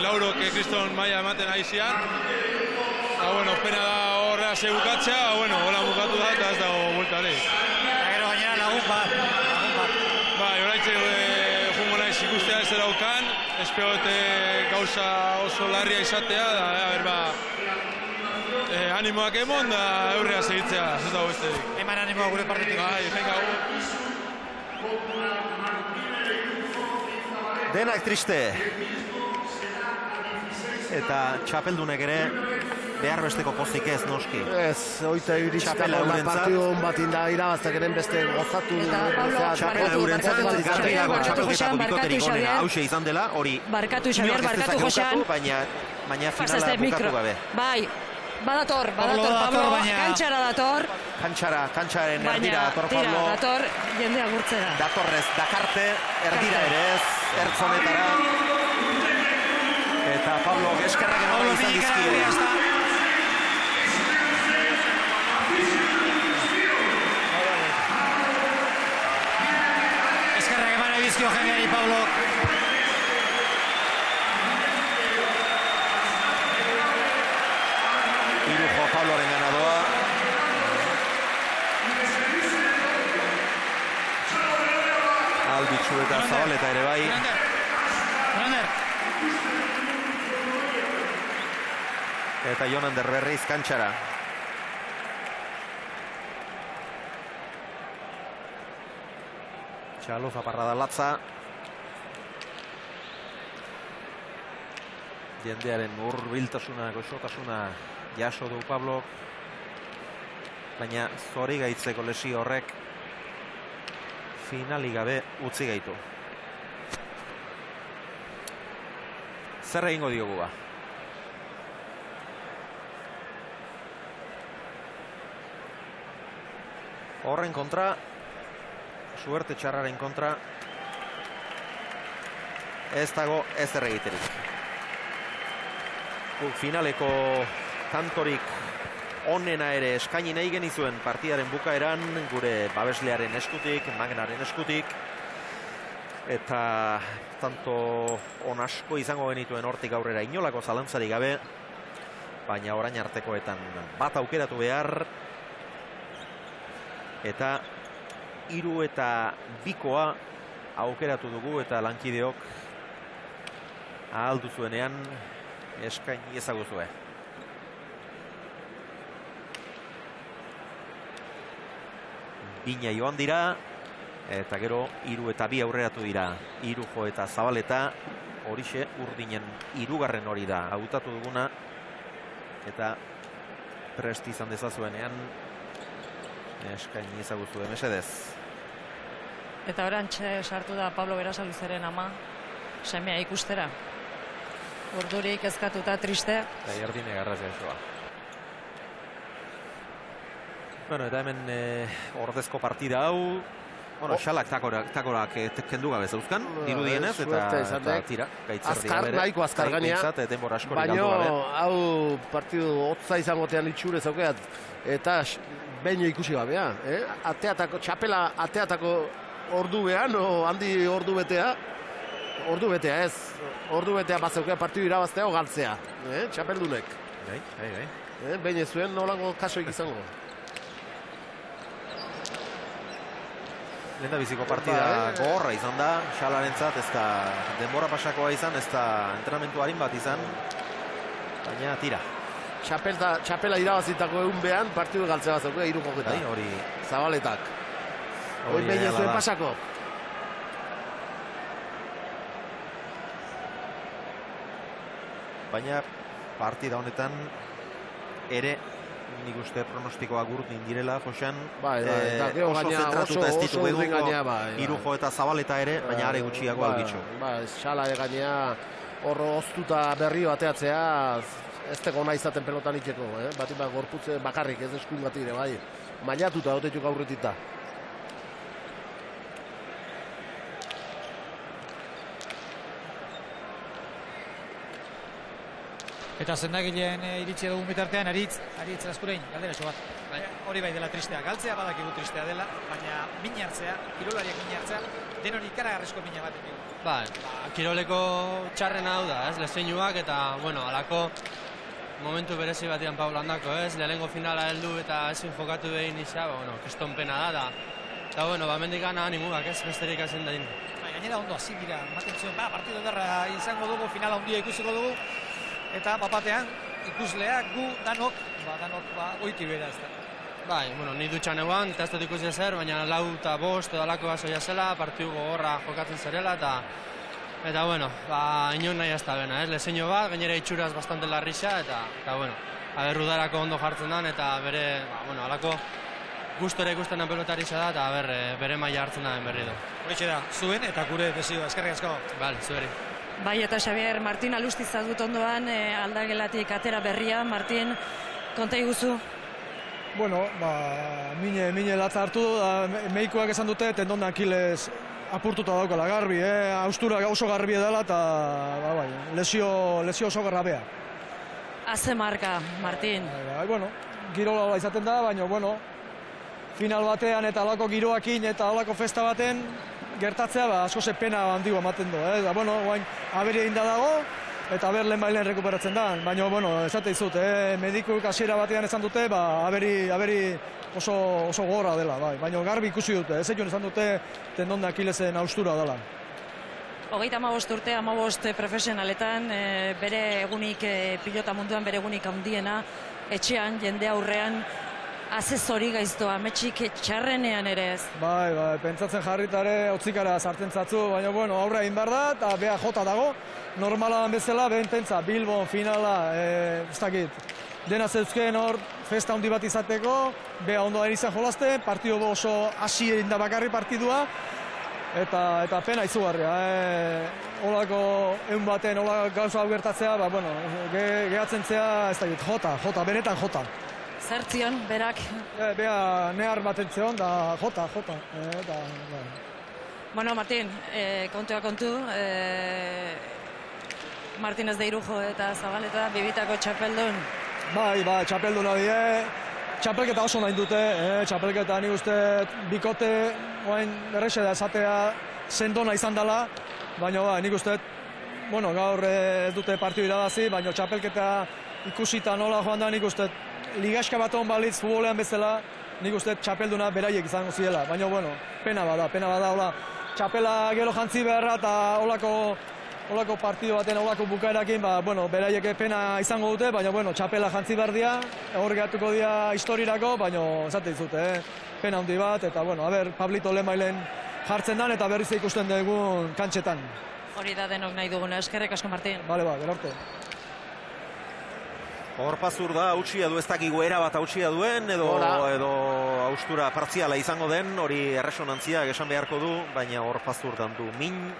Lauro, kriston maila ematen ari zian. Bueno, pena da horrea ze bukatzea, bueno, hola bukatu da eta ez dago bueltari. Gero gainera lagun bat. Bai, oraitxe jungo naiz ikustea ez daukan, espeote gauza oso larria izatea, da, animoak emon da eurrea segitzea, ez dago besterik. Eman animoa gure partetik. Bai, venga, Denak triste. Eta txapeldunek ere behar besteko pozik ez, noski. Ez, oita iritsitako partidu hon bat irabaztak eren beste gozatu. Txapela eurentzat, garbi dago txapelketako bikoterik onena hause izan dela, hori barkatu Xabier, barkatu Josean. Baina finala bukatu gabe. Bai, badator, Pablo, kantxara dator. Kantxaren erdira dator Pablo. Tira, dator, jende agurtzera. Datorrez, dakarte, erdira ere ez, ertzonetara. Eta Pablo eskerrak eman izan dizkio. Eskerrak eman dizkio jendeari Pablo. Irujo Pabloren ganadoa. Albitzu eta Zabaleta ere bai. Eta Jonander berriz kantxara. Txalo zaparrada latza. Jendearen hurbiltasuna, goxotasuna jaso du Pablo. Baina zori gaitzeko lesio horrek finali gabe utzi gaitu. Zer egingo diogu ba? Horren kontra, suerte txarraren kontra, ez dago ezer egiterik. Finaleko kantorik onena ere eskaini nahi genizuen partidaren bukaeran, gure babeslearen eskutik, Magnaren eskutik, eta tanto on asko izango genituen hortik aurrera inolako zalantzarik gabe, baina orain artekoetan bat aukeratu behar, eta 3 eta 2 aukeratu dugu eta lankideok ahal duzuenean eskaini ezaguzue. Bina joan dira eta gero 3 eta 2 aurreratu dira. Irujo eta Zabaleta, horixe urdinen 3. hori da hautatu duguna eta prest izan dezazuenean eskaini ezaguzue mesedez. Eta orantxe sartu da Pablo Berasaluzaren ama, semea ikustera. Urdurik ezkatuta triste. Eta erdine garrazia esoa. Bueno, eta hemen ordezko partida hau, bueno, xalak takorak kendu gabe zauzkan, dirudienez, eta tira, gaitzerdi gabe. Nahiko azkar gainea, baina hau partidu hotza izangotean itxure zaukeat, eta behin ikusi gabea, txapela ateatako ordu behan, handi ordu betea ez, ordu betea bazeukea partidu irabaztea o galtzea, txapeldunek. Behin ez zuen nolango kasoik izango. Lenda biziko partida gogorra izan da, Xalarentzat ez da denbora pasakoa izan, ez da entrenamentu harin bat izan, baina tira. Txapela irabazitako egun behan, partidu galtzea bat zaukea, Irujoketa. Hori Zabaletak. Hori behin ez zuen pasako. Baina partida honetan ere nik uste pronostikoak urdin direla, Josean. Oso zentratuta ez ditu edo Irujo eta Zabaleta ere, baina are gutxiago albitxu. Xala gainea horro oztuta berri bateatzea, ez teko nahi izaten pelotan itxeko, bat gorputze bakarrik, ez eskun bat ere, bai. Mailatuta, otetuk aurretita. Eta zendagileen iritsi dugun bitartean, Aritz Laskurein, galderatxo bat. Hori bai dela tristea, galtzea badakigu tristea dela, baina min hartzea, kirolariak min hartzea, denon ikaragarrizko mina bat dugu. Kiroleko txarren hau da, lezeinuak eta, alako momentu berezi batian Pablo handako, lehenengo finala heldu eta ezin jokatu behin izan, kristonpena da, eta, mendik gana animuak, besterik hazen da din. gainera ondo hasi dira, ematen zuen, partidu ederra izango dugu, finala handia ikusiko dugu, eta batean ikusleak gu danok goiti bera ez da. Bai, ni dutxan eguan, eta ez dut ikusi ezer, baina 4 eta 5 edo alako basoia zela, partidu gogorra jokatzen zerela, eta bueno, inon nahi ez da bena, leseño bat, gainera itxuraz bastante larrixa, eta bueno, Rudarako ondo jartzen dan, eta bere, alako gustora ikusten den pelotari da, eta bere maila hartzen da berri du. Horitxe da, zuen eta gure desioa, eskerrik asko. Bale, zueri. Bai, eta Xabier, Martin alustiza dut ondoan, aldagelatik atera berria, Martin, konta iguzu? Bueno, mine latza hartu, meikuak esan dute, tendon de Aquiles apurtuta daukala garbi, haustura oso garbi dela, eta lesio oso garrabea. Haze marka, Martin. Bueno, girola izaten da, baina, final batean eta alako giroakin eta alako festa baten gertatzea, asko ze pena handigo ematen du, guain aberi egin da dago, eta aber lehen bailen rekuperatzen da, baina, esate izut, medikuk hasiera batean esan dute, aberi oso gogorra dela, baina garbi ikusi dute, ez esan dute tendon de Aquilesen haustura dela. 35 urte, 15 profesionaletan, bere egunik pilota munduan, bere egunik handiena, etxean, jende aurrean, azezori gaiztoa, metxik txarrenean ere ez. Bai, pentsatzen jarritare, otzikara sartzen zatzu, baina, aurra egin behar da, eta beha jota dago, normala bezala, behen pentsa, Bilbon, finala, ez dakit, dena zeuzken hor, festa handi bat izateko, beha ondo da izan jolazte, partidu oso hasi egin da bakarri partidua, eta pena izugarria, holako egun baten, holako gauza hau gertatzea, gehatzen zea, ez dakit, jota, benetan jota. Zertzion, berak? Beha nehar baten zion, da jota. Bueno, Martin, kontua kontu, Martinez de Irujo eta Zabaleta, bibitako txapeldun. Bai, txapelduna die, txapelketa oso nahi dute, txapelketa nik uste bikote, errexe da esatea sendona izan dela, baina nik uste, gaur ez dute partidu irabazi, baina txapelketa ikusita nola joan da nik uste, ligaxka bat hon balitz futbolean bezala, nik uste txapelduna beraiek izango ziela, baina pena bada, hola, txapela gero jantzi beharra eta holako partidu baten, holako bukaerakin, beraiek pena izango dute, baina txapela jantzi behar dira, hor gehatuko dira historirako, baina esate dizute, pena handi bat, eta Pablito Lemailen jartzen dan, eta berriz ikusten dugun kantxetan. Hori da denok nahi duguna, eskerrik asko, Martin. Bale, gerarte. Horpazur da, hautsia du, ez dakigu erabat hautsia duen, edo haustura partziala izango den, hori erresonantzia esan beharko du, baina Horpazur dan du min,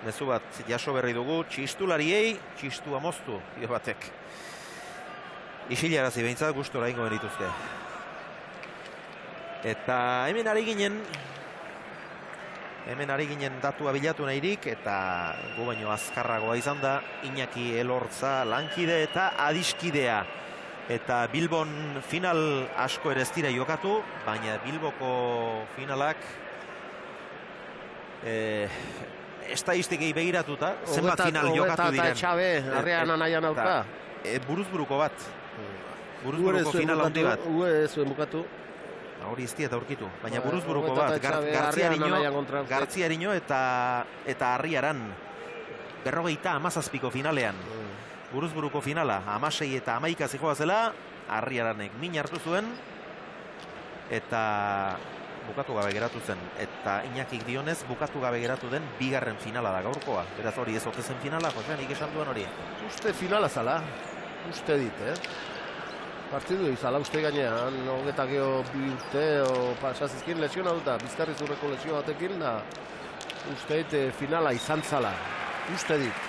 mezu bat jaso berri dugu, txistulariei, txistua moztu, dio batek. Isilarazi behintzat gustora ingo benituzte. Eta hemen ari ginen datua bilatu nahirik, eta gu baino azkarragoa izan da, Iñaki Elortza lankide eta adiskidea. Eta Bilbon final asko ere ez dira jokatu, baina Bilboko finalak estadistikei begiratuta, zenbat final jokatu diren. Eta Txabe, arrean anaian aurka. Buruzburuko bat. Buruzburuko final handi bat. Ez zuen bukatu. Hori ez dieta aurkitu, baina buruzburuko bat, Gartziarino eta Arriaran, 57ko finalean, buruzburuko finala, 16 eta 11 zijoa zela, Arriaranek min hartu zuen, eta bukatu gabe geratu zen, eta Iñakik dionez bukatu gabe geratu den bigarren finala da gaurkoa, beraz hori ez otezen finala, Josean, nik esan duen hori. Uste finala zala, uste dit, Partidu izala uste gainean, hogetak geho 2 urte, pasazizkin lesiona duta, Bizkarrizurreko lesio batekin, da uste dit finala izan zala, uste dit.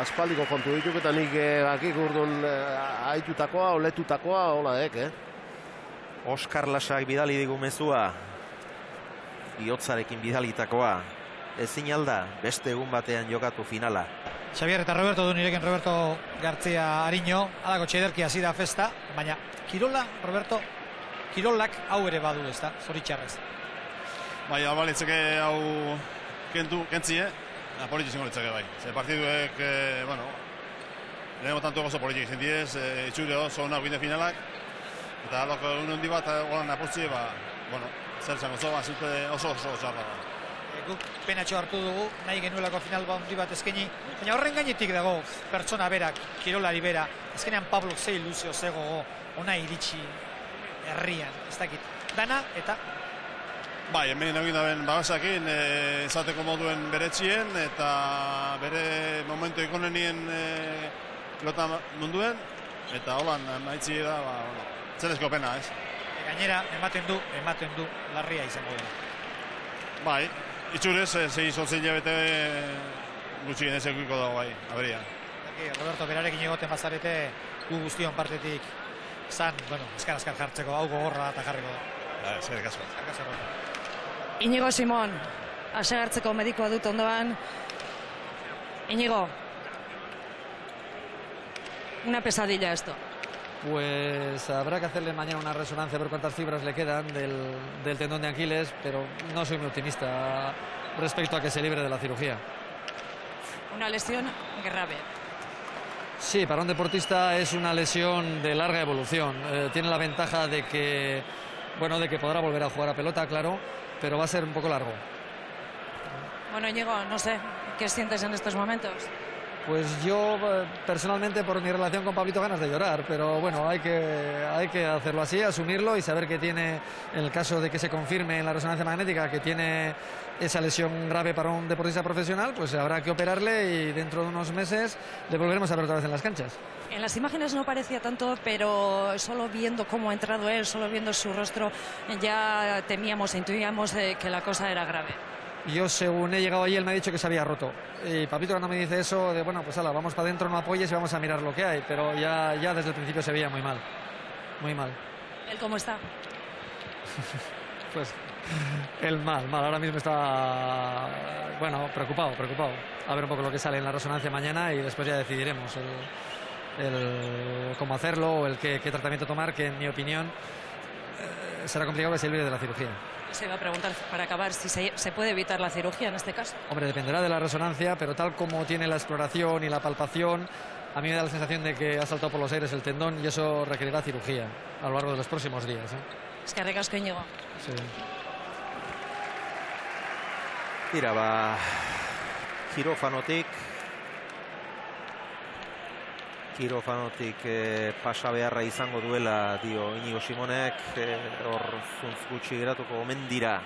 Aspaldiko kontu dituk eta nik akik urdun haitutakoa, oletutakoa, hola Oskar Lasak bidali digu mezua, bihotzarekin bidalitakoa, ezin alda, beste egun batean jokatu finala. Xabier eta Roberto du nirekin Roberto Gartzia Ariño, alako txederki hasi da festa, baina Kirola, Roberto, Kirolak hau ere badu ez da, zoritxarrez. Bai, balitzeke hau kentzie, politxe zingo litzake bai. Ze partiduek, lehenko tanto oso politxe izan diez, itxure oso onak bide finalak, eta alako unondi bat, holan apurtzie, zer zango zo, oso txarra da. guk penatxo hartu dugu, nahi genuelako final handi bat eskaini, baina horren gainetik dago pertsona berak, kirolari bera, azkenean Pablo ze ilusio, ze gogo, ona iritsi herrian, ez dakit, dana eta Bai, hemen egin daben babasakin, izateko moduen beretxien eta bere momentu ikonenien pilota munduen, eta holan maitzi da, txelezko pena, ez? Gainera, ematen du, larria izango dela. Bai, itxurez, 6-8 hilabete gutxi genezekuiko dago bai, aberia. Roberto, berarekin egoten bazarete, gu guztion partetik zan, azkar jartzeko, hau gogorra eta jarriko da. Eskerrik asko. Iñigo Simón, asegartzeko medikoa dut ondoan. Iñigo, una pesadilla esto. Pues habrá que hacerle mañana una resonancia a ver cuántas fibras le quedan del tendón de Aquiles, pero no soy muy optimista respecto a que se libre de la cirugía. Una lesión grave. Sí, para un deportista es una lesión de larga evolución. Tiene la ventaja de que podrá volver a jugar a pelota, claro, pero va a ser un poco largo. Bueno, Íñigo, no sé, ¿qué sientes en estos momentos? Pues yo personalmente por mi relación con Pablito ganas de llorar, pero bueno, hay que hacerlo así, asumirlo y saber que tiene, en el caso de que se confirme en la resonancia magnética que tiene esa lesión grave para un deportista profesional, pues habrá que operarle y dentro de unos meses le volveremos a ver otra vez en las canchas. En las imágenes no parecía tanto, pero solo viendo cómo ha entrado él, solo viendo su rostro, ya temíamos, intuíamos que la cosa era grave. Yo, según he llegado allí, él me ha dicho que se había roto. Y Papito, cuando me dice eso, pues ala, vamos para adentro, no apoyes y vamos a mirar lo que hay. Pero ya desde el principio se veía muy mal. Muy mal. ¿Él cómo está? Pues él mal. Ahora mismo está, preocupado. A ver un poco lo que sale en la resonancia mañana y después ya decidiremos el cómo hacerlo o el qué tratamiento tomar, que en mi opinión será complicado que se libre de la cirugía. Se iba a preguntar, para acabar, si se puede evitar la cirugía en este caso. Hombre, dependerá de la resonancia, pero tal como tiene la exploración y la palpación, a mí me da la sensación de que ha saltado por los aires el tendón y eso requerirá cirugía a lo largo de los próximos días. Eskerrik asko, Íñigo. Sí. Tira, kirofanotik pasa beharra izango duela dio Iñigo Simonek, hor zuntz gutxi geratuko omen dira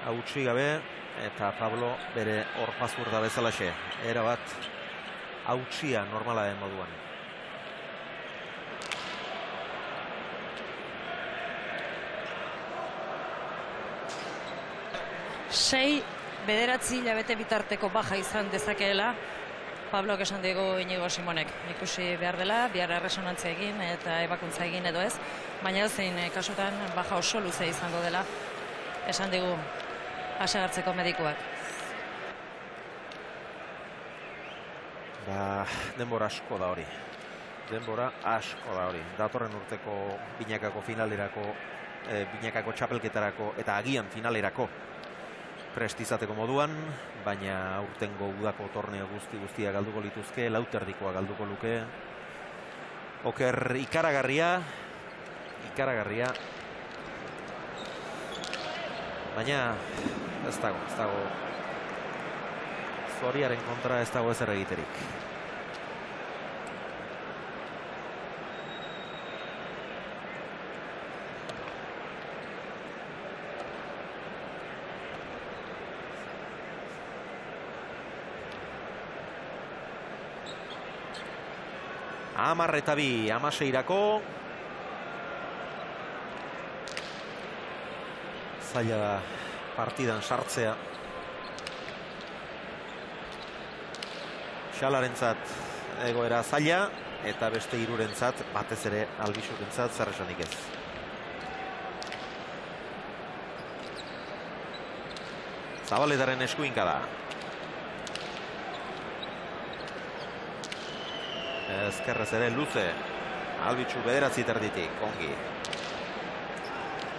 hautsi gabe, eta Pablo bere hor pazur da bezalaxe, erabat hautsia normala den moduan. Sei, bederatzi hilabete bitarteko baja izan dezakeela, Pablo esan digu Iñigo Simonek. Ikusi behar dela, bihar erresonantzia egin eta ebakuntza egin edo ez, baina zein kasutan baja oso luze izango dela, esan digu asegartzeko medikuak. Denbora asko da hori. Datorren urteko binakako finalerako, binakako txapelketarako eta agian finalerako prest izateko moduan, baina aurtengo udako torneo guztia galduko lituzke, lauterdikoa galduko luke. Oker ikaragarria, baina ez dago zoriaren kontra ez dago ezer egiterik. Amarreta bi, amaseirako. Zaila da partidan sartzea. Xalarentzat egoera zaila, eta beste hirurentzat, batez ere Albixurentzat zer esanik ez. Zabaletaren eskuinka da. Ezkerrez ere luze, Albitxu bederatzi terditik, ongi.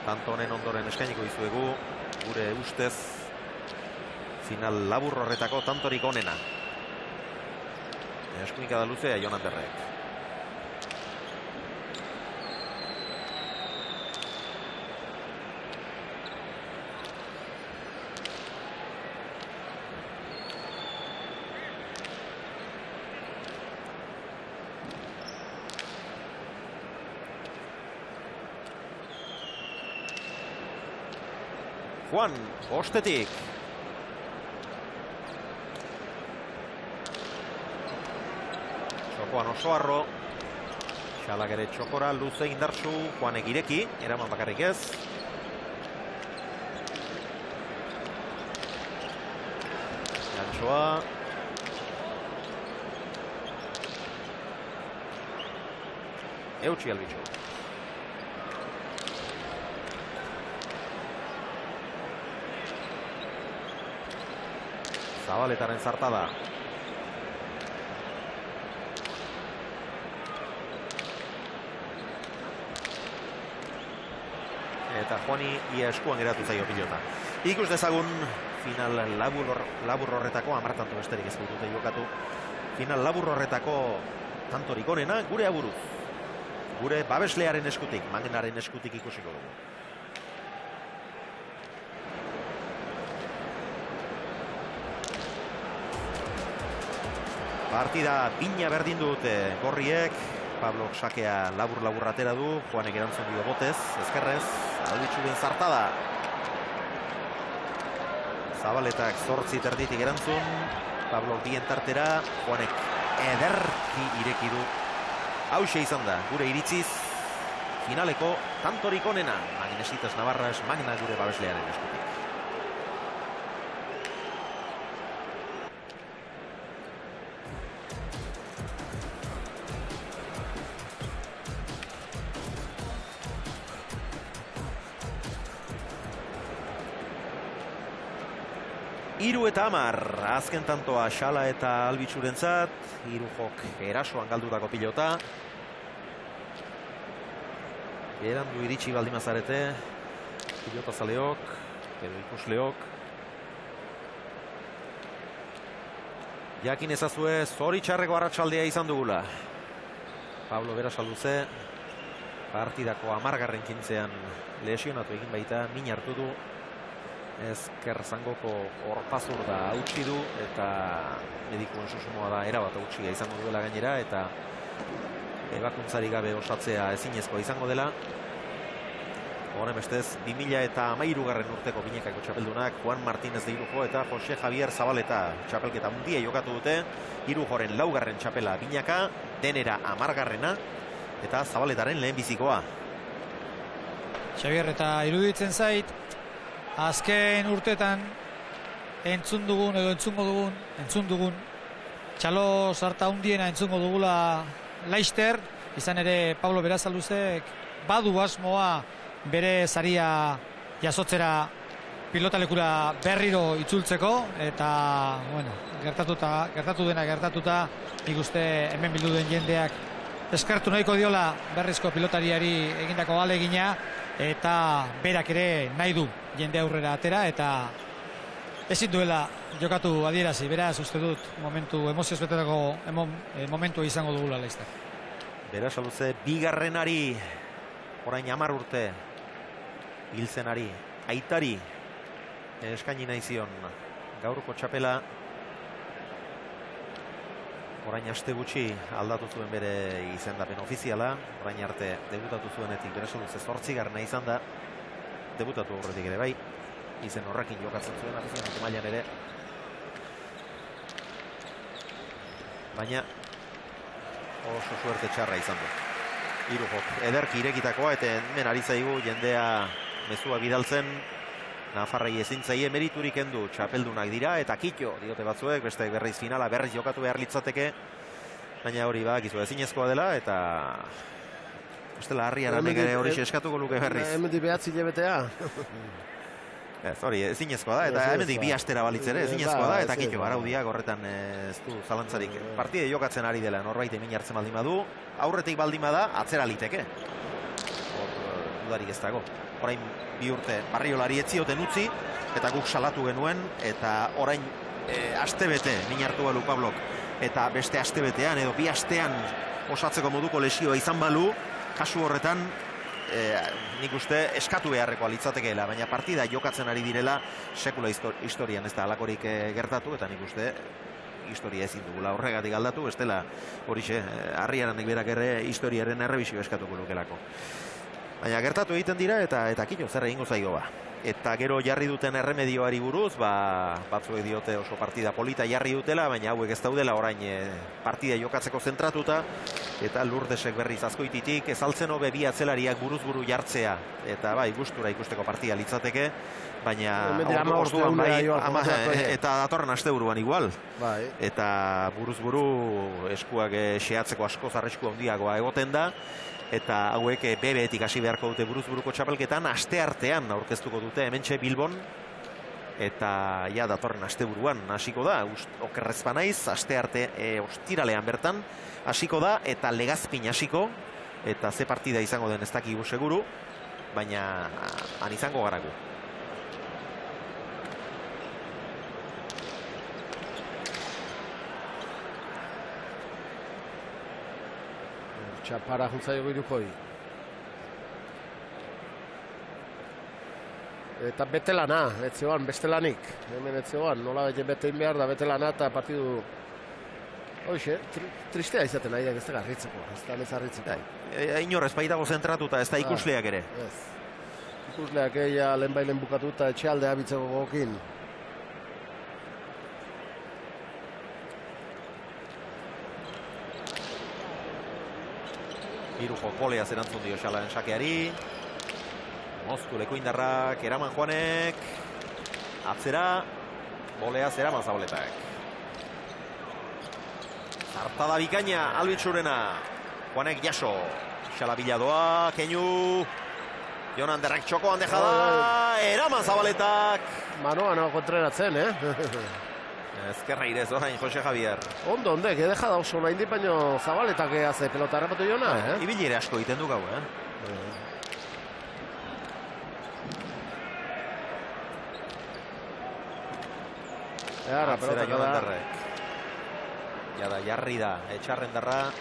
Tanto honen ondoren eskainiko izuegu, gure ustez final labur horretako tantorik onena. Eskuinika da luzea Jon Anderrek. Juan, bostetik. Txokoan oso harro. Xalak ere txokora, luze indartsu, Juanek ireki, eraman bakarrik ez. Gantxoa. Eutsi Albitxu. Zabaletaren zartada. Eta Juani ia eskuan geratu zaio pilota. Ikus dezagun final labur horretako, 10 tanto besterik ez dute jokatu. Final labur horretako tantorik onena gure aburuz. Gure babeslearen eskutik, Magnaren eskutik ikusiko dugu. Partida bina berdin dute gorriek. Pablo sakea labur atera du, Juanek erantzun dio botez, ezkerrez, Albitxuren zartada. Zabaletak 8 terditik erantzun, Pablo bien tartera, Juanek ederki ireki du. Hauxe izan da, gure iritziz, finaleko tantorik onena. Magnesitas Navarras, Magna gure babeslearen eskutik. Hiru eta 10, azken tantoa Xala eta Albitxurentzat, Irujok erasoan galdutako pilota. Berandu iritsi baldimazarete, pilota zaleok, edo ikusleok. Jakin ezazue, zoritxarreko arratsaldea izan dugula. Pablo Berasaluze, partidako 10. kintzean lesionatu egin baita, min hartu du. Ezker zangoko horpazur da hautsi du eta medikuen susumoa da erabat hautsia izango duela gainera eta ebakuntzari gabe osatzea ezinezkoa izango dela. Horren bestez, 2013 urteko binekako txapeldunak Juan Martínez de Irujo eta Jose Javier Zabaleta txapelketa mundia jokatu dute. Irujoren 4. txapela binaka, denera 10. eta Zabaletaren lehenbizikoa. Xavier, eta iruditzen zait, azken urtetan entzun dugun, txalo sarta hundiena entzungo dugula Laster, izan ere Pablo Berazaluzek badu asmoa bere saria jasotzera pilotalekura berriro itzultzeko, eta bueno, gertatu dena gertatuta, nik uste hemen bildu den jendeak eskertu nahiko diola berrizko pilotariari egindako ahalegina, eta berak ere nahi du jende aurrera atera, eta ezin duela jokatu adierazi. Beraz, uste dut momentu emozioz betetako momentua izango dugula Laster. Berasaluze bigarrenari, orain 10 urte hilzenari, aitari eskaini nahi zion gaurko txapela. Orain aste gutxi aldatu zuen bere izendapen ofiziala. Orain arte debutatu zuenetik Berasaluze 8. izan da. Debutatu horretik ere bai. Izen horrekin jokatzen zuen afizionatu mailan ere. Baina oso suerte txarra izan du. Irujok ederki irekitakoa, eta hemen ari zaigu jendea mezua bidaltzen. Nafarrei ezin zaie meriturik kendu, txapeldunak dira, eta kitxo diote batzuek, beste berriz finala berriz jokatu behar litzateke, baina hori bakizu ezinezkoa dela, eta bestela Harriaranek ere hori eskatuko luke berriz. Hemendik 9 hilabetea. Ez, hori ezinezkoa da, eta hemendik 2 astera balitz ere ezinezkoa da, eta kitxo araudiak horretan ez du zalantzarik. Partide jokatzen ari dela norbait emin hartzen baldin badu, aurretik baldin bada atzera liteke. Hor dudarik ez dago. Orain 2 urte Barriolari etzioten utzi, eta guk salatu genuen, eta orain astebete min hartu balu Pablok, eta beste astebetean edo 2 astean osatzeko moduko lesioa izan balu, kasu horretan nik uste eskatu beharrekoa litzatekeela, baina partida jokatzen ari direla sekula historian ez da halakorik gertatu, eta nik uste historia ezin dugula horregatik aldatu, bestela horixe Harriaranek berak ere historiaren errebisio eskatuko lukelako. Baina gertatu egiten dira eta kito zer egingo zaio ba. Eta gero jarri duten erremedioari buruz, batzuek diote oso partida polita jarri dutela, baina hauek ez daudela orain partida jokatzeko zentratuta, eta Lurdesek berriz Azkoititik, ezaltzen hobe bi atzelariak buruz-buru jartzea, eta bai, gustura ikusteko partida litzateke, baina orduan bai, eta datorren asteburuan igual. Eta buruz-buru eskuak xeatzeko askoz arrisku handiagoa egoten da, eta hauek bebetik hasi beharko dute buruz-buruko txapelketan, aste artean aurkeztuko dute hementxe Bilbon, eta ja datorren asteburuan hasiko da, okerrez banaiz, aste arte ostiralean bertan hasiko da, eta Legazpin hasiko, eta ze partida izango den ez dakigu seguru, baina han izango garagu. Txapara juntzaio irukoi. Eta bete lana, etzeoan, beste lanik. Hemen etzeoan, nola betein behar da bete lana eta partidu... Hoxe, tristea izaten nahi ez da garritzeko, ez da nezarritzeko. Inorrez baitago zentratuta, ez da ikusleak ere. Ikusleak eia lehen bailen bukatuta etxealdea bitzeko gokin. Irujo koleaz erantzun dio Xalaren sakeari. Moztu lekuindarrak, eraman Juanek. Atzera, boleaz eraman Zaboletak. Zartada bikaina, Albitxurena. Juanek jaso. Xala biladoa, Keinu. Jon Anderrek txokoan dejada. Eraman Zabaletak. Manoa kontreratzen, Ezkerra irez orain, Jose Javier. Ondo, que deja da oso nahi baino Zabaletak haze pelota harrapatu jona, Ibilire asko egiten du gau, Atzera Jon Anderrek. Jada, jarri da, etxarrendarra.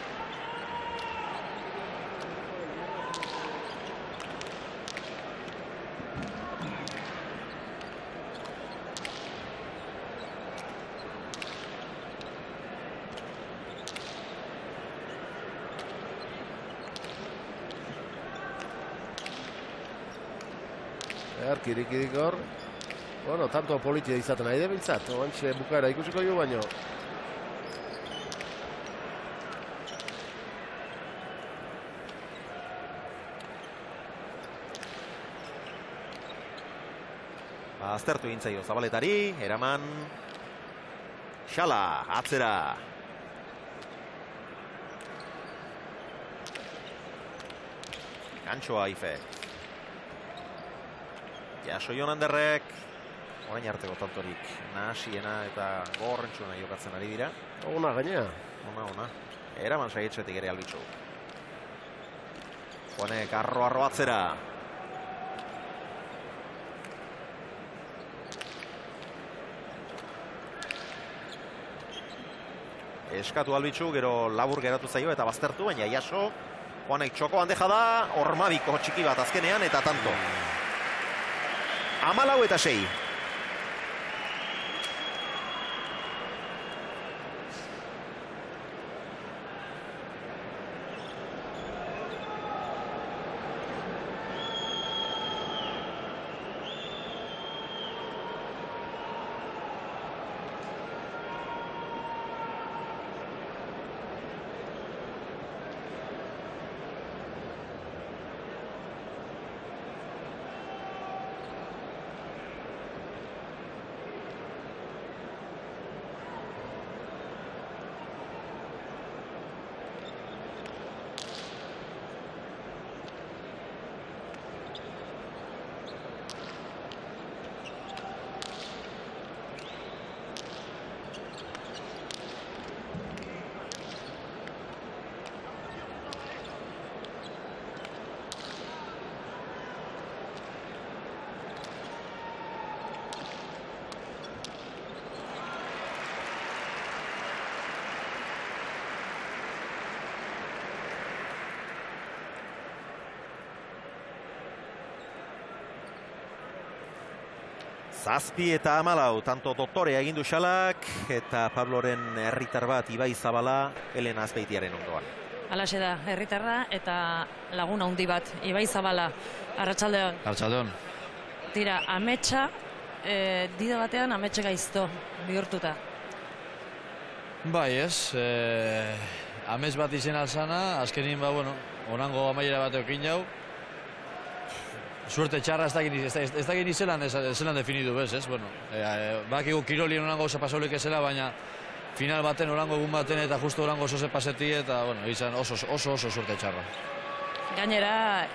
Kirikirik hor. Bueno, tanto politia izaten nahi debiltzat. Oantxe bukaera ikusiko jo baino. Aztertu egintzaio Zabaletari, eraman. Xala, atzera. Gantxoa Ife. Jaso Jon Anderrek, orain arteko tantorik nahasiena eta gogorrentsuna jokatzen ari dira. Ona gainea. Ona. Eraman saietxetik ere Albitxu. Juanek arro atzera. Eskatu Albitxu, gero labur geratu zaio eta baztertu, baina jaso. Juanek txokoan deja da, Ormabiko txiki bat azkenean eta tanto. 14-6. Zazpi eta 14, tanto Dottorea egin du Xalak, eta Pabloren herritar bat Ibai Zabala, Elena Azpeitiaren ondoan. Alaxe da, herritarra eta laguna handi bat, Ibai Zabala, arratsaldeon. Arratsaldeon. Tira, ametsa, dida batean ametxe gaizto bihurtuta. Bai, ez, amets bat izen alzana, azkenin, onango amaiera bat eukin jau. Suerte txarra ez dakit zelan definidu bez, ez? Bakigu kirolien onango oso pasaulik ezela, baina final baten, orango egun baten eta justo orango oso paseti eta, izan oso suerte txarra. Gainera,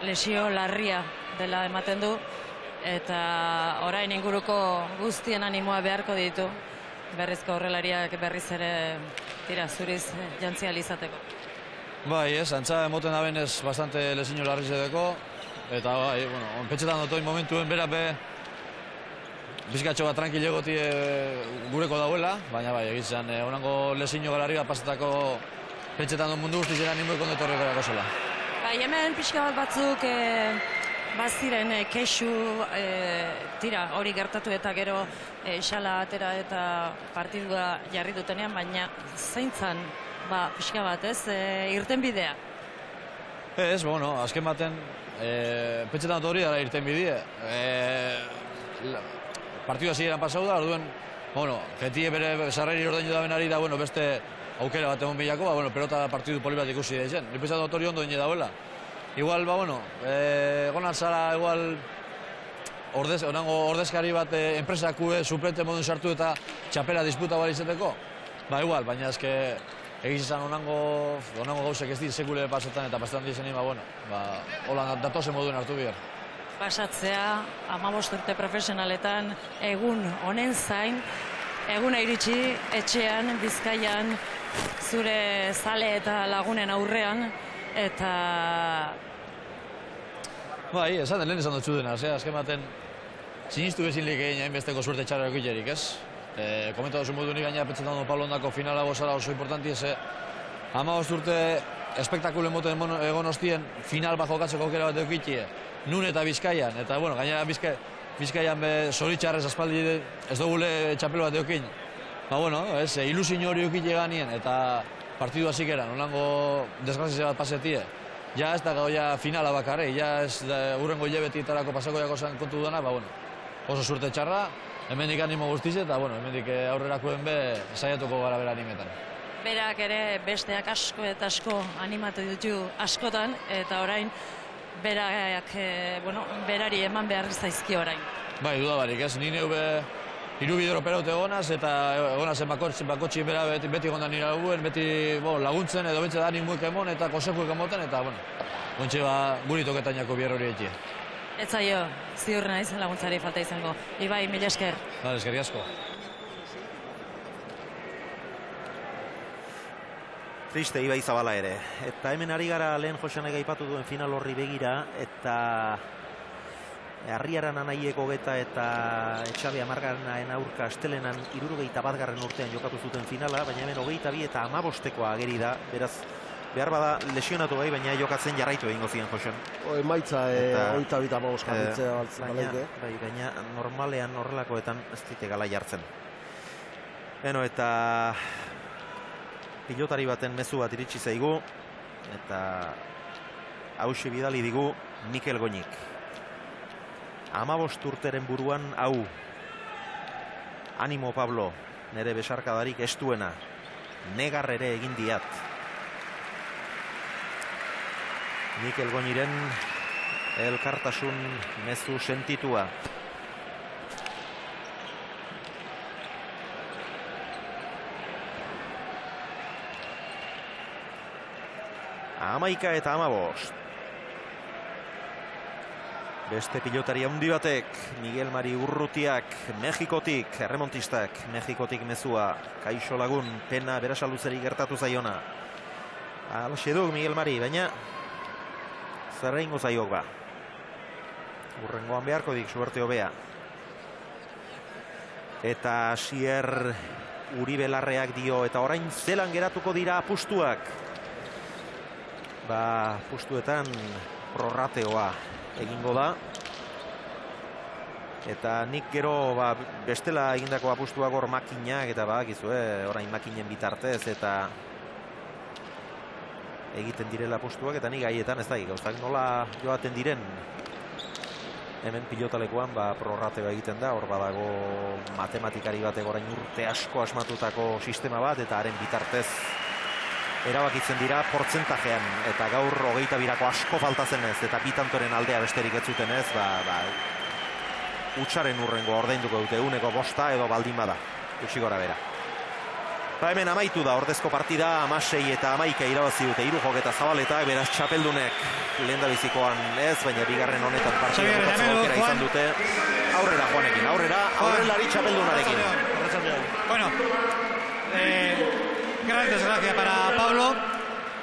lesio larria dela ematen du, eta orain inguruko guztien animoa beharko ditu, berrizko horrelariak berriz ere tira zuriz jantzi alizateko. Bai, ez, antza emoten abenez bastante lesino larri zedeko, eta bai, pentsetan dotoin momentuen berape bizkatxo bat tranquil egoti gureko dauela, baina bai, egizan, onango lesino larri bat pasatako pentsetan dut mundu guztiz eran nimoik ondetorri gerako zela. Bai, hemen pixka bat batzuk baziren kexu tira hori gertatu eta gero xala atera eta partidua jarri dutenean, baina zeintzan pixka bat, ez, irten bidea? Ez, azken baten, pentsetan dut hori dara irten bidea. Partidua ziren pasau da, orduen, jetie bere sarreri ordeinu da benari da, beste aukera bat egon bilako, pelota partidu poli bat ikusi da izan. Pentsetan dut hori ondo ine dauela. Igual, egon altzara, igual, ordezkari bat enpresakue, suplente modun sartu eta txapela disputa bali izateko. Igual, baina ezke egiz izan onango gauzek ez dit sekule pasetan eta pasetan dizenin, hola datozen moduen hartu bihar. Pasatzea, 15 urte profesionaletan, egun honen zain, eguna iritsi, etxean, Bizkaian, zure zale eta lagunen aurrean, eta... Bai, lehen esan dut zudena, azken baten sinistu bezin lik egin hainbesteko suerte txarra eukiterik, ez? Komenta duzu modu nik gaina pentsetan dut Pablo ondako finala gozara oso importanti, ez? 15 urte espektakule moten egon ostien final bat jokatzeko aukera bat eukitie, nun eta Bizkaian, eta gainera Bizkaian zoritxarrez aspaldi ez dugule txapelo bat eukin. Ilusin hori eukitie ganien, eta partidu hasik eran, onango desgrazia bat pasetie. Ja ez da gauia finala bakarre, ja ez urrengo hilabetietarako pasako jako zen kontu dudana, oso suerte txarra, hemendik animo guztiz eta hemendik aurrerakoen saiatuko gara bera animetan. Berak ere besteak asko eta asko animatu ditu askotan, eta orain berak, berari eman behar zaizki orain. Bai, dudabarik, ez, ni neube irubidero peraute egonaz, eta egonazen bakotxi bera beti egon da nire laguen, beti laguntzen edo bentsa da animuik emon eta konsekuik emoten, eta gontxe guri toketan jako bier hori etie. Ez zaio, ziur naiz laguntzari falta izango. Ibai, mila esker. Eskerrik asko. Triste Ibai Zabala ere. Eta hemen ari gara lehen Joseanek aipatu duen final horri begira, eta Arriaran anaieko geta eta Etxabe Amargarnaen aurka astelenan 71. urtean jokatu zuten finala, baina hemen 22 eta 15 ageri da, beraz behar bada lesionatu bai, baina jokatzen jarraitu egingo ziren Josean. Emaitza 22 jarritzea baltzea. Baina normalean horrelakoetan ez dite gala jartzen. Eta pilotari baten mezu bat iritsi zaigu, eta hauxe bidali digu Mikel Goñik. 15 urteren buruan hau. Animo Pablo, nere besarkadarik estuena. Negar ere egin diat. Mikel Goñiren elkartasun mezu sentitua. Amaika eta 15. Beste pilotari handi batek, Miguel Mari Urrutiak, Mexikotik, erremontistak, Mexikotik mezua, kaixo lagun, pena Berasaluzeri gertatu zaiona. Alaxe duk Miguel Mari, baina zer egingo zaiok ba. Urrengoan beharko dik, suerte hobea. Eta Asier Uribe Larreak dio, eta orain zelan geratuko dira apustuak. Apustuetan prorrateoa egingo da. Eta nik gero bestela egindako apustuak hor makinak eta badakizue, orain makinen bitartez eta egiten direla postuak, eta ni gaietan ez da, gauzak nola joaten diren hemen pilotalekuan prorrateo egiten da, hor badago matematikari batek orain urte asko asmatutako sistema bat, eta haren bitartez erabakitzen dira portzentajean, eta gaur 22ko asko faltazen ez, eta bitantoren aldea besterik ez zuten ez, utxaren urrengo ordainduko dute 1/5 edo baldin bada, utxi gora bera. Hemen amaitu da ordezko partida, 16 eta 11 irabazi dute Irujok eta Zabaleta, beraz txapeldunek lehendabizikoan ez, baina bigarren honetan partida aukera izan dute. Aurrera Juanekin, aurrelari txapeldunarekin. Bueno, gran desgracia para Pablo.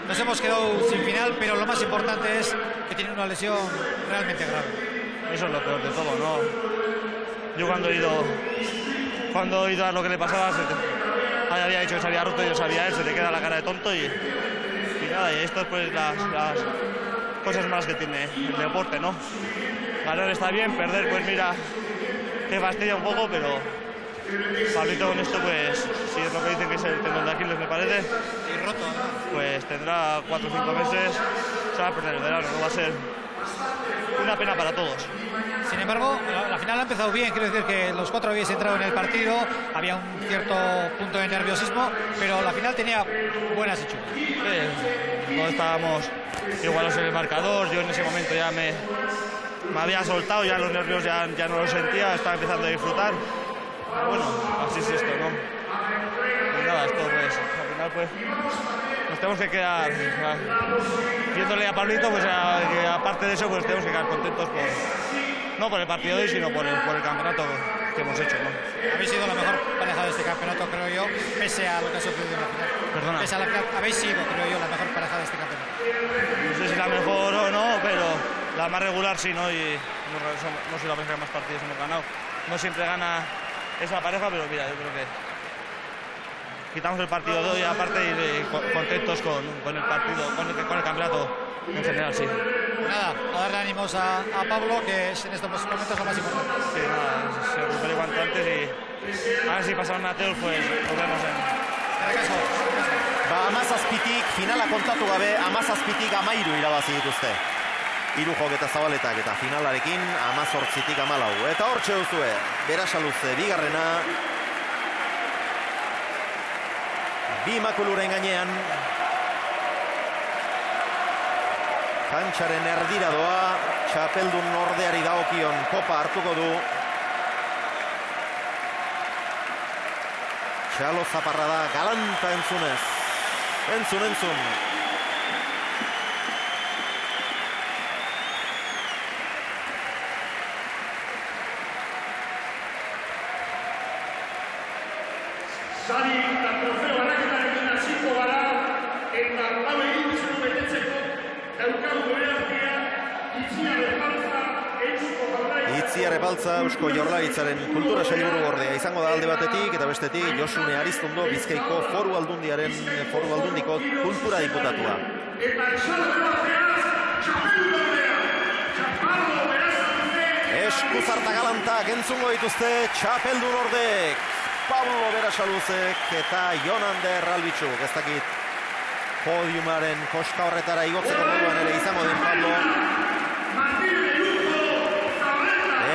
Nos hemos quedado sin final, pero lo más importante es que tiene una lesión realmente grave. Eso es lo peor de todo, ¿no? Yo cuando he ido a lo que le pasaba, había dicho que se había roto, yo sabía él, se te queda la cara de tonto y nada, y esto es pues las cosas malas que tiene el deporte, ¿no? Ganar está bien, perder pues mira, te fastidia un poco, pero Pablito con esto pues, si es lo que dicen que es el tendón de Aquiles me parece, y roto, pues tendrá 4 o 5 meses, se va a perder el verano, no va a ser una pena para todos. Sin embargo, la final ha empezado bien, quiero decir que los 4 habéis entrado en el partido, había un cierto punto de nerviosismo, pero la final tenía buenas hechuras. No estábamos igualos en el marcador, yo en ese momento ya me había soltado, ya los nervios ya no los sentía, estaba empezando a disfrutar. Bueno, así es esto, ¿no? Y nada, esto pues, al final pues nos tenemos que quedar viéndole a Pablito, pues que aparte de eso pues tenemos que quedar contentos no por el partido de hoy, sino por el campeonato que hemos hecho, ¿no? Habéis sido la mejor pareja de este campeonato, creo yo, pese a lo que ha sucedido en la final. Perdona. Pese a la final, habéis sido, creo yo, la mejor pareja de este campeonato. No sé si la mejor o no, pero la más regular sí, ¿no? Y no soy la pareja que más partidos hemos ganado. No siempre gana esa pareja, pero mira, yo creo que quitamos el partido de hoy aparte y contentos con el partido, con el campeonato en general, sí. Nada, a darle ánimos a Pablo, que es en estos momentos lo más importante. Sí, nada, se recupere cuanto antes y a ver si pasaron Mateos, pues nos vemos Amazazpitik, finala kontatu gabe, Amazazpitik 13 irabazi dituzte. Irujok eta Zabaletak eta finalarekin 18-tik 14. Eta hortxe duzue, Berasaluze bigarrena. Bi makuluren gainean. Kantxaren erdira doa, txapeldun nordeari dagokion kopa hartuko du. Txalo zaparra da, galanta entzunez. Entzun. Sari eta trofeo baraketarekin hasiko gara, eta hau eginkizunu betetzeko daukagu gure artean Itziar Epaltza Eusko Jaurlaritza. Itziar Epaltza Eusko Jaurlaritzaren kultura sailburu gordea izango da alde batetik, eta bestetik Josune Aristondo Bizkaiko Foru Aldundiko kultura diputatua. Eta esalde bateaz, txapeldunea, Pablo Berasaluze. Eskuzarta galantak entzungo dituzte txapeldun ordek. Pablo Berasaluzek eta Jonander Albitxuk, ez dakit podiumaren koska horretara igotzeko moduan ere izango den Pablo.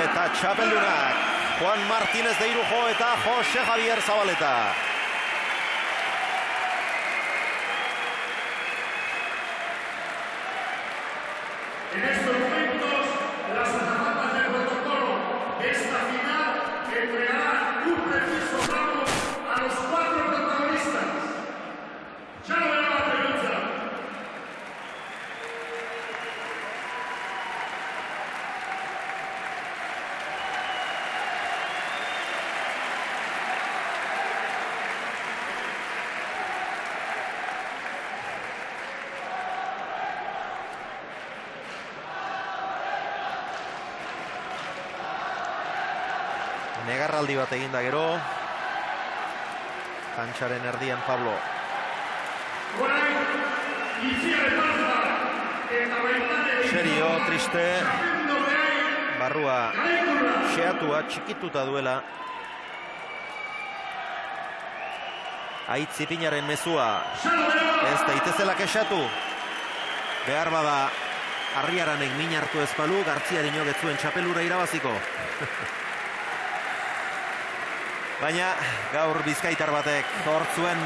Eta txapeldunak, Juan Martínez de Irujo eta Jose Javier Zabaleta. En estos momentos, las azafatas del protocolo de esta final entregarán un preciso ramo a los 4 protagonistas. Ya lo verá la pelota. Negarraldi bat eginda gero. Kantxaren erdian Pablo. Serio, triste. Barrua xeatua, txikituta duela. Aitzipinaren mezua. Ez daitezela kexatu. Behar bada Arriaranek min hartu ezpalu, Gartziarino getzuen txapelura irabaziko. Baina gaur bizkaitar batek hortzuen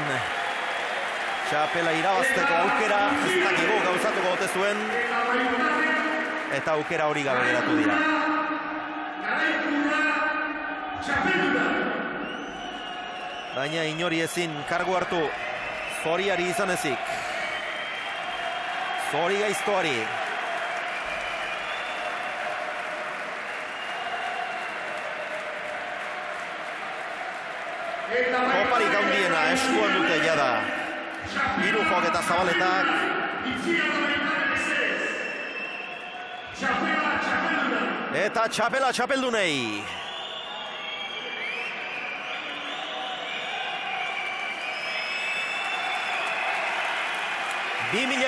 txapela irabazteko aukera, ez dakigu gauzatuko ote zuen, eta aukera hori gabe geratu dira. Baina inori ezin kargu hartu, Zoriari izan ezik. Zori gaiztoari. Koparik handiena eskuan dute jada. Irujok eta Zabaletak. Eta txapela txapeldunei.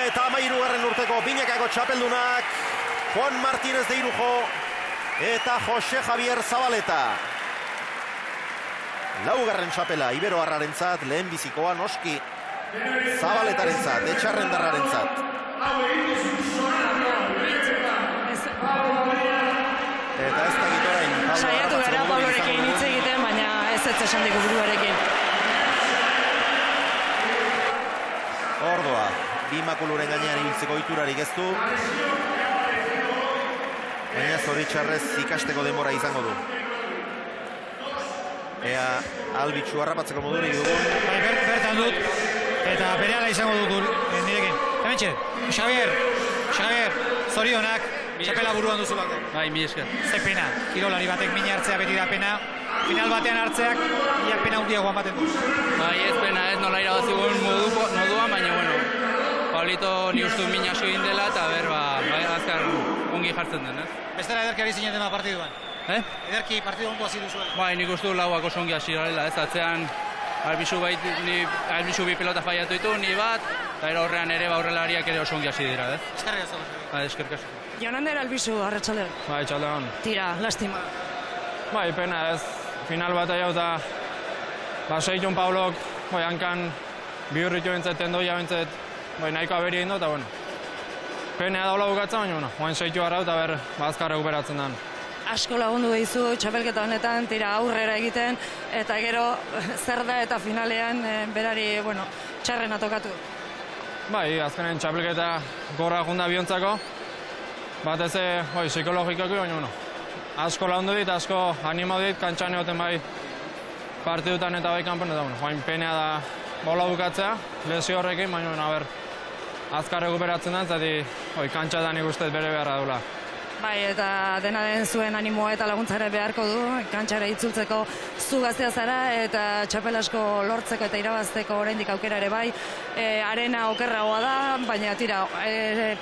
Eta 2013 urteko binekako txapeldunak Juan Martínez de Irujo eta Jose Javier Zabaleta. Laugarren txapela Iberoarrarentzat, lehen bizikoa noski Zabaletarentzat, etxarrendarrarentzat. Eta ez dakit orain saiatu gara Pablorekin hitz egiten, baina ez esan digu buruarekin. Ordoa, bi makuluren gainean ibiltzeko ohiturarik ez du. Baina zoritxarrez ikasteko denbora izango du. Ea Albitxu harrapatzeko modurik dugun. Bai, bertan dut, eta berehala izango dut nirekin. Hementxe, Xavier, zorionak, txapela buruan duzu bat. Bai, mi esker. Ze pena, kirolari batek min hartzea beti da pena. Final batean hartzeak, ia pena handiagoan baten du. Bai, ez pena, ez nola irabazigun moduan, baina, bueno, Pablito ni uste min asko egin dela, eta bai, azkar ongi jartzen den, ez? Bestela ederki ari zinen dema partiduan. Ederki partidu ondo hasi duzu. Bai, nik uste du lauak oso ongi hasi garela, ez atzean Albizu bi pelota faiatu ditu, ni bat, eta horrean ere aurrelariak ere oso ongi hasi dira, ez? Eskerrik asko. Bai, eskerrik asko. Jonander Albizu, arratsaldeon. Bai, txaldeon. Tira, lastima. Bai, pena ez, final bat aia eta seitun Pablok, hankan bihurritu entzeten doia entzet, nahiko aberi egin eta bueno. Penea daula bukatzen, baina oain seitu gara eta azkar rekuperatzen den. Asko lagundu behizu, txapelketa honetan, tira aurrera egiten, eta gero zer da eta finalean berari, txarrena tokatu. Bai, azkenen txapelketa gorra junda biontzako, batez psikologikoki, baina asko lagundu dit, asko animo dit, kantxan egoten bai partidutan eta bai kanpon, eta oain penea da bola bukatzea, lesio horrekin, baina azkar rekuperatzen den, zati kantxatan ikustez bere beharra dula. Bai, eta dena den zuen animoa eta laguntzare beharko du, kantxara itzultzeko zu gaztea zara, eta txapel asko lortzeko eta irabazteko oraindik aukera ere bai. Arena okerragoa da, baina tira,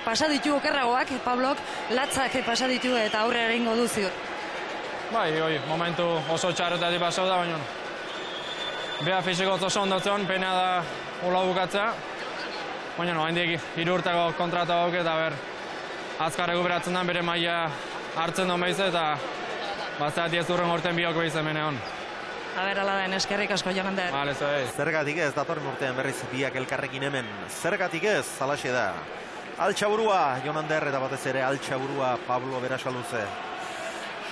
pasa ditu okerragoak, Pablok, latzak pasa ditu eta aurrera egingo du ziur. Bai, momentu oso txarretatik pasau da, baina beha fisiko oso ondotzen, pena da hola bukatzea. Baina handik 3 urteko kontratu hauk eta azkar rekuperatzen den bere maila hartzen duen behiz eta bazteat ez urren urten biok behiz hemen egon. Ala den, eskerrik asko Jonander. Zergatik ez, datorren urtean berriz biak elkarrekin hemen. Zergatik ez, alaxe da. Altxaburua Jonander eta batez ere altxaburua Pablo Berasaluze.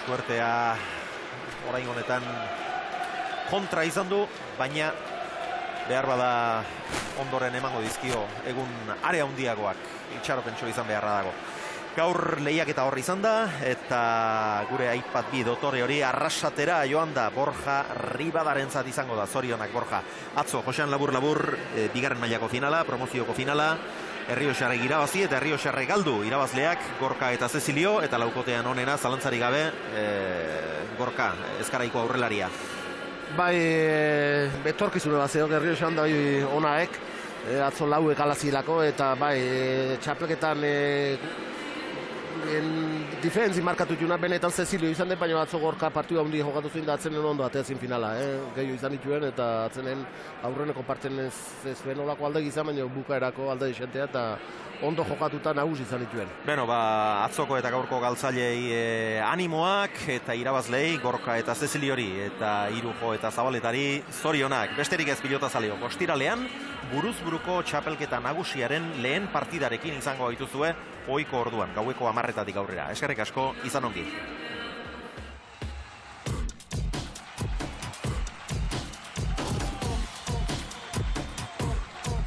Suertea orain honetan kontra izan du, baina behar bada ondoren emango dizkio egun area handiagoak itxaropentxo izan beharra dago. Gaur lehiak eta horri izan da, eta gure iPad bi dotore hori arrasatera joan da Borja Ribadarentzat izango da, zorionak Borja. Atzo, Josean labur-labur, bigarren mailako finala, promozioko finala, Errioxarrek irabazi eta Errioxarrek galdu irabazleak Gorka eta Cecilio, eta laukotean onena zalantzari gabe Gorka, ezkaraiko aurrelaria. Bai, betorkizune bat zeok Errioxan da onaek, atzo lauek alazilako, eta bai, txapelketan diferentzi markatu juna, benetan Cecilio izan den, baina atzo Gorka partiu handi jokatu zuen da atzenen ondo ateazin finala. Gehiago izan dituen eta atzenen aurreneko parten ez zuen olako alde gizan, baina bukaerako alde disentea eta ondo jokatuta nagusi izan dituen. Beno, atzoko eta gaurko galtzailei animoak eta irabazlei Gorka eta Ceciliori eta Irujo eta Zabaletari zorionak. Besterik ez pilota zaleo. Ostiralean buruz-buruko txapelketa nagusiaren lehen partidarekin izango gaituzue ohiko orduan, gaueko 10:00 aurrera. Eskerrik asko, izan ongi.